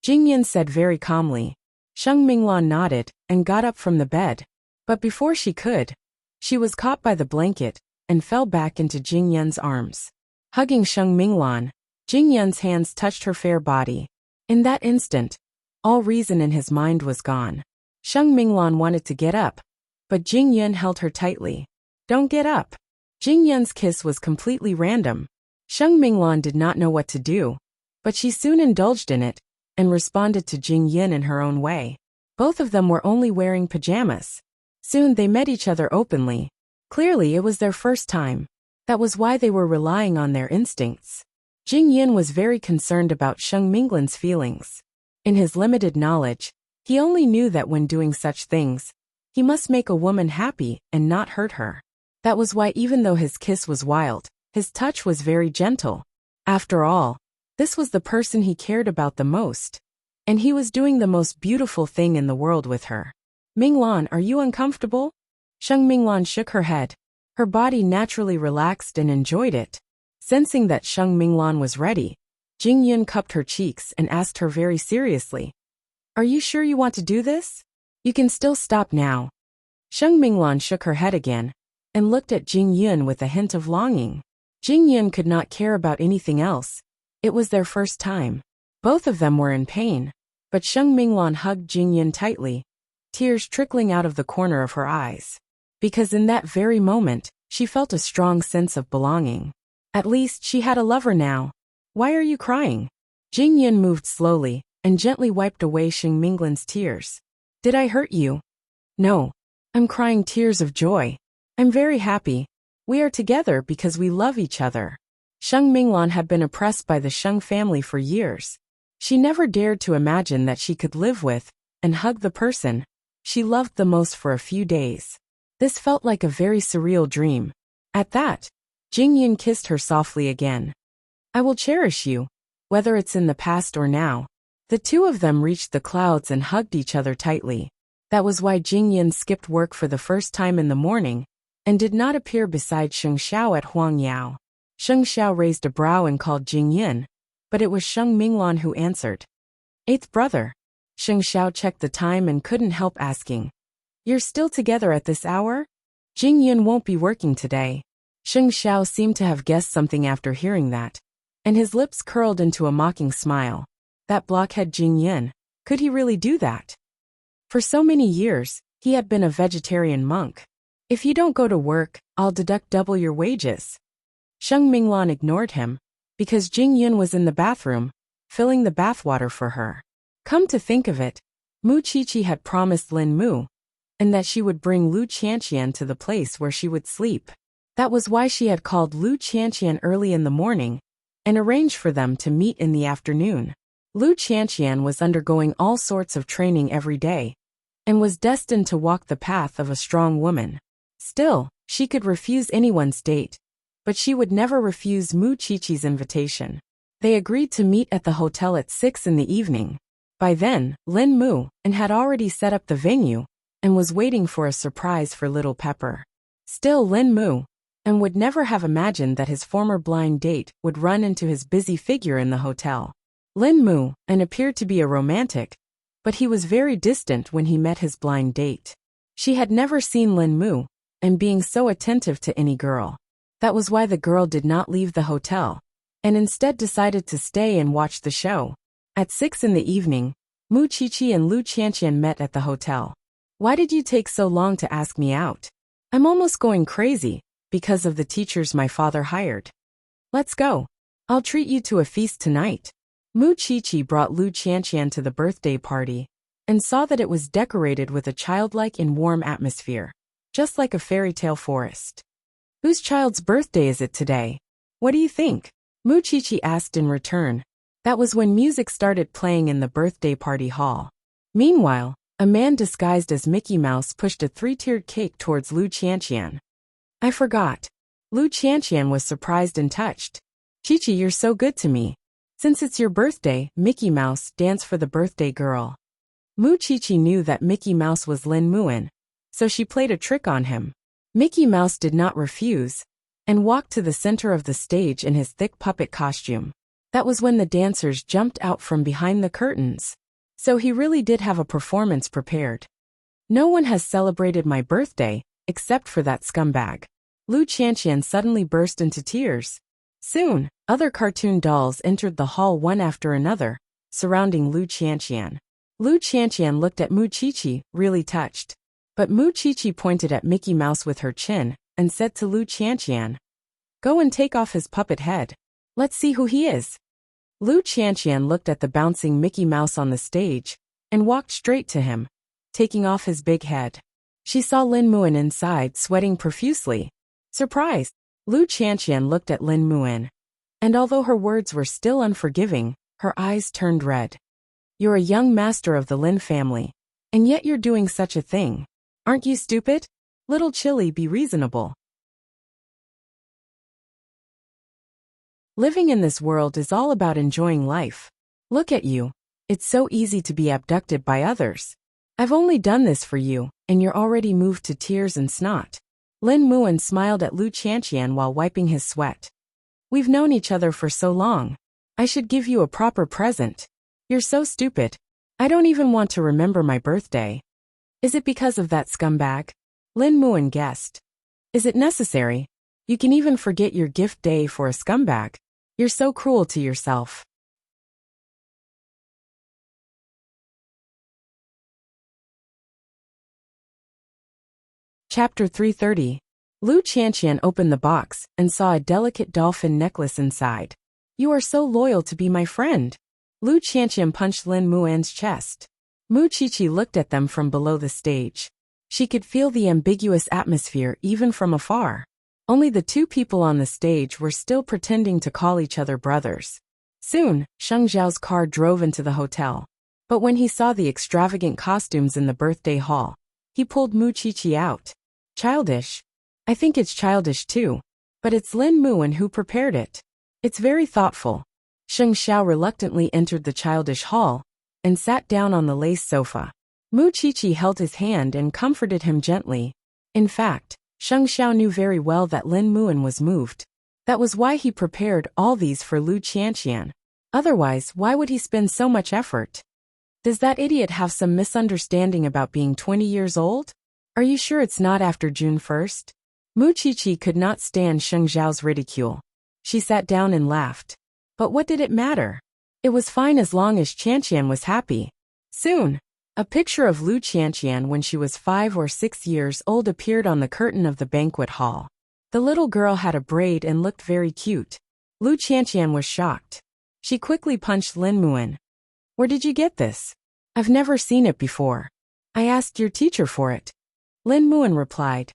Jingyan said very calmly. Sheng Minglan nodded and got up from the bed. But before she could, she was caught by the blanket and fell back into Jingyan's arms. Hugging Sheng Minglan, Jingyan's hands touched her fair body. In that instant, all reason in his mind was gone. Sheng Minglan wanted to get up, but Jingyan held her tightly. Don't get up. Jingyan's kiss was completely random. Sheng Minglan did not know what to do, but she soon indulged in it and responded to Jingyan in her own way. Both of them were only wearing pajamas. Soon they met each other openly. Clearly it was their first time. That was why they were relying on their instincts. Jingyan was very concerned about Sheng Minglan's feelings. In his limited knowledge, he only knew that when doing such things, he must make a woman happy and not hurt her. That was why even though his kiss was wild, his touch was very gentle. After all, this was the person he cared about the most. And he was doing the most beautiful thing in the world with her. Minglan, are you uncomfortable? Sheng Minglan shook her head. Her body naturally relaxed and enjoyed it. Sensing that Sheng Minglan was ready, Jingyan cupped her cheeks and asked her very seriously. Are you sure you want to do this? You can still stop now. Sheng Minglan shook her head again and looked at Jingyan with a hint of longing. Jingyan could not care about anything else. It was their first time. Both of them were in pain, but Sheng Minglan hugged Jingyan tightly, tears trickling out of the corner of her eyes. Because in that very moment, she felt a strong sense of belonging. At least she had a lover now. Why are you crying? Jingyan moved slowly and gently wiped away Sheng Minglan's tears. Did I hurt you? No. I'm crying tears of joy. I'm very happy. We are together because we love each other. Sheng Minglan had been oppressed by the Sheng family for years. She never dared to imagine that she could live with and hug the person she loved the most for a few days. This felt like a very surreal dream. At that, Jingyan kissed her softly again. I will cherish you, whether it's in the past or now. The two of them reached the clouds and hugged each other tightly. That was why Jingyan skipped work for the first time in the morning and did not appear beside Sheng Xiao at Huangyao. Sheng Xiao raised a brow and called Jingyan, but it was Sheng Minglan who answered. Eighth brother. Sheng Xiao checked the time and couldn't help asking. You're still together at this hour? Jingyan won't be working today. Sheng Xiao seemed to have guessed something after hearing that, and his lips curled into a mocking smile. That blockhead Jingyan, could he really do that? For so many years, he had been a vegetarian monk. If you don't go to work, I'll deduct double your wages. Sheng Minglan ignored him, because Jingyan was in the bathroom, filling the bathwater for her. Come to think of it, Mu Qiqi had promised Lin Mu, and that she would bring Lu Qianqian to the place where she would sleep. That was why she had called Lu Qianqian early in the morning and arranged for them to meet in the afternoon. Lu Qianqian was undergoing all sorts of training every day and was destined to walk the path of a strong woman. Still, she could refuse anyone's date, but she would never refuse Mu Qiqi's invitation. They agreed to meet at the hotel at 6 in the evening. By then, Lin Mu had already set up the venue and was waiting for a surprise for little Pepper. Still, Lin Mu would never have imagined that his former blind date would run into his busy figure in the hotel. Lin Mu appeared to be a romantic, but he was very distant when he met his blind date. She had never seen Lin Mu being so attentive to any girl. That was why the girl did not leave the hotel and instead decided to stay and watch the show. At 6 in the evening, Mu Qiqi and Lu Qianqian met at the hotel. Why did you take so long to ask me out? I'm almost going crazy because of the teachers my father hired. Let's go. I'll treat you to a feast tonight. Mu Qiqi brought Lu Qianqian to the birthday party and saw that it was decorated with a childlike and warm atmosphere, just like a fairy tale forest. Whose child's birthday is it today? What do you think? Mu Qiqi asked in return. That was when music started playing in the birthday party hall. Meanwhile, a man disguised as Mickey Mouse pushed a 3-tiered cake towards Lu Qianqian. I forgot. Lu Qianqian was surprised and touched. Qiqi, you're so good to me. Since it's your birthday, Mickey Mouse, dance for the birthday girl. Mu Chi-Chi knew that Mickey Mouse was Lin Muin, so she played a trick on him. Mickey Mouse did not refuse, and walked to the center of the stage in his thick puppet costume. That was when the dancers jumped out from behind the curtains. So he really did have a performance prepared. No one has celebrated my birthday, except for that scumbag. Lu Qianqian suddenly burst into tears. Soon, other cartoon dolls entered the hall one after another, surrounding Lu Qianqian. Lu Qianqian looked at Mu Chi-Chi, really touched. But Mu Chi-Chi pointed at Mickey Mouse with her chin, and said to Lu Qianqian, "Go and take off his puppet head. Let's see who he is." Lu Qianqian looked at the bouncing Mickey Mouse on the stage, and walked straight to him, taking off his big head. She saw Lin Muin inside, sweating profusely. Surprised, Lu Qianqian looked at Lin Muin, and although her words were still unforgiving, her eyes turned red. "You're a young master of the Lin family, and yet you're doing such a thing. Aren't you stupid? Little Chilly, be reasonable." Living in this world is all about enjoying life. Look at you. It's so easy to be abducted by others. I've only done this for you, and you're already moved to tears and snot. Lin Muin smiled at Lu Qianqian while wiping his sweat. "We've known each other for so long. I should give you a proper present. You're so stupid. I don't even want to remember my birthday." "Is it because of that scumbag?" Lin Muin guessed. "Is it necessary? You can even forget your gift day for a scumbag. You're so cruel to yourself." Chapter 330. Lu Qianqian opened the box and saw a delicate dolphin necklace inside. "You are so loyal to be my friend." Lu Qianqian punched Lin Muin's chest. Mu Chi-Chi looked at them from below the stage. She could feel the ambiguous atmosphere even from afar. Only the two people on the stage were still pretending to call each other brothers. Soon, Sheng Zhao's car drove into the hotel. But when he saw the extravagant costumes in the birthday hall, he pulled Mu Chi-Chi out. "Childish? I think it's childish too. But it's Lin Muin who prepared it. It's very thoughtful." Sheng Zhao reluctantly entered the childish hall and sat down on the lace sofa. Mu Chi-Chi held his hand and comforted him gently. In fact, Sheng Zhao knew very well that Lin Muin was moved. That was why he prepared all these for Lu Qianqian. Otherwise, why would he spend so much effort? Does that idiot have some misunderstanding about being 20 years old? Are you sure it's not after June 1st? Mu Chi-Chi could not stand Sheng Zhao's ridicule. She sat down and laughed. But what did it matter? It was fine as long as Qianqian was happy. Soon, a picture of Lu Qianqian when she was 5 or 6 years old appeared on the curtain of the banquet hall. The little girl had a braid and looked very cute. Lu Qianqian was shocked. She quickly punched Lin Muin. "Where did you get this? I've never seen it before. I asked your teacher for it." Lin Muin replied.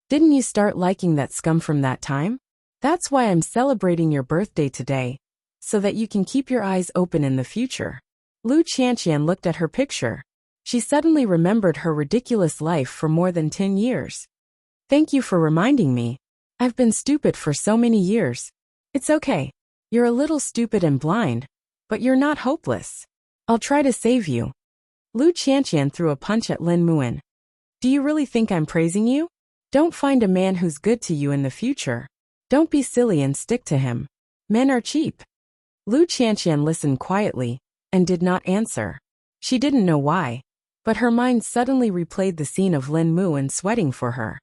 "Didn't you start liking that scum from that time? That's why I'm celebrating your birthday today, so that you can keep your eyes open in the future." Lu Qianqian looked at her picture. She suddenly remembered her ridiculous life for more than 10 years. "Thank you for reminding me. I've been stupid for so many years. It's okay. You're a little stupid and blind, but you're not hopeless. I'll try to save you." Lu Qianqian threw a punch at Lin Muin. "Do you really think I'm praising you? Don't find a man who's good to you in the future. Don't be silly and stick to him. Men are cheap." Lu Qianqian listened quietly and did not answer. She didn't know why, but her mind suddenly replayed the scene of Lin Muin sweating for her.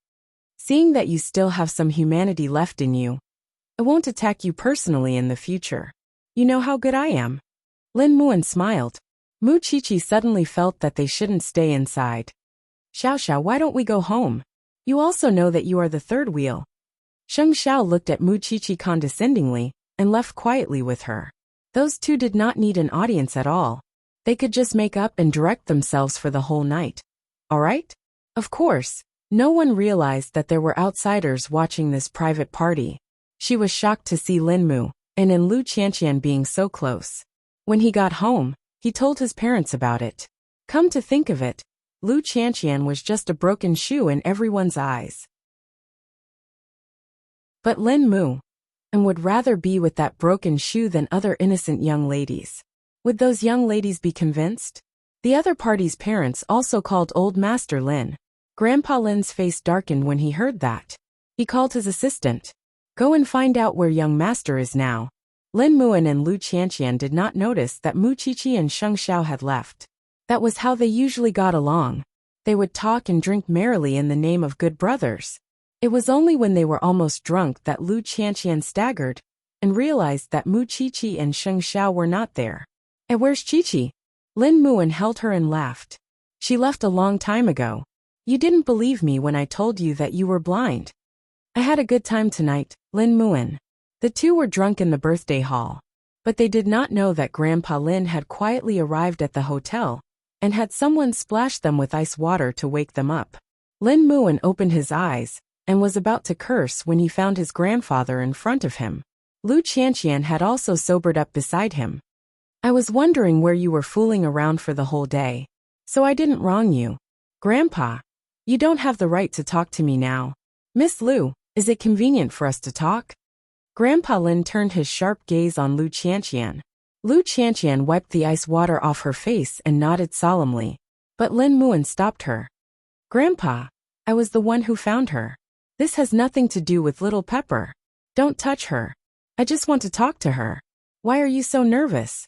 "Seeing that you still have some humanity left in you, I won't attack you personally in the future. You know how good I am." Lin Muin smiled. Mu Chi-Chi suddenly felt that they shouldn't stay inside. "Xiao Xiao, why don't we go home? You also know that you are the third wheel." Sheng Xiao looked at Mu Chi-Chi condescendingly and left quietly with her. Those two did not need an audience at all. They could just make up and direct themselves for the whole night. All right? Of course, no one realized that there were outsiders watching this private party. She was shocked to see Lin Mu and Lu Qianqian being so close. When he got home, he told his parents about it. Come to think of it, Lu Qianqian was just a broken shoe in everyone's eyes. But Lin Mu, and would rather be with that broken shoe than other innocent young ladies. Would those young ladies be convinced? The other party's parents also called old Master Lin. Grandpa Lin's face darkened when he heard that. He called his assistant. Go and find out where young master is now. Lin Muan and Lu Qianqian did not notice that Mu Qiqi and Sheng Xiao had left. That was how they usually got along. They would talk and drink merrily in the name of good brothers. It was only when they were almost drunk that Lu Qianqian staggered and realized that Mu Qiqi and Sheng Xiao were not there. And where's Qiqi? Lin Muan held her and laughed. She left a long time ago. You didn't believe me when I told you that you were blind. I had a good time tonight, Lin Muan. The two were drunk in the birthday hall. But they did not know that Grandpa Lin had quietly arrived at the hotel and had someone splash them with ice water to wake them up. Lin Muan opened his eyes and was about to curse when he found his grandfather in front of him. Lu Qianqian had also sobered up beside him. I was wondering where you were fooling around for the whole day. So I didn't wrong you. Grandpa, you don't have the right to talk to me now. Miss Lu, is it convenient for us to talk? Grandpa Lin turned his sharp gaze on Lu Qianqian. Lu Qianqian wiped the ice water off her face and nodded solemnly. But Lin Muan stopped her. Grandpa, I was the one who found her. This has nothing to do with little Pepper. Don't touch her. I just want to talk to her. Why are you so nervous?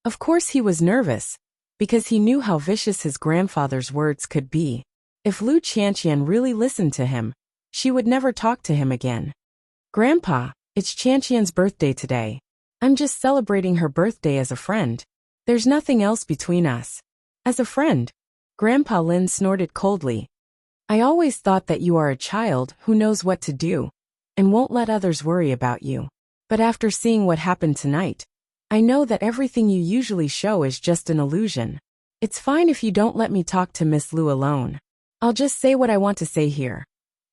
Of course he was nervous, because he knew how vicious his grandfather's words could be. If Lu Qianqian really listened to him, she would never talk to him again. Grandpa, it's Qianqian's birthday today. I'm just celebrating her birthday as a friend. There's nothing else between us. As a friend? Grandpa Lin snorted coldly. I always thought that you are a child who knows what to do and won't let others worry about you. But after seeing what happened tonight, I know that everything you usually show is just an illusion. It's fine if you don't let me talk to Miss Lu alone. I'll just say what I want to say here.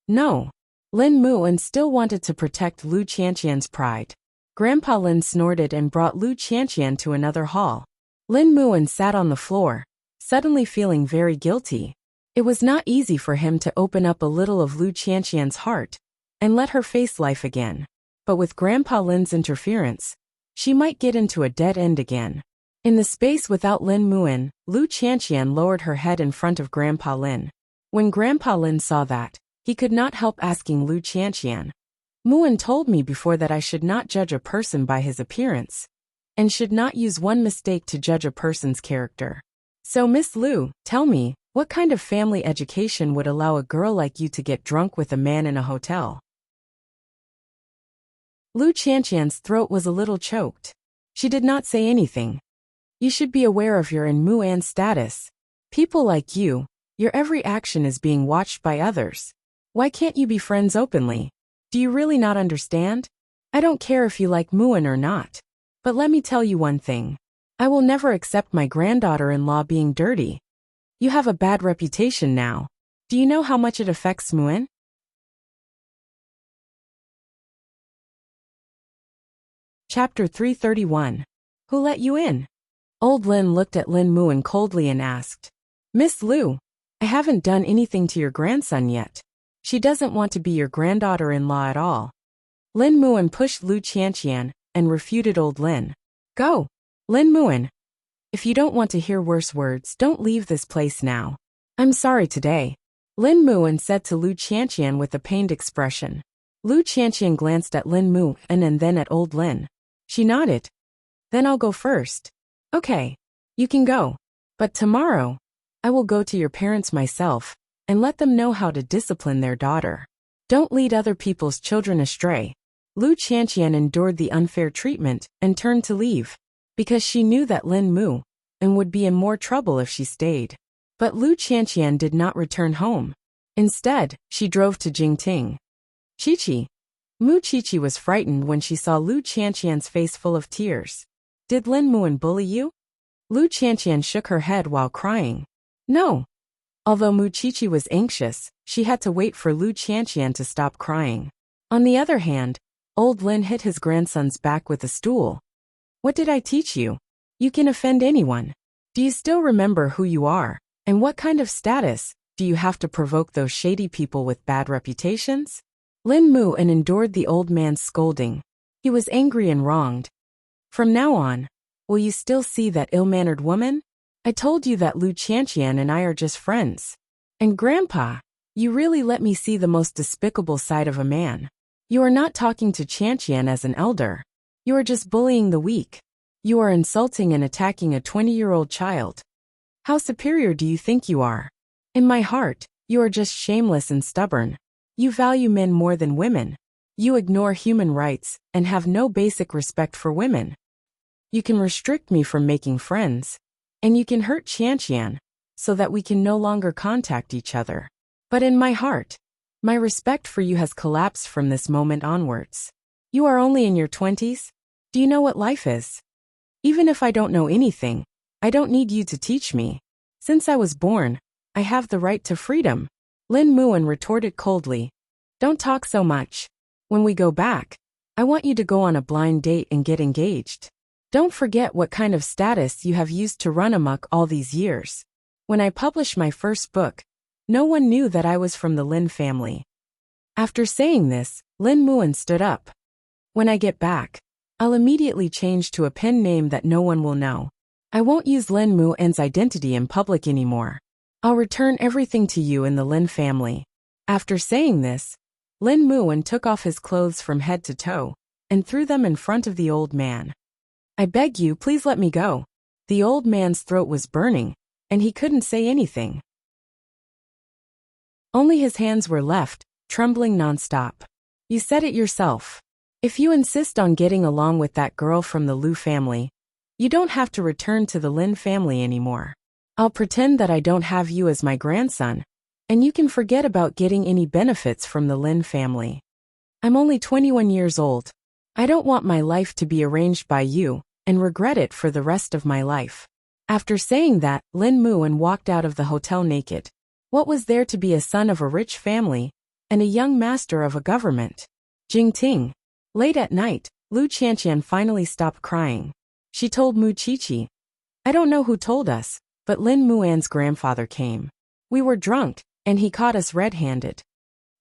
No. Lin Muan still wanted to protect Lu Qianqian's pride. Grandpa Lin snorted and brought Lu Qianqian to another hall. Lin Muan sat on the floor, suddenly feeling very guilty. It was not easy for him to open up a little of Lu Qianqian's heart and let her face life again. But with Grandpa Lin's interference, she might get into a dead end again. In the space without Lin Muan, Lu Qianqian lowered her head in front of Grandpa Lin. When Grandpa Lin saw that, he could not help asking Lu Qianqian. Muan told me before that I should not judge a person by his appearance, and should not use one mistake to judge a person's character. So Miss Lu, tell me, what kind of family education would allow a girl like you to get drunk with a man in a hotel? Lu Qianqian's throat was a little choked. She did not say anything. You should be aware of your and Muan's status. People like you, your every action is being watched by others. Why can't you be friends openly? Do you really not understand? I don't care if you like Muan or not. But let me tell you one thing. I will never accept my granddaughter-in-law being dirty. You have a bad reputation now. Do you know how much it affects Muan? Chapter 331. Who let you in? Old Lin looked at Lin Muan coldly and asked, Miss Lu, I haven't done anything to your grandson yet. She doesn't want to be your granddaughter-in-law at all. Lin Muan pushed Lu Qianqian and refuted old Lin. Go, Lin Muan. If you don't want to hear worse words, don't leave this place now. I'm sorry today. Lin Muan said to Lu Qianqian with a pained expression. Lu Qianqian glanced at Lin Muan and then at old Lin. She nodded. Then I'll go first. Okay, you can go. But tomorrow, I will go to your parents myself and let them know how to discipline their daughter. Don't lead other people's children astray. Lu Qianqian endured the unfair treatment and turned to leave, because she knew that Lin Muan would be in more trouble if she stayed. But Lu Qianqian did not return home. Instead, she drove to Jingting. Qiqi. Mu Qiqi was frightened when she saw Lu Qianqian's face full of tears. Did Lin Muan bully you? Lu Qianqian shook her head while crying. No. Although Mu Qiqi was anxious, she had to wait for Lu Qianqian to stop crying. On the other hand, old Lin hit his grandson's back with a stool. What did I teach you? You can offend anyone. Do you still remember who you are? And what kind of status do you have to provoke those shady people with bad reputations? Lin Muan endured the old man's scolding. He was angry and wronged. From now on, will you still see that ill-mannered woman? I told you that Lu Qianqian and I are just friends. And Grandpa, you really let me see the most despicable side of a man. You are not talking to Qianqian as an elder. You are just bullying the weak. You are insulting and attacking a 20-year-old child. How superior do you think you are? In my heart, you are just shameless and stubborn. You value men more than women. You ignore human rights and have no basic respect for women. You can restrict me from making friends, and you can hurt Qianqian so that we can no longer contact each other. But in my heart, my respect for you has collapsed from this moment onwards. You are only in your 20s. Do you know what life is? Even if I don't know anything, I don't need you to teach me. Since I was born, I have the right to freedom. Lin Muan retorted coldly. Don't talk so much. When we go back, I want you to go on a blind date and get engaged. Don't forget what kind of status you have used to run amok all these years. When I published my first book, no one knew that I was from the Lin family. After saying this, Lin Muan stood up. When I get back, I'll immediately change to a pen name that no one will know. I won't use Lin Muan's identity in public anymore. I'll return everything to you in the Lin family. After saying this, Lin Muan took off his clothes from head to toe and threw them in front of the old man. I beg you, please let me go. The old man's throat was burning, and he couldn't say anything. Only his hands were left, trembling nonstop. You said it yourself. If you insist on getting along with that girl from the Lu family, you don't have to return to the Lin family anymore. I'll pretend that I don't have you as my grandson, and you can forget about getting any benefits from the Lin family. I'm only 21 years old. I don't want my life to be arranged by you and regret it for the rest of my life. After saying that, Lin Muan walked out of the hotel naked. What was there to be a son of a rich family and a young master of a government? Jingting. Late at night, Lu Qianqian finally stopped crying. She told Mu Qiqi, I don't know who told us, but Lin Muan's grandfather came. We were drunk, and he caught us red-handed.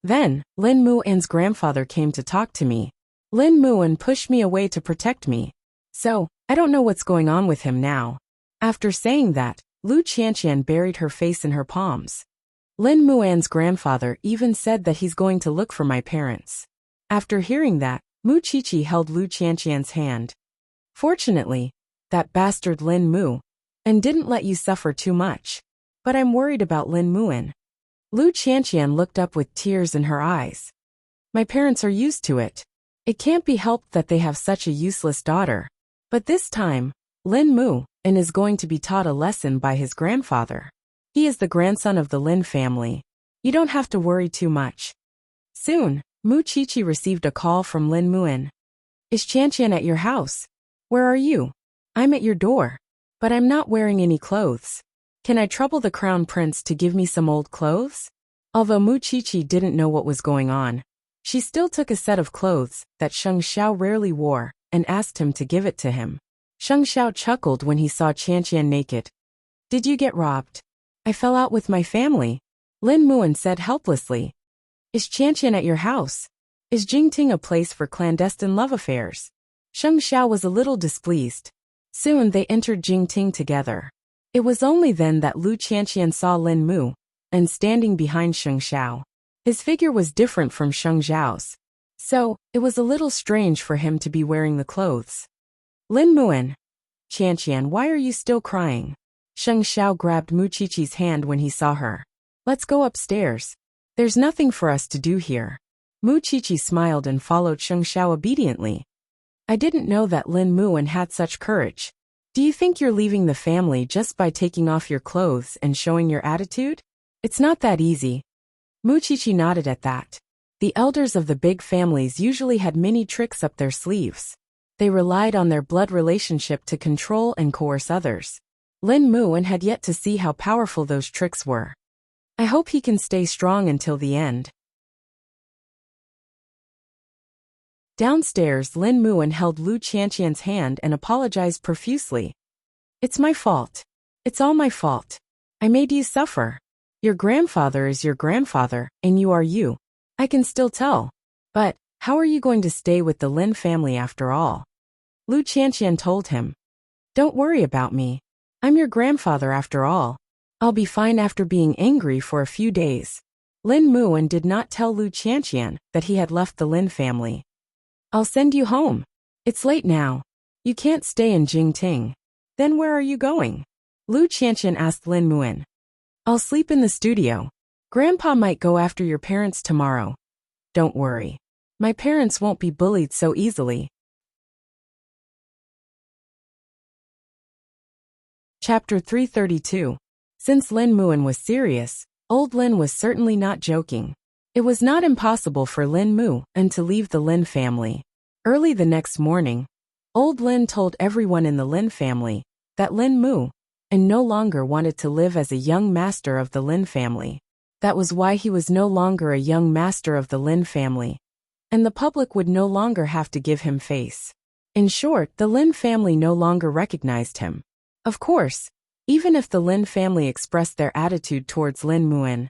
Then, Lin Muan's grandfather came to talk to me. Lin Muan pushed me away to protect me. So, I don't know what's going on with him now. After saying that, Lu Qianqian buried her face in her palms. Lin Muan's grandfather even said that he's going to look for my parents. After hearing that, Mu Qiqi held Lu Qianqian's hand. Fortunately, that bastard Lin Mu, and didn't let you suffer too much. But I'm worried about Lin Muan. Lu Qianqian looked up with tears in her eyes. My parents are used to it. It can't be helped that they have such a useless daughter. But this time, Lin Mu and is going to be taught a lesson by his grandfather. He is the grandson of the Lin family. You don't have to worry too much. Soon, Mu Qiqi received a call from Lin Muan. Is Qianqian at your house? Where are you? I'm at your door. But I'm not wearing any clothes. Can I trouble the crown prince to give me some old clothes? Although Mu Qiqi didn't know what was going on, she still took a set of clothes that Sheng Xiao rarely wore and asked him to give it to him. Sheng Xiao chuckled when he saw Qianqian naked. Did you get robbed? I fell out with my family, Lin Muan said helplessly. Is Qianqian at your house? Is Jingting a place for clandestine love affairs? Sheng Xiao was a little displeased. Soon they entered Jingting together. It was only then that Lu Qianqian saw Lin Mu, and standing behind Sheng Xiao. His figure was different from Sheng Xiao's, so it was a little strange for him to be wearing the clothes. Lin Muan. Qianqian, why are you still crying? Sheng Xiao grabbed Mu Qiqi's hand when he saw her. Let's go upstairs. There's nothing for us to do here. Mu Qiqi smiled and followed Sheng Xiao obediently. I didn't know that Lin Muan had such courage. Do you think you're leaving the family just by taking off your clothes and showing your attitude? It's not that easy. Mu Qiqi nodded at that. The elders of the big families usually had many tricks up their sleeves. They relied on their blood relationship to control and coerce others. Lin Muan had yet to see how powerful those tricks were. I hope he can stay strong until the end. Downstairs, Lin Muan held Lu Qianqian's hand and apologized profusely. It's my fault. It's all my fault. I made you suffer. Your grandfather is your grandfather, and you are you. I can still tell. But, How are you going to stay with the Lin family after all? Lu Qianqian told him. Don't worry about me. I'm your grandfather after all. I'll be fine after being angry for a few days. Lin Muan did not tell Lu Qianqian that he had left the Lin family. I'll send you home. It's late now. You can't stay in Jingting. Then where are you going? Lu Qianqian asked Lin Muan. I'll sleep in the studio. Grandpa might go after your parents tomorrow. Don't worry. My parents won't be bullied so easily. Chapter 332. Since Lin Muan was serious, old Lin was certainly not joking. It was not impossible for Lin Muan to leave the Lin family. Early the next morning, old Lin told everyone in the Lin family that Lin Muan no longer wanted to live as a young master of the Lin family. That was why he was no longer a young master of the Lin family, and the public would no longer have to give him face. In short, the Lin family no longer recognized him. Of course, even if the Lin family expressed their attitude towards Lin Muan,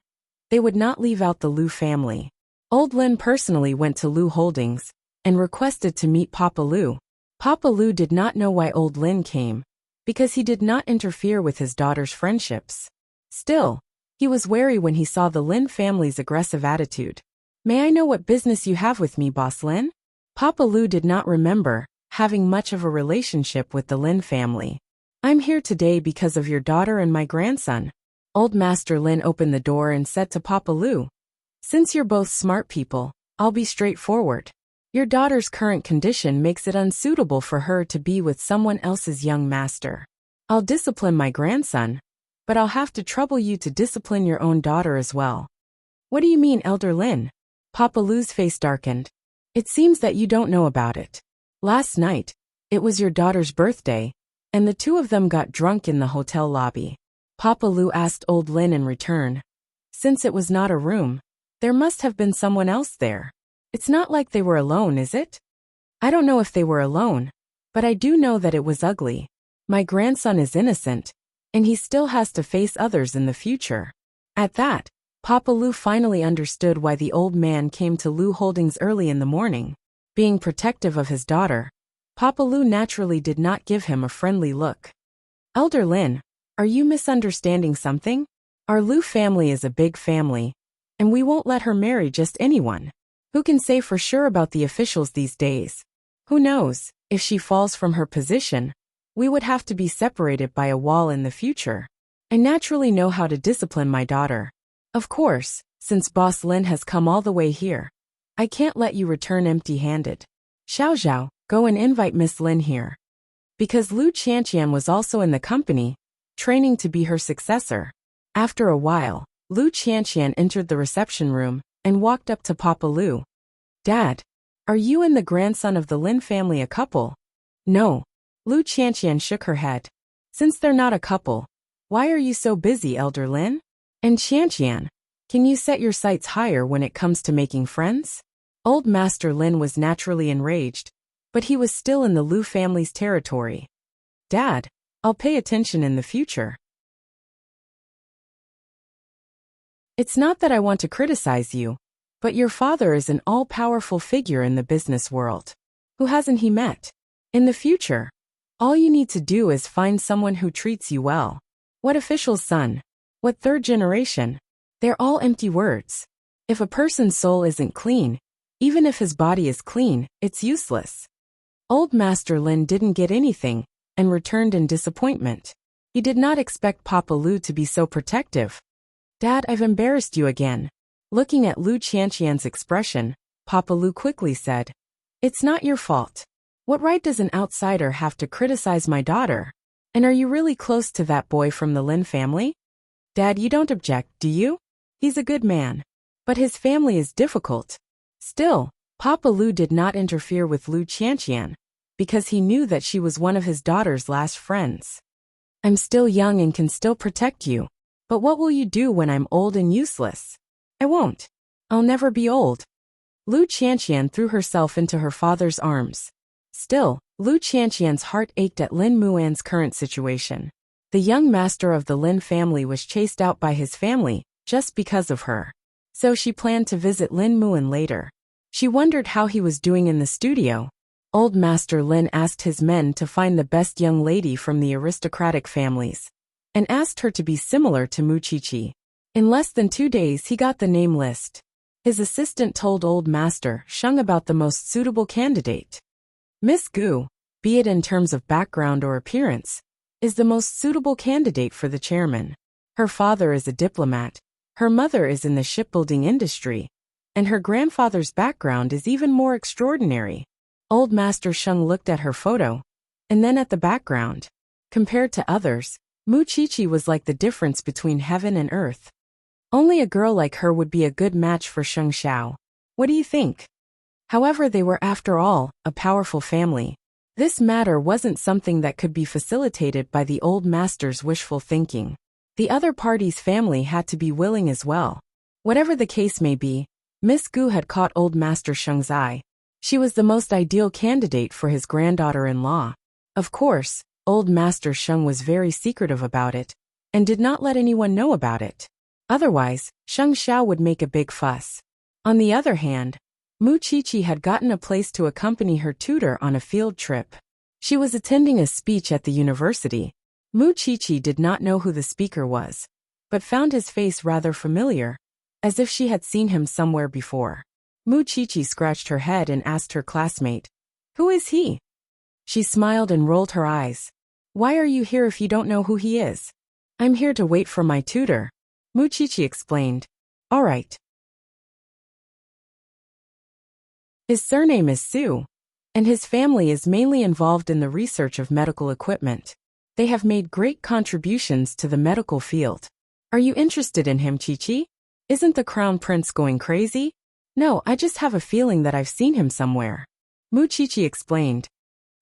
they would not leave out the Lu family. Old Lin personally went to Lu Holdings and requested to meet Papa Lu. Papa Lu did not know why old Lin came, because he did not interfere with his daughter's friendships. Still, he was wary when he saw the Lin family's aggressive attitude. May I know what business you have with me, Boss Lin? Papa Lu did not remember having much of a relationship with the Lin family. I'm here today because of your daughter and my grandson. Old Master Lin opened the door and said to Papa Lu, since you're both smart people, I'll be straightforward. Your daughter's current condition makes it unsuitable for her to be with someone else's young master. I'll discipline my grandson, but I'll have to trouble you to discipline your own daughter as well. What do you mean, Elder Lin? Papa Lu's face darkened. It seems that you don't know about it. Last night, it was your daughter's birthday, and the two of them got drunk in the hotel lobby. Papa Lu asked old Lin in return. Since it was not a room, there must have been someone else there. It's not like they were alone, is it? I don't know if they were alone, but I do know that it was ugly. My grandson is innocent, and he still has to face others in the future. At that, Papa Lu finally understood why the old man came to Lu Holdings early in the morning. Being protective of his daughter, Papa Lu naturally did not give him a friendly look. Elder Lin, are you misunderstanding something? Our Lu family is a big family, and we won't let her marry just anyone. Who can say for sure about the officials these days? Who knows, if she falls from her position, we would have to be separated by a wall in the future. I naturally know how to discipline my daughter. Of course, since Boss Lin has come all the way here, I can't let you return empty-handed. Xiao Zhao, go and invite Miss Lin here. Because Lu Qianqian was also in the company, training to be her successor. After a while, Lu Qianqian entered the reception room and walked up to Papa Lu. Dad, are you and the grandson of the Lin family a couple? No. Lu Qianqian shook her head. Since they're not a couple, why are you so busy, Elder Lin? And Qianqian, can you set your sights higher when it comes to making friends? Old Master Lin was naturally enraged, but he was still in the Lu family's territory. Dad, I'll pay attention in the future. It's not that I want to criticize you, but your father is an all-powerful figure in the business world. Who hasn't he met? In the future, all you need to do is find someone who treats you well. What official's son? What third generation? They're all empty words. If a person's soul isn't clean, even if his body is clean, it's useless. Old Master Lin didn't get anything and returned in disappointment. He did not expect Papa Lu to be so protective. Dad, I've embarrassed you again. Looking at Lu Qianqian's expression, Papa Lu quickly said, it's not your fault. What right does an outsider have to criticize my daughter? And are you really close to that boy from the Lin family? Dad, you don't object, do you? He's a good man. But his family is difficult. Still, Papa Lu did not interfere with Lu Qianqian, because he knew that she was one of his daughter's last friends. I'm still young and can still protect you. But what will you do when I'm old and useless? I won't. I'll never be old. Lu Qianqian threw herself into her father's arms. Still, Lu Qianqian's heart ached at Lin Muan's current situation. The young master of the Lin family was chased out by his family, just because of her. So she planned to visit Lin Muan later. She wondered how he was doing in the studio. Old Master Lin asked his men to find the best young lady from the aristocratic families, and asked her to be similar to Muchichi. In less than 2 days he got the name list. His assistant told Old Master Sheng about the most suitable candidate. Miss Gu, be it in terms of background or appearance, is the most suitable candidate for the chairman. Her father is a diplomat, her mother is in the shipbuilding industry, and her grandfather's background is even more extraordinary. Old Master Sheng looked at her photo, and then at the background. Compared to others, Muchichi was like the difference between heaven and earth. Only a girl like her would be a good match for Sheng Xiao. What do you think? However, they were, after all, a powerful family. This matter wasn't something that could be facilitated by the old master's wishful thinking. The other party's family had to be willing as well. Whatever the case may be, Miss Gu had caught Old Master Sheng's eye. She was the most ideal candidate for his granddaughter-in-law. Of course, Old Master Sheng was very secretive about it, and did not let anyone know about it. Otherwise, Sheng Xiao would make a big fuss. On the other hand, Muchichi had gotten a place to accompany her tutor on a field trip. She was attending a speech at the university. Muchichi did not know who the speaker was, but found his face rather familiar, as if she had seen him somewhere before. Muchichi scratched her head and asked her classmate, "Who is he?" She smiled and rolled her eyes. "Why are you here if you don't know who he is?" "I'm here to wait for my tutor," Muchichi explained. "All right." His surname is Su, and his family is mainly involved in the research of medical equipment. They have made great contributions to the medical field. Are you interested in him, Chichi? Isn't the crown prince going crazy? No, I just have a feeling that I've seen him somewhere. Muchichi explained.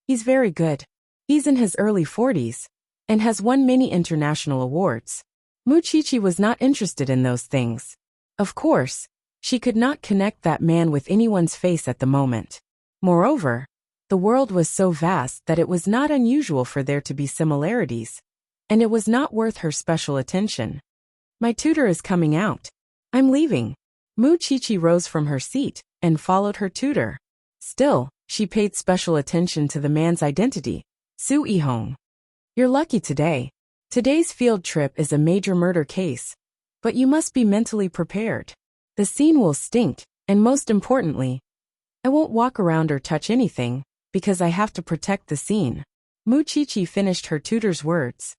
He's very good. He's in his early 40s, and has won many international awards. Muchichi was not interested in those things. Of course, she could not connect that man with anyone's face at the moment. Moreover, the world was so vast that it was not unusual for there to be similarities, and it was not worth her special attention. My tutor is coming out. I'm leaving. Muchichi rose from her seat and followed her tutor. Still, she paid special attention to the man's identity, Su Yihong. You're lucky today. Today's field trip is a major murder case, but you must be mentally prepared. The scene will stink, and most importantly, I won't walk around or touch anything, because I have to protect the scene. Muchichi finished her tutor's words.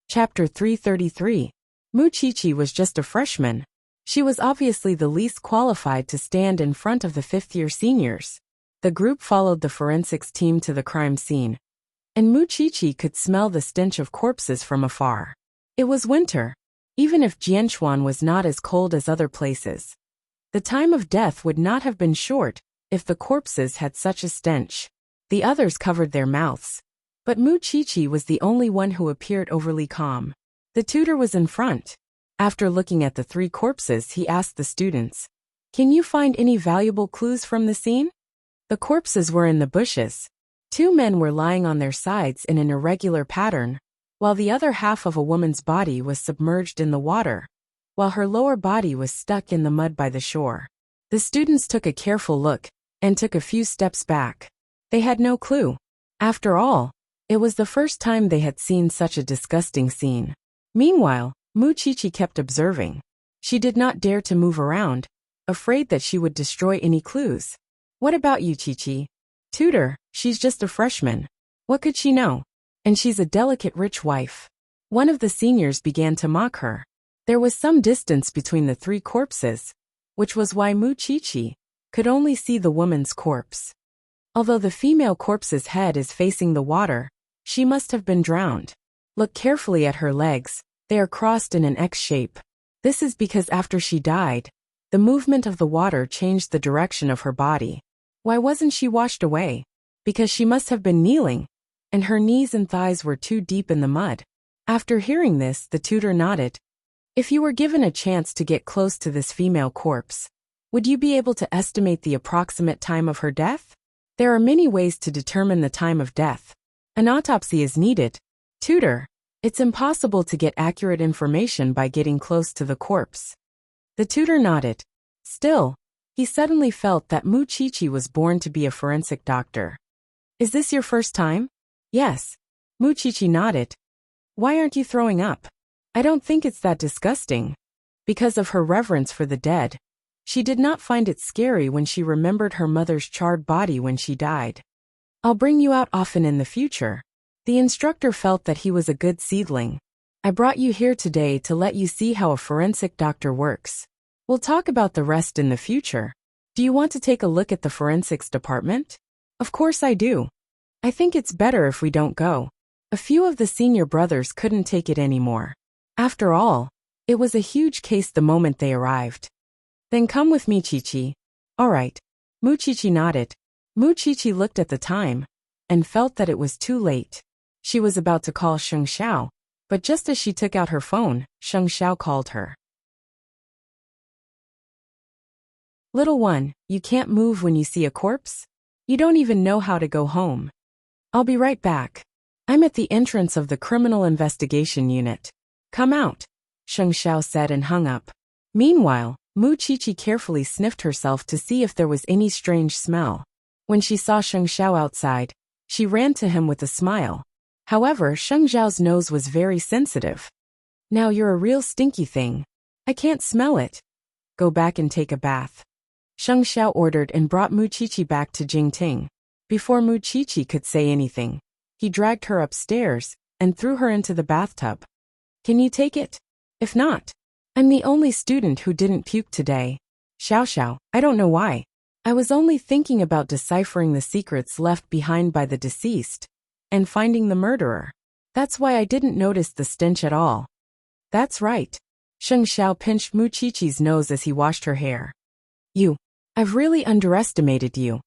Chapter 333. Muchichi was just a freshman. She was obviously the least qualified to stand in front of the fifth-year seniors. The group followed the forensics team to the crime scene, and Muchichi could smell the stench of corpses from afar. It was winter. Even if Jianchuan was not as cold as other places, the time of death would not have been short if the corpses had such a stench. The others covered their mouths, but Muchichi was the only one who appeared overly calm. The tutor was in front. After looking at the 3 corpses, he asked the students, "Can you find any valuable clues from the scene?" The corpses were in the bushes. 2 men were lying on their sides in an irregular pattern, while the other half of a woman's body was submerged in the water, while her lower body was stuck in the mud by the shore. The students took a careful look, and took a few steps back. They had no clue. After all, it was the first time they had seen such a disgusting scene. Meanwhile, Muchichi kept observing. She did not dare to move around, afraid that she would destroy any clues. "What about you, Chichi?" "Tutor, she's just a freshman. What could she know? And she's a delicate rich wife." One of the seniors began to mock her. There was some distance between the 3 corpses, which was why Muchichi could only see the woman's corpse. Although the female corpse's head is facing the water, she must have been drowned. Look carefully at her legs. They are crossed in an X shape. This is because after she died, the movement of the water changed the direction of her body. Why wasn't she washed away? Because she must have been kneeling, and her knees and thighs were too deep in the mud. After hearing this, the tutor nodded. "If you were given a chance to get close to this female corpse, would you be able to estimate the approximate time of her death?" "There are many ways to determine the time of death. An autopsy is needed." "Tutor, It's impossible to get accurate information by getting close to the corpse. The tutor nodded. Still, he suddenly felt that Mu Chichi was born to be a forensic doctor. Is this your first time? Yes. Mu Chichi nodded. Why aren't you throwing up? I don't think it's that disgusting. Because of her reverence for the dead, she did not find it scary when she remembered her mother's charred body when she died. I'll bring you out often in the future. The instructor felt that he was a good seedling. I brought you here today to let you see how a forensic doctor works. We'll talk about the rest in the future. Do you want to take a look at the forensics department? Of course I do. I think it's better if we don't go. A few of the senior brothers couldn't take it anymore. After all, it was a huge case the moment they arrived. Then come with me, Chichi. All right. Mu Chichi nodded. Mu Chichi looked at the time and felt that it was too late. She was about to call Sheng Xiao, but just as she took out her phone, Sheng Xiao called her. Little one, you can't move when you see a corpse? You don't even know how to go home. I'll be right back. I'm at the entrance of the criminal investigation unit. Come out, Sheng Xiao said and hung up. Meanwhile, Mu Chichi carefully sniffed herself to see if there was any strange smell. When she saw Sheng Xiao outside, she ran to him with a smile. However, Sheng Xiao's nose was very sensitive. Now you're a real stinky thing. I can't smell it. Go back and take a bath. Sheng Xiao ordered and brought Mu Chichi back to Jingting. Before Mu Chichi could say anything, he dragged her upstairs and threw her into the bathtub. Can you take it? If not, I'm the only student who didn't puke today. Xiao, I don't know why. I was only thinking about deciphering the secrets left behind by the deceased and finding the murderer. That's why I didn't notice the stench at all. That's right. Sheng Xiao pinched Mu Chichi's nose as he washed her hair. I've really underestimated you.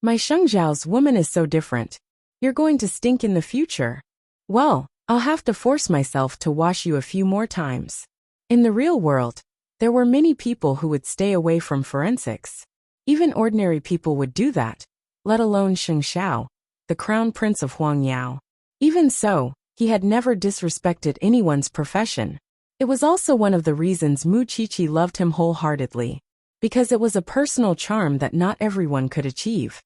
My Sheng Xiao's woman is so different. You're going to stink in the future. Well, I'll have to force myself to wash you a few more times. In the real world, there were many people who would stay away from forensics. Even ordinary people would do that, let alone Sheng Xiao, the crown prince of Huangyao. Even so, he had never disrespected anyone's profession. It was also one of the reasons Mu Chichi loved him wholeheartedly, because it was a personal charm that not everyone could achieve.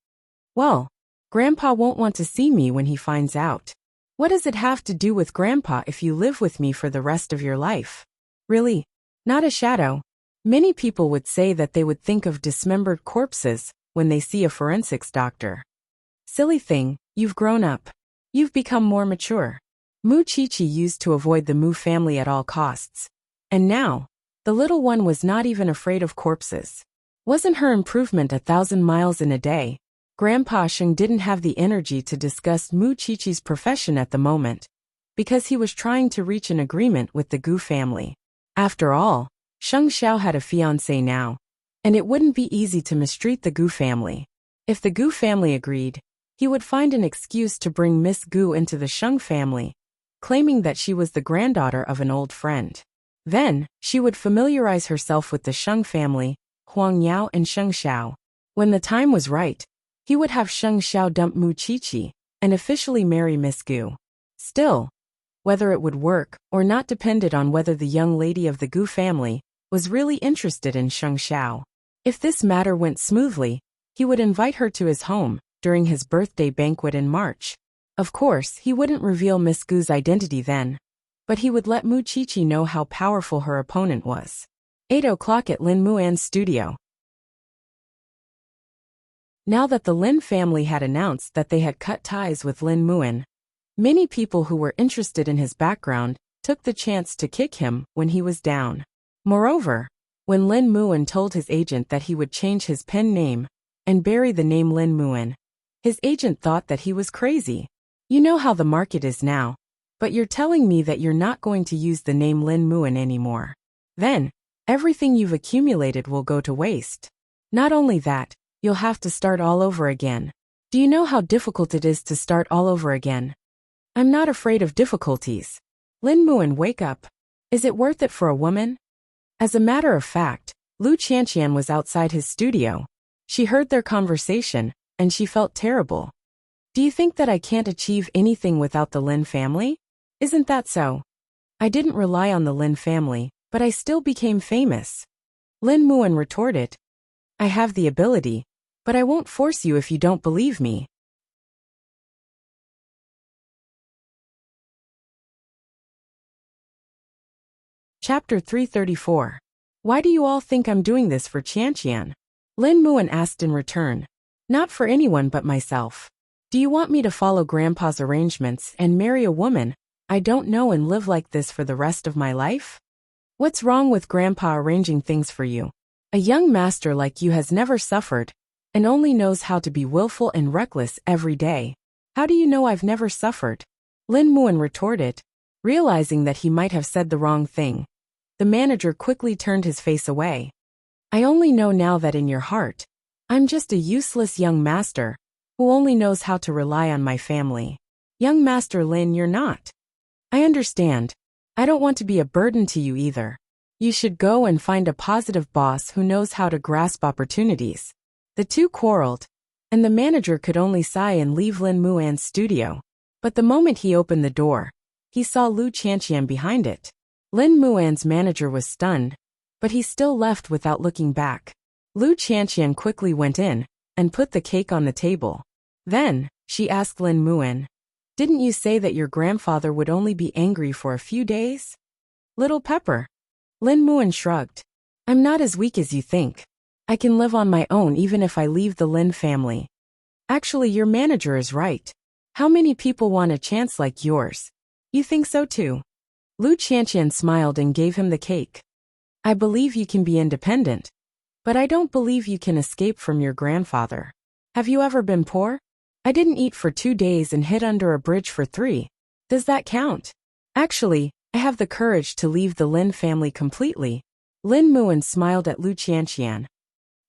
Well, Grandpa won't want to see me when he finds out. What does it have to do with Grandpa if you live with me for the rest of your life? Really? Not a shadow. Many people would say that they would think of dismembered corpses when they see a forensics doctor. Silly thing, you've grown up. You've become more mature. Mu Chichi used to avoid the Mu family at all costs. And now, the little one was not even afraid of corpses. Wasn't her improvement 1,000 miles in a day? Grandpa Sheng didn't have the energy to discuss Mu Chichi's profession at the moment, because he was trying to reach an agreement with the Gu family. After all, Sheng Xiao had a fiancé now, and it wouldn't be easy to mistreat the Gu family. If the Gu family agreed, he would find an excuse to bring Miss Gu into the Sheng family, claiming that she was the granddaughter of an old friend. Then, she would familiarize herself with the Sheng family, Huang Yao and Sheng Xiao. When the time was right, he would have Sheng Xiao dump Mu Chichi and officially marry Miss Gu. Still, whether it would work or not depended on whether the young lady of the Gu family was really interested in Sheng Xiao. If this matter went smoothly, he would invite her to his home during his birthday banquet in March. Of course, he wouldn't reveal Miss Gu's identity then, but he would let Mu Chichi know how powerful her opponent was. 8 o'clock at Lin Muan's studio. Now that the Lin family had announced that they had cut ties with Lin Muan, many people who were interested in his background took the chance to kick him when he was down. Moreover, when Lin Muan told his agent that he would change his pen name and bury the name Lin Muan, his agent thought that he was crazy. You know how the market is now, but you're telling me that you're not going to use the name Lin Muan anymore. Then, everything you've accumulated will go to waste. Not only that, you'll have to start all over again. Do you know how difficult it is to start all over again? I'm not afraid of difficulties. Lin Muan, wake up. Is it worth it for a woman? As a matter of fact, Lu Qianqian was outside his studio. She heard their conversation, and she felt terrible. Do you think that I can't achieve anything without the Lin family? Isn't that so? I didn't rely on the Lin family, but I still became famous. Lin Muan retorted. I have the ability, but I won't force you if you don't believe me. Chapter 334. Why do you all think I'm doing this for Qianqian? Lin Muan asked in return. Not for anyone but myself. Do you want me to follow Grandpa's arrangements and marry a woman I don't know and live like this for the rest of my life? What's wrong with Grandpa arranging things for you? A young master like you has never suffered and only knows how to be willful and reckless every day. How do you know I've never suffered? Lin Muan retorted, realizing that he might have said the wrong thing. The manager quickly turned his face away. I only know now that in your heart, I'm just a useless young master who only knows how to rely on my family. Young Master Lin, you're not. I understand. I don't want to be a burden to you either. You should go and find a positive boss who knows how to grasp opportunities. The two quarreled, and the manager could only sigh and leave Lin Muan's studio. But the moment he opened the door, he saw Lu Qianqian behind it. Lin Muan's manager was stunned, but he still left without looking back. Lu Qianqian quickly went in and put the cake on the table. Then, she asked Lin Muan, didn't you say that your grandfather would only be angry for a few days? Little Pepper. Lin Muan shrugged. I'm not as weak as you think. I can live on my own even if I leave the Lin family. Actually, your manager is right. How many people want a chance like yours? You think so too? Lu Qianqian smiled and gave him the cake. I believe you can be independent, but I don't believe you can escape from your grandfather. Have you ever been poor? I didn't eat for 2 days and hid under a bridge for 3. Does that count? Actually, I have the courage to leave the Lin family completely. Lin Muan smiled at Lu Qianqian.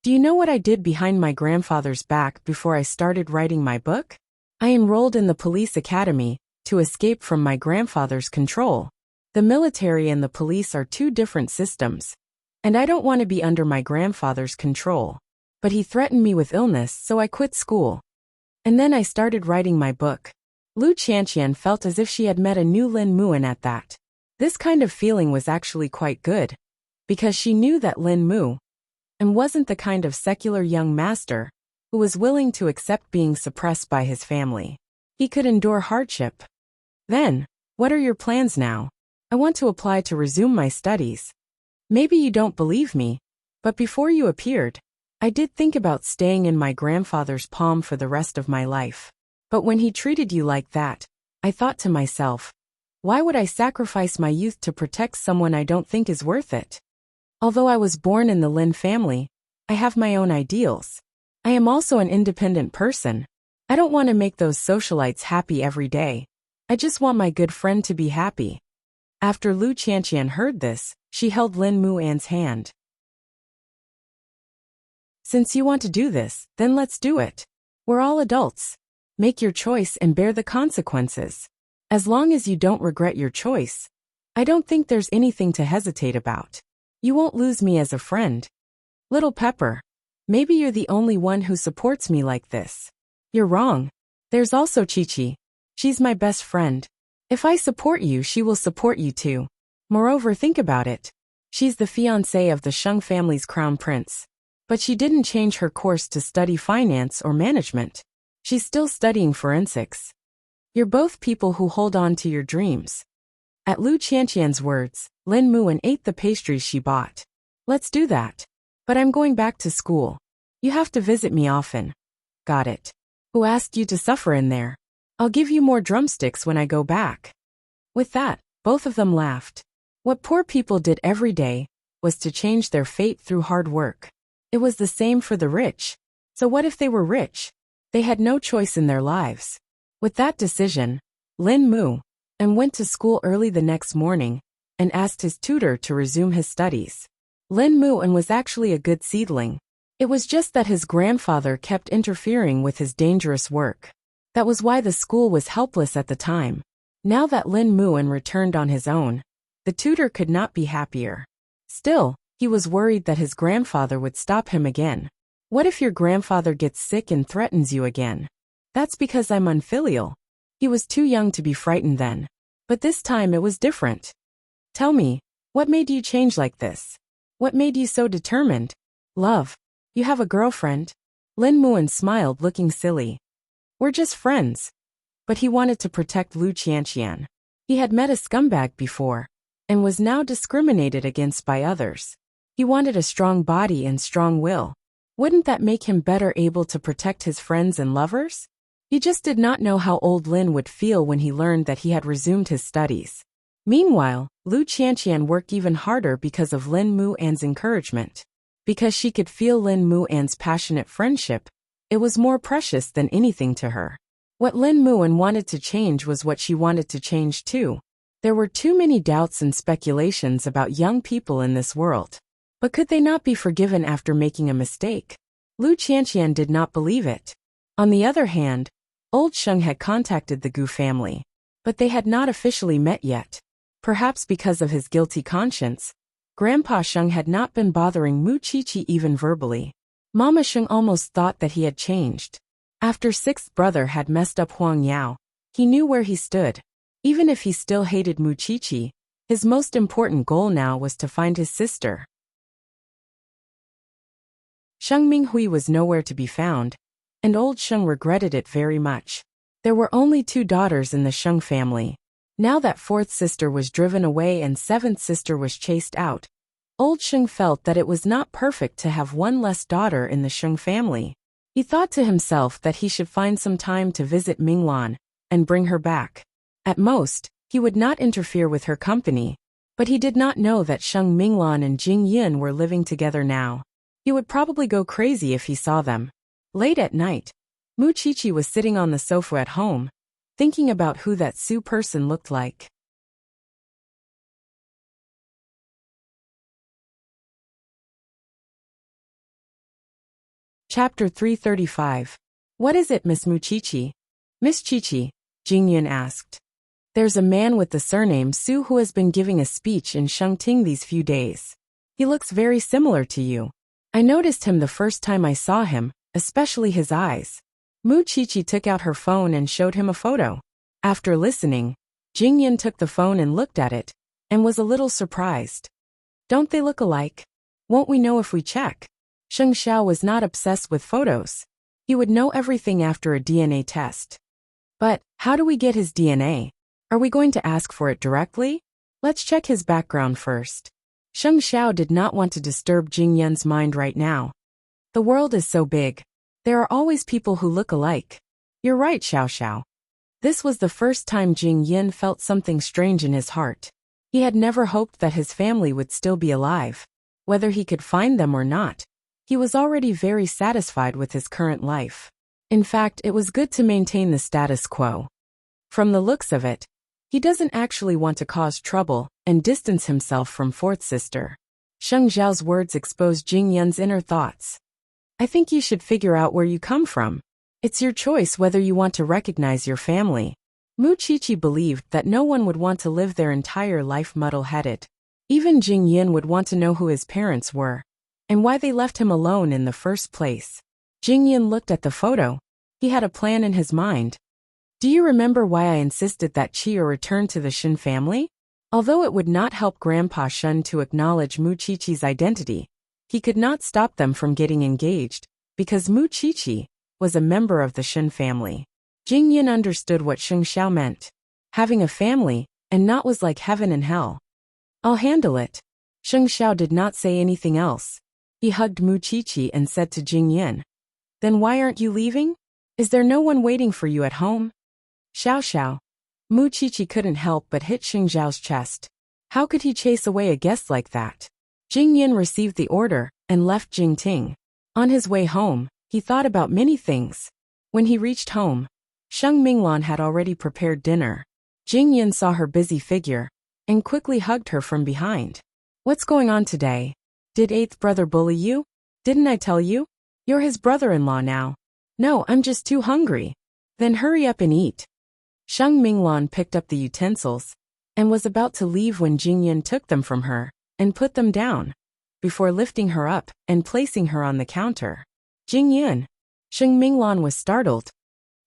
Do you know what I did behind my grandfather's back before I started writing my book? I enrolled in the police academy to escape from my grandfather's control. The military and the police are 2 different systems, and I don't want to be under my grandfather's control. But he threatened me with illness, so I quit school. And then I started writing my book. Lu Qianqian felt as if she had met a new Lin Muan at that. This kind of feeling was actually quite good, because she knew that Lin Muan wasn't the kind of secular young master who was willing to accept being suppressed by his family. He could endure hardship. Then, what are your plans now? I want to apply to resume my studies. Maybe you don't believe me, but before you appeared, I did think about staying in my grandfather's palm for the rest of my life. But when he treated you like that, I thought to myself, why would I sacrifice my youth to protect someone I don't think is worth it? Although I was born in the Lin family, I have my own ideals. I am also an independent person. I don't want to make those socialites happy every day. I just want my good friend to be happy. After Lu Qianqian heard this, she held Lin Muan's hand. Since you want to do this, then let's do it. We're all adults. Make your choice and bear the consequences. As long as you don't regret your choice, I don't think there's anything to hesitate about. You won't lose me as a friend. Little Pepper, maybe you're the only one who supports me like this. You're wrong. There's also Chi-Chi. She's my best friend. If I support you, she will support you too. Moreover, think about it. She's the fiancée of the Sheng family's crown prince. But she didn't change her course to study finance or management. She's still studying forensics. You're both people who hold on to your dreams. At Lu Qianqian's words, Lin Muan ate the pastries she bought. Let's do that. But I'm going back to school. You have to visit me often. Got it. Who asked you to suffer in there? I'll give you more drumsticks when I go back. With that, both of them laughed. What poor people did every day was to change their fate through hard work. It was the same for the rich. So what if they were rich? They had no choice in their lives. With that decision, Lin Muan went to school early the next morning and asked his tutor to resume his studies. Lin Muan was actually a good seedling. It was just that his grandfather kept interfering with his dangerous work. That was why the school was helpless at the time. Now that Lin Muan returned on his own, the tutor could not be happier. Still, he was worried that his grandfather would stop him again. What if your grandfather gets sick and threatens you again? That's because I'm unfilial. He was too young to be frightened then. But this time it was different. Tell me, what made you change like this? What made you so determined? Love, you have a girlfriend? Lin Muan smiled, looking silly. We're just friends. But he wanted to protect Lu Qianqian. He had met a scumbag before, and was now discriminated against by others. He wanted a strong body and strong will. Wouldn't that make him better able to protect his friends and lovers? He just did not know how old Lin would feel when he learned that he had resumed his studies. Meanwhile, Lu Qianqian worked even harder because of Lin Muan's encouragement. Because she could feel Lin Muan's passionate friendship, it was more precious than anything to her. What Lin Muan wanted to change was what she wanted to change too. There were too many doubts and speculations about young people in this world. But could they not be forgiven after making a mistake? Lu Qianqian did not believe it. On the other hand, old Sheng had contacted the Gu family, but they had not officially met yet. Perhaps because of his guilty conscience, Grandpa Sheng had not been bothering Mu Qiqi even verbally. Mama Sheng almost thought that he had changed. After sixth brother had messed up Huang Yao, he knew where he stood. Even if he still hated Mu Qiqi, his most important goal now was to find his sister. Sheng Minghui was nowhere to be found, and old Sheng regretted it very much. There were only 2 daughters in the Sheng family. Now that 4th sister was driven away and 7th sister was chased out, old Sheng felt that it was not perfect to have one less daughter in the Sheng family. He thought to himself that he should find some time to visit Minglan and bring her back. At most, he would not interfere with her company, but he did not know that Sheng Minglan and Jing Yin were living together now. He would probably go crazy if he saw them. Late at night, Mu Qiqi was sitting on the sofa at home, thinking about who that Su person looked like. Chapter 335. What is it, Miss Mu Qiqi? Miss Qiqi, Jing Yun asked. There's a man with the surname Su who has been giving a speech in Shengting these few days. He looks very similar to you. I noticed him the first time I saw him, especially his eyes. Mu Qiqi took out her phone and showed him a photo. After listening, Jing Yun took the phone and looked at it, and was a little surprised. Don't they look alike? Won't we know if we check? Sheng Xiao was not obsessed with photos. He would know everything after a DNA test. But, how do we get his DNA? Are we going to ask for it directly? Let's check his background first. Sheng Xiao did not want to disturb Jing Yun's mind right now. The world is so big. There are always people who look alike. You're right, Xiao Xiao. This was the first time Jing Yun felt something strange in his heart. He had never hoped that his family would still be alive. Whether he could find them or not, he was already very satisfied with his current life. In fact, it was good to maintain the status quo. From the looks of it, he doesn't actually want to cause trouble and distance himself from 4th sister. Sheng Xiao's words exposed Jing Yun's inner thoughts. I think you should figure out where you come from. It's your choice whether you want to recognize your family. Mu Qiqi believed that no one would want to live their entire life muddle-headed. Even Jing Yun would want to know who his parents were, and why they left him alone in the first place. Jing Yun looked at the photo. He had a plan in his mind. Do you remember why I insisted that Qia return to the Shen family? Although it would not help Grandpa Shen to acknowledge Mu Qiqi's identity, he could not stop them from getting engaged, because Mu Qiqi was a member of the Shen family. Jing Yun understood what Sheng Xiao meant. Having a family, and not was like heaven and hell. I'll handle it. Sheng Xiao did not say anything else. He hugged Mu Qiqi and said to Jing Yun, Then why aren't you leaving? Is there no one waiting for you at home? Xiao Xiao. Mu Qiqi couldn't help but hit Sheng Xiao's chest. How could he chase away a guest like that? Jing Yun received the order and left Jingting. On his way home, he thought about many things. When he reached home, Sheng Minglan had already prepared dinner. Jing Yun saw her busy figure and quickly hugged her from behind. What's going on today? Did 8th brother bully you? Didn't I tell you? You're his brother-in-law now. No, I'm just too hungry. Then hurry up and eat. Sheng Minglan picked up the utensils and was about to leave when Jing Yun took them from her and put them down, before lifting her up and placing her on the counter. Jing Yun. Sheng Minglan was startled.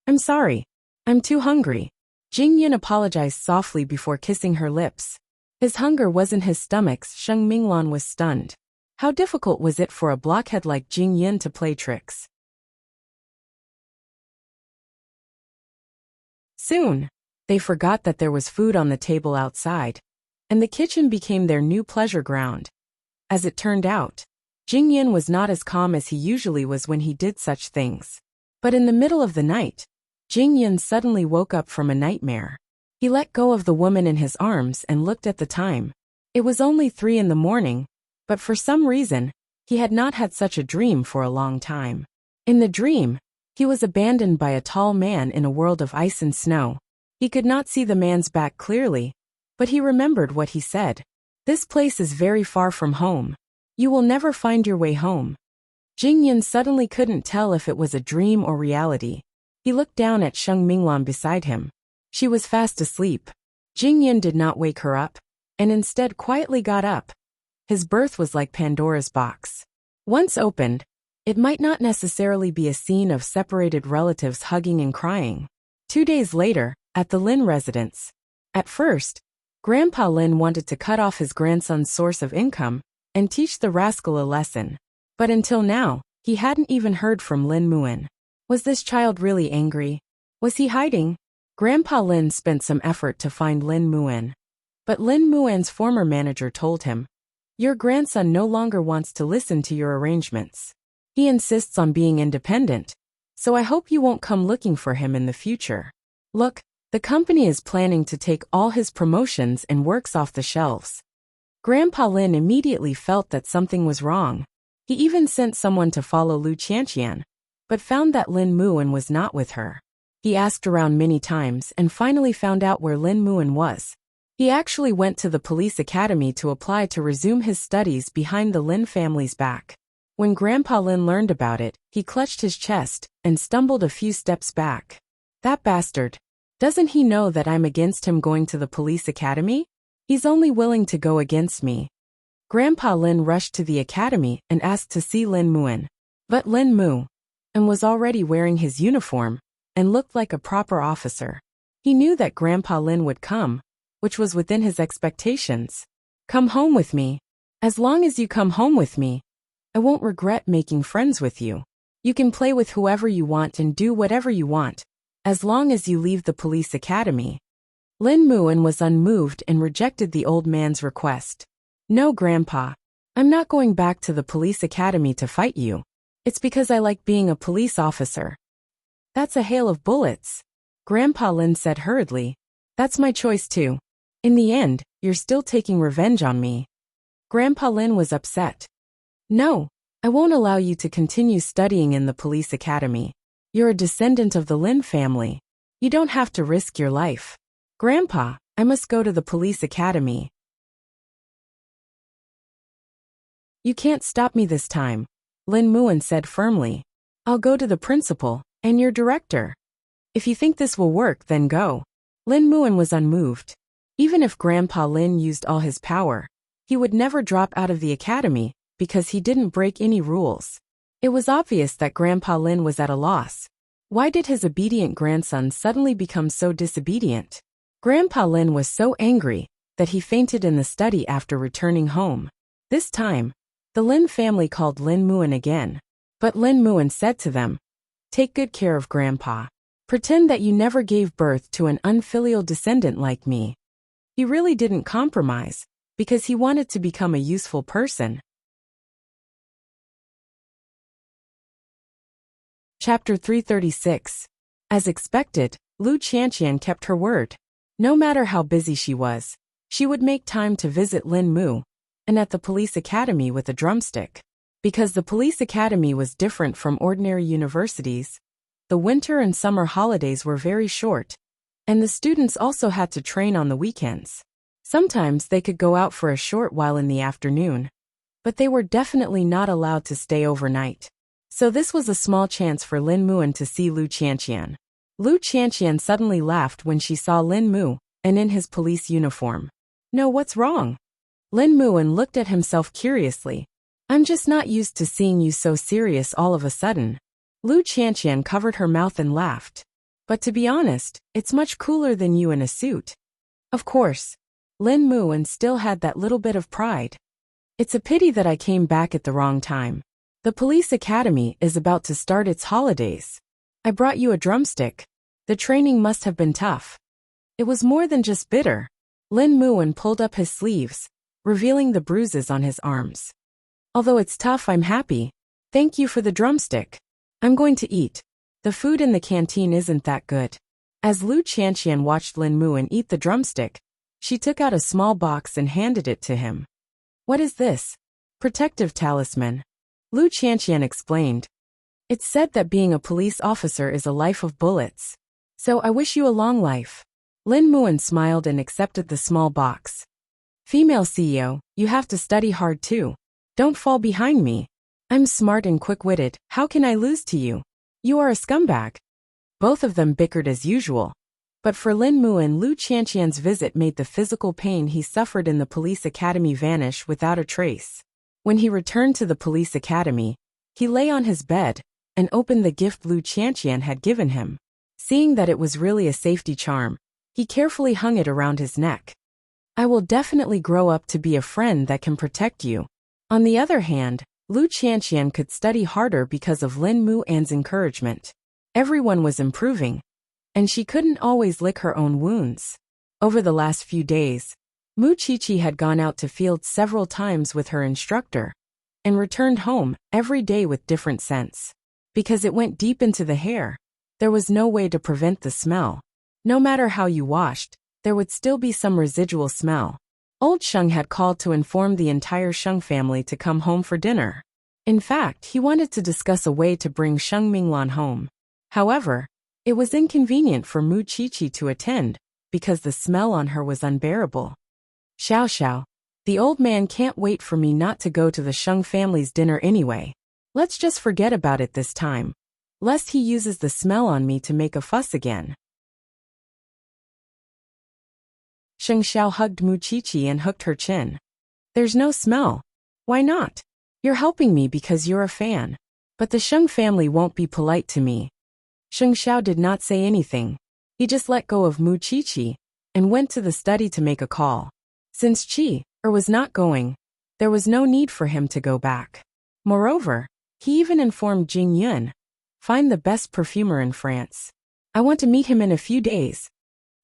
I'm sorry. I'm too hungry. Jing Yin apologized softly before kissing her lips. His hunger was in his stomach. Sheng Minglan was stunned. How difficult was it for a blockhead like Jing Yin to play tricks? Soon, they forgot that there was food on the table outside, and the kitchen became their new pleasure ground. As it turned out, Jing Yin was not as calm as he usually was when he did such things. But in the middle of the night, Jing Yin suddenly woke up from a nightmare. He let go of the woman in his arms and looked at the time. It was only 3 in the morning, but for some reason, he had not had such a dream for a long time. In the dream, he was abandoned by a tall man in a world of ice and snow. He could not see the man's back clearly, but he remembered what he said. This place is very far from home. You will never find your way home. Jing Yin suddenly couldn't tell if it was a dream or reality. He looked down at Sheng Minglan beside him. She was fast asleep. Jing Yin did not wake her up, and instead quietly got up. His birth was like Pandora's box. Once opened, it might not necessarily be a scene of separated relatives hugging and crying. 2 days later, at the Lin residence. At first, Grandpa Lin wanted to cut off his grandson's source of income and teach the rascal a lesson. But until now, he hadn't even heard from Lin Muan. Was this child really angry? Was he hiding? Grandpa Lin spent some effort to find Lin Muan. But Lin Muan's former manager told him, "Your grandson no longer wants to listen to your arrangements. He insists on being independent, so I hope you won't come looking for him in the future. Look, the company is planning to take all his promotions and works off the shelves." Grandpa Lin immediately felt that something was wrong. He even sent someone to follow Lu Qianqian, but found that Lin Muan was not with her. He asked around many times and finally found out where Lin Muan was. He actually went to the police academy to apply to resume his studies behind the Lin family's back. When Grandpa Lin learned about it, he clutched his chest and stumbled a few steps back. That bastard. Doesn't he know that I'm against him going to the police academy? He's only willing to go against me. Grandpa Lin rushed to the academy and asked to see Lin Muan. But Lin Muan was already wearing his uniform and looked like a proper officer. He knew that Grandpa Lin would come, which was within his expectations. "Come home with me. As long as you come home with me, I won't regret making friends with you. You can play with whoever you want and do whatever you want, as long as you leave the police academy." Lin Muan was unmoved and rejected the old man's request. "No, Grandpa. I'm not going back to the police academy to fight you. It's because I like being a police officer." "That's a hail of bullets," Grandpa Lin said hurriedly. "That's my choice too. In the end, you're still taking revenge on me." Grandpa Lin was upset. "No, I won't allow you to continue studying in the police academy. You're a descendant of the Lin family. You don't have to risk your life." "Grandpa, I must go to the police academy." "You can't stop me this time," Lin Muan said firmly. "I'll go to the principal and your director. If you think this will work, then go." Lin Muan was unmoved. Even if Grandpa Lin used all his power, he would never drop out of the academy because he didn't break any rules. It was obvious that Grandpa Lin was at a loss. Why did his obedient grandson suddenly become so disobedient? Grandpa Lin was so angry that he fainted in the study after returning home. This time, the Lin family called Lin Muan again. But Lin Muan said to them, "Take good care of Grandpa. Pretend that you never gave birth to an unfilial descendant like me." He really didn't compromise, because he wanted to become a useful person. Chapter 336. As expected, Lu Qianqian kept her word. No matter how busy she was, she would make time to visit Lin Mu, and at the police academy with a drumstick. Because the police academy was different from ordinary universities, the winter and summer holidays were very short, and the students also had to train on the weekends. Sometimes they could go out for a short while in the afternoon, but they were definitely not allowed to stay overnight. So this was a small chance for Lin Muan to see Lu Qianqian. Lu Qianqian suddenly laughed when she saw Lin Mu, and in his police uniform. "No, what's wrong?" Lin Muan looked at himself curiously. "I'm just not used to seeing you so serious all of a sudden." Lu Qianqian covered her mouth and laughed. But to be honest, it's much cooler than you in a suit. Of course. Lin Muan still had that little bit of pride. It's a pity that I came back at the wrong time. The police academy is about to start its holidays. I brought you a drumstick. The training must have been tough. It was more than just bitter. Lin Muan pulled up his sleeves, revealing the bruises on his arms. Although it's tough, I'm happy. Thank you for the drumstick. I'm going to eat. The food in the canteen isn't that good. As Lu Qianqian watched Lin Muan eat the drumstick, she took out a small box and handed it to him. What is this? Protective talisman. Lu Qianqian explained. It's said that being a police officer is a life of bullets. So I wish you a long life. Lin Muan smiled and accepted the small box. Female CEO, you have to study hard too. Don't fall behind me. I'm smart and quick-witted, how can I lose to you? You are a scumbag. Both of them bickered as usual. But for Lin Muan, Lu Qianqian's visit made the physical pain he suffered in the police academy vanish without a trace. When he returned to the police academy, he lay on his bed and opened the gift Lu Qianqian had given him. Seeing that it was really a safety charm, he carefully hung it around his neck. I will definitely grow up to be a friend that can protect you. On the other hand, Lu Qianqian could study harder because of Lin Muan's encouragement. Everyone was improving, and she couldn't always lick her own wounds. Over the last few days, Mu Qiqi had gone out to field several times with her instructor, and returned home every day with different scents. Because it went deep into the hair, there was no way to prevent the smell. No matter how you washed, there would still be some residual smell. Old Sheng had called to inform the entire Sheng family to come home for dinner. In fact, he wanted to discuss a way to bring Sheng Minglan home. However, it was inconvenient for Mu Qiqi to attend, because the smell on her was unbearable. Xiao Xiao, the old man can't wait for me not to go to the Sheng family's dinner anyway. Let's just forget about it this time, lest he uses the smell on me to make a fuss again. Sheng Xiao hugged Mu Qiqi and hooked her chin. There's no smell. Why not? You're helping me because you're a fan. But the Sheng family won't be polite to me. Sheng Xiao did not say anything. He just let go of Mu Qiqi and went to the study to make a call. Since was not going, there was no need for him to go back. Moreover, he even informed Jing Yun, find the best perfumer in France. I want to meet him in a few days.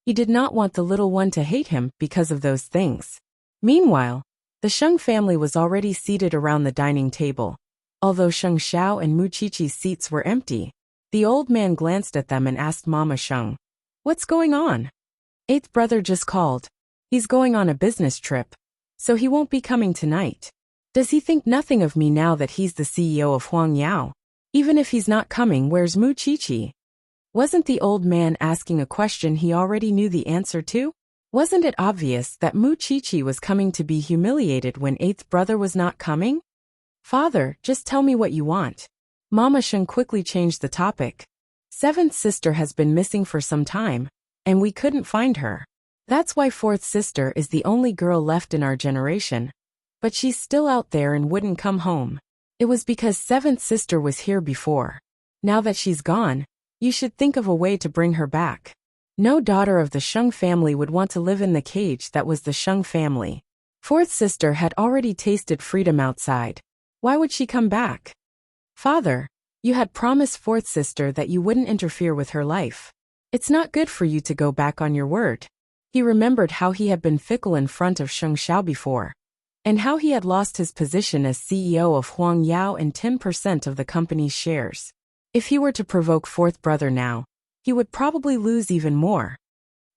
He did not want the little one to hate him because of those things. Meanwhile, the Sheng family was already seated around the dining table. Although Sheng Xiao and Mu Qiqi's seats were empty, the old man glanced at them and asked Mama Sheng, "What's going on?" Eighth brother just called. He's going on a business trip, so he won't be coming tonight. Does he think nothing of me now that he's the CEO of Huang Yao? Even if he's not coming, where's Mu Qiqi? Wasn't the old man asking a question he already knew the answer to? Wasn't it obvious that Mu Qiqi was coming to be humiliated when eighth brother was not coming? Father, just tell me what you want. Mama Sheng quickly changed the topic. Seventh sister has been missing for some time, and we couldn't find her. That's why fourth sister is the only girl left in our generation. But she's still out there and wouldn't come home. It was because seventh sister was here before. Now that she's gone, you should think of a way to bring her back. No daughter of the Sheng family would want to live in the cage that was the Sheng family. Fourth sister had already tasted freedom outside. Why would she come back? Father, you had promised fourth sister that you wouldn't interfere with her life. It's not good for you to go back on your word. He remembered how he had been fickle in front of Sheng Xiao before, and how he had lost his position as CEO of Huang Yao and 10% of the company's shares. If he were to provoke fourth brother now, he would probably lose even more.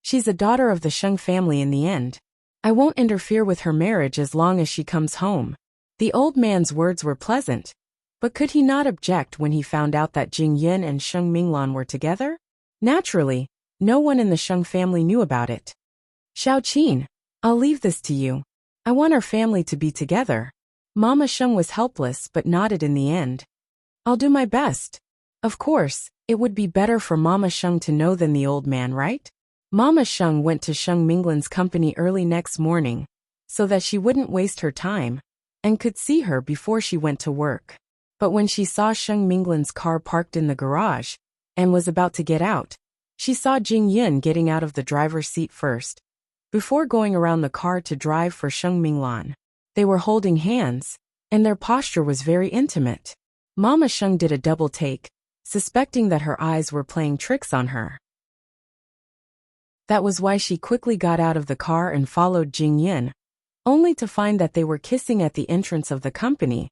She's a daughter of the Sheng family in the end. I won't interfere with her marriage as long as she comes home. The old man's words were pleasant, but could he not object when he found out that Jing Yun and Sheng Minglan were together? Naturally, no one in the Sheng family knew about it. Xiao Qin, I'll leave this to you. I want our family to be together. Mama Sheng was helpless but nodded in the end. I'll do my best. Of course, it would be better for Mama Sheng to know than the old man, right? Mama Sheng went to Sheng Minglan's company early next morning, so that she wouldn't waste her time, and could see her before she went to work. But when she saw Sheng Minglan's car parked in the garage, and was about to get out, She saw Jing Yun getting out of the driver's seat first, before going around the car to drive for Sheng Minglan. They were holding hands, and their posture was very intimate. Mama Sheng did a double take, suspecting that her eyes were playing tricks on her. That was why she quickly got out of the car and followed Jing Yun, only to find that they were kissing at the entrance of the company.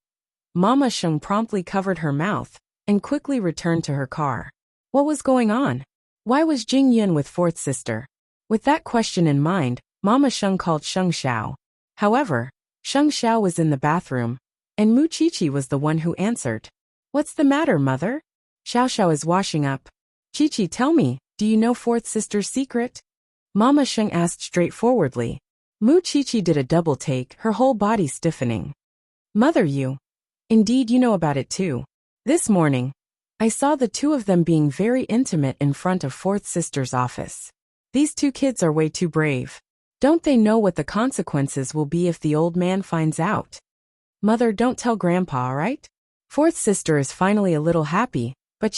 Mama Sheng promptly covered her mouth and quickly returned to her car. What was going on? Why was Jing Yun with fourth sister? With that question in mind, Mama Sheng called Sheng Xiao. However, Sheng Xiao was in the bathroom, and Mu Qiqi was the one who answered. What's the matter, mother? Xiao Xiao is washing up. Qiqi, tell me, do you know fourth sister's secret? Mama Sheng asked straightforwardly. Mu Qiqi did a double take, her whole body stiffening. Mother, indeed you know about it too. This morning, I saw the two of them being very intimate in front of fourth sister's office. These two kids are way too brave. Don't they know what the consequences will be if the old man finds out? Mother, don't tell Grandpa, alright? Fourth sister is finally a little happy, but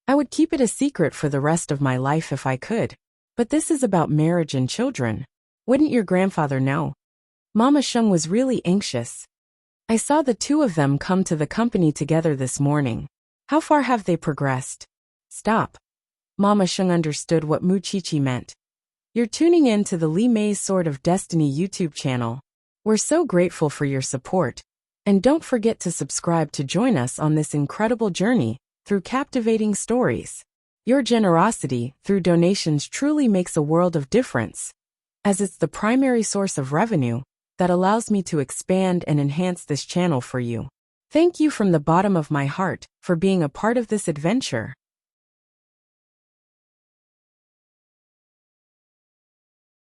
I would keep it a secret for the rest of my life if I could. But this is about marriage and children. Wouldn't your grandfather know? Mama Sheng was really anxious. I saw the two of them come to the company together this morning. How far have they progressed? Stop. Mama Sheng understood what Mu Qiqi meant. You're tuning in to the Li Mei's Sword of Destiny YouTube channel. We're so grateful for your support. And don't forget to subscribe to join us on this incredible journey through captivating stories. Your generosity through donations truly makes a world of difference, as it's the primary source of revenue that allows me to expand and enhance this channel for you. Thank you from the bottom of my heart for being a part of this adventure.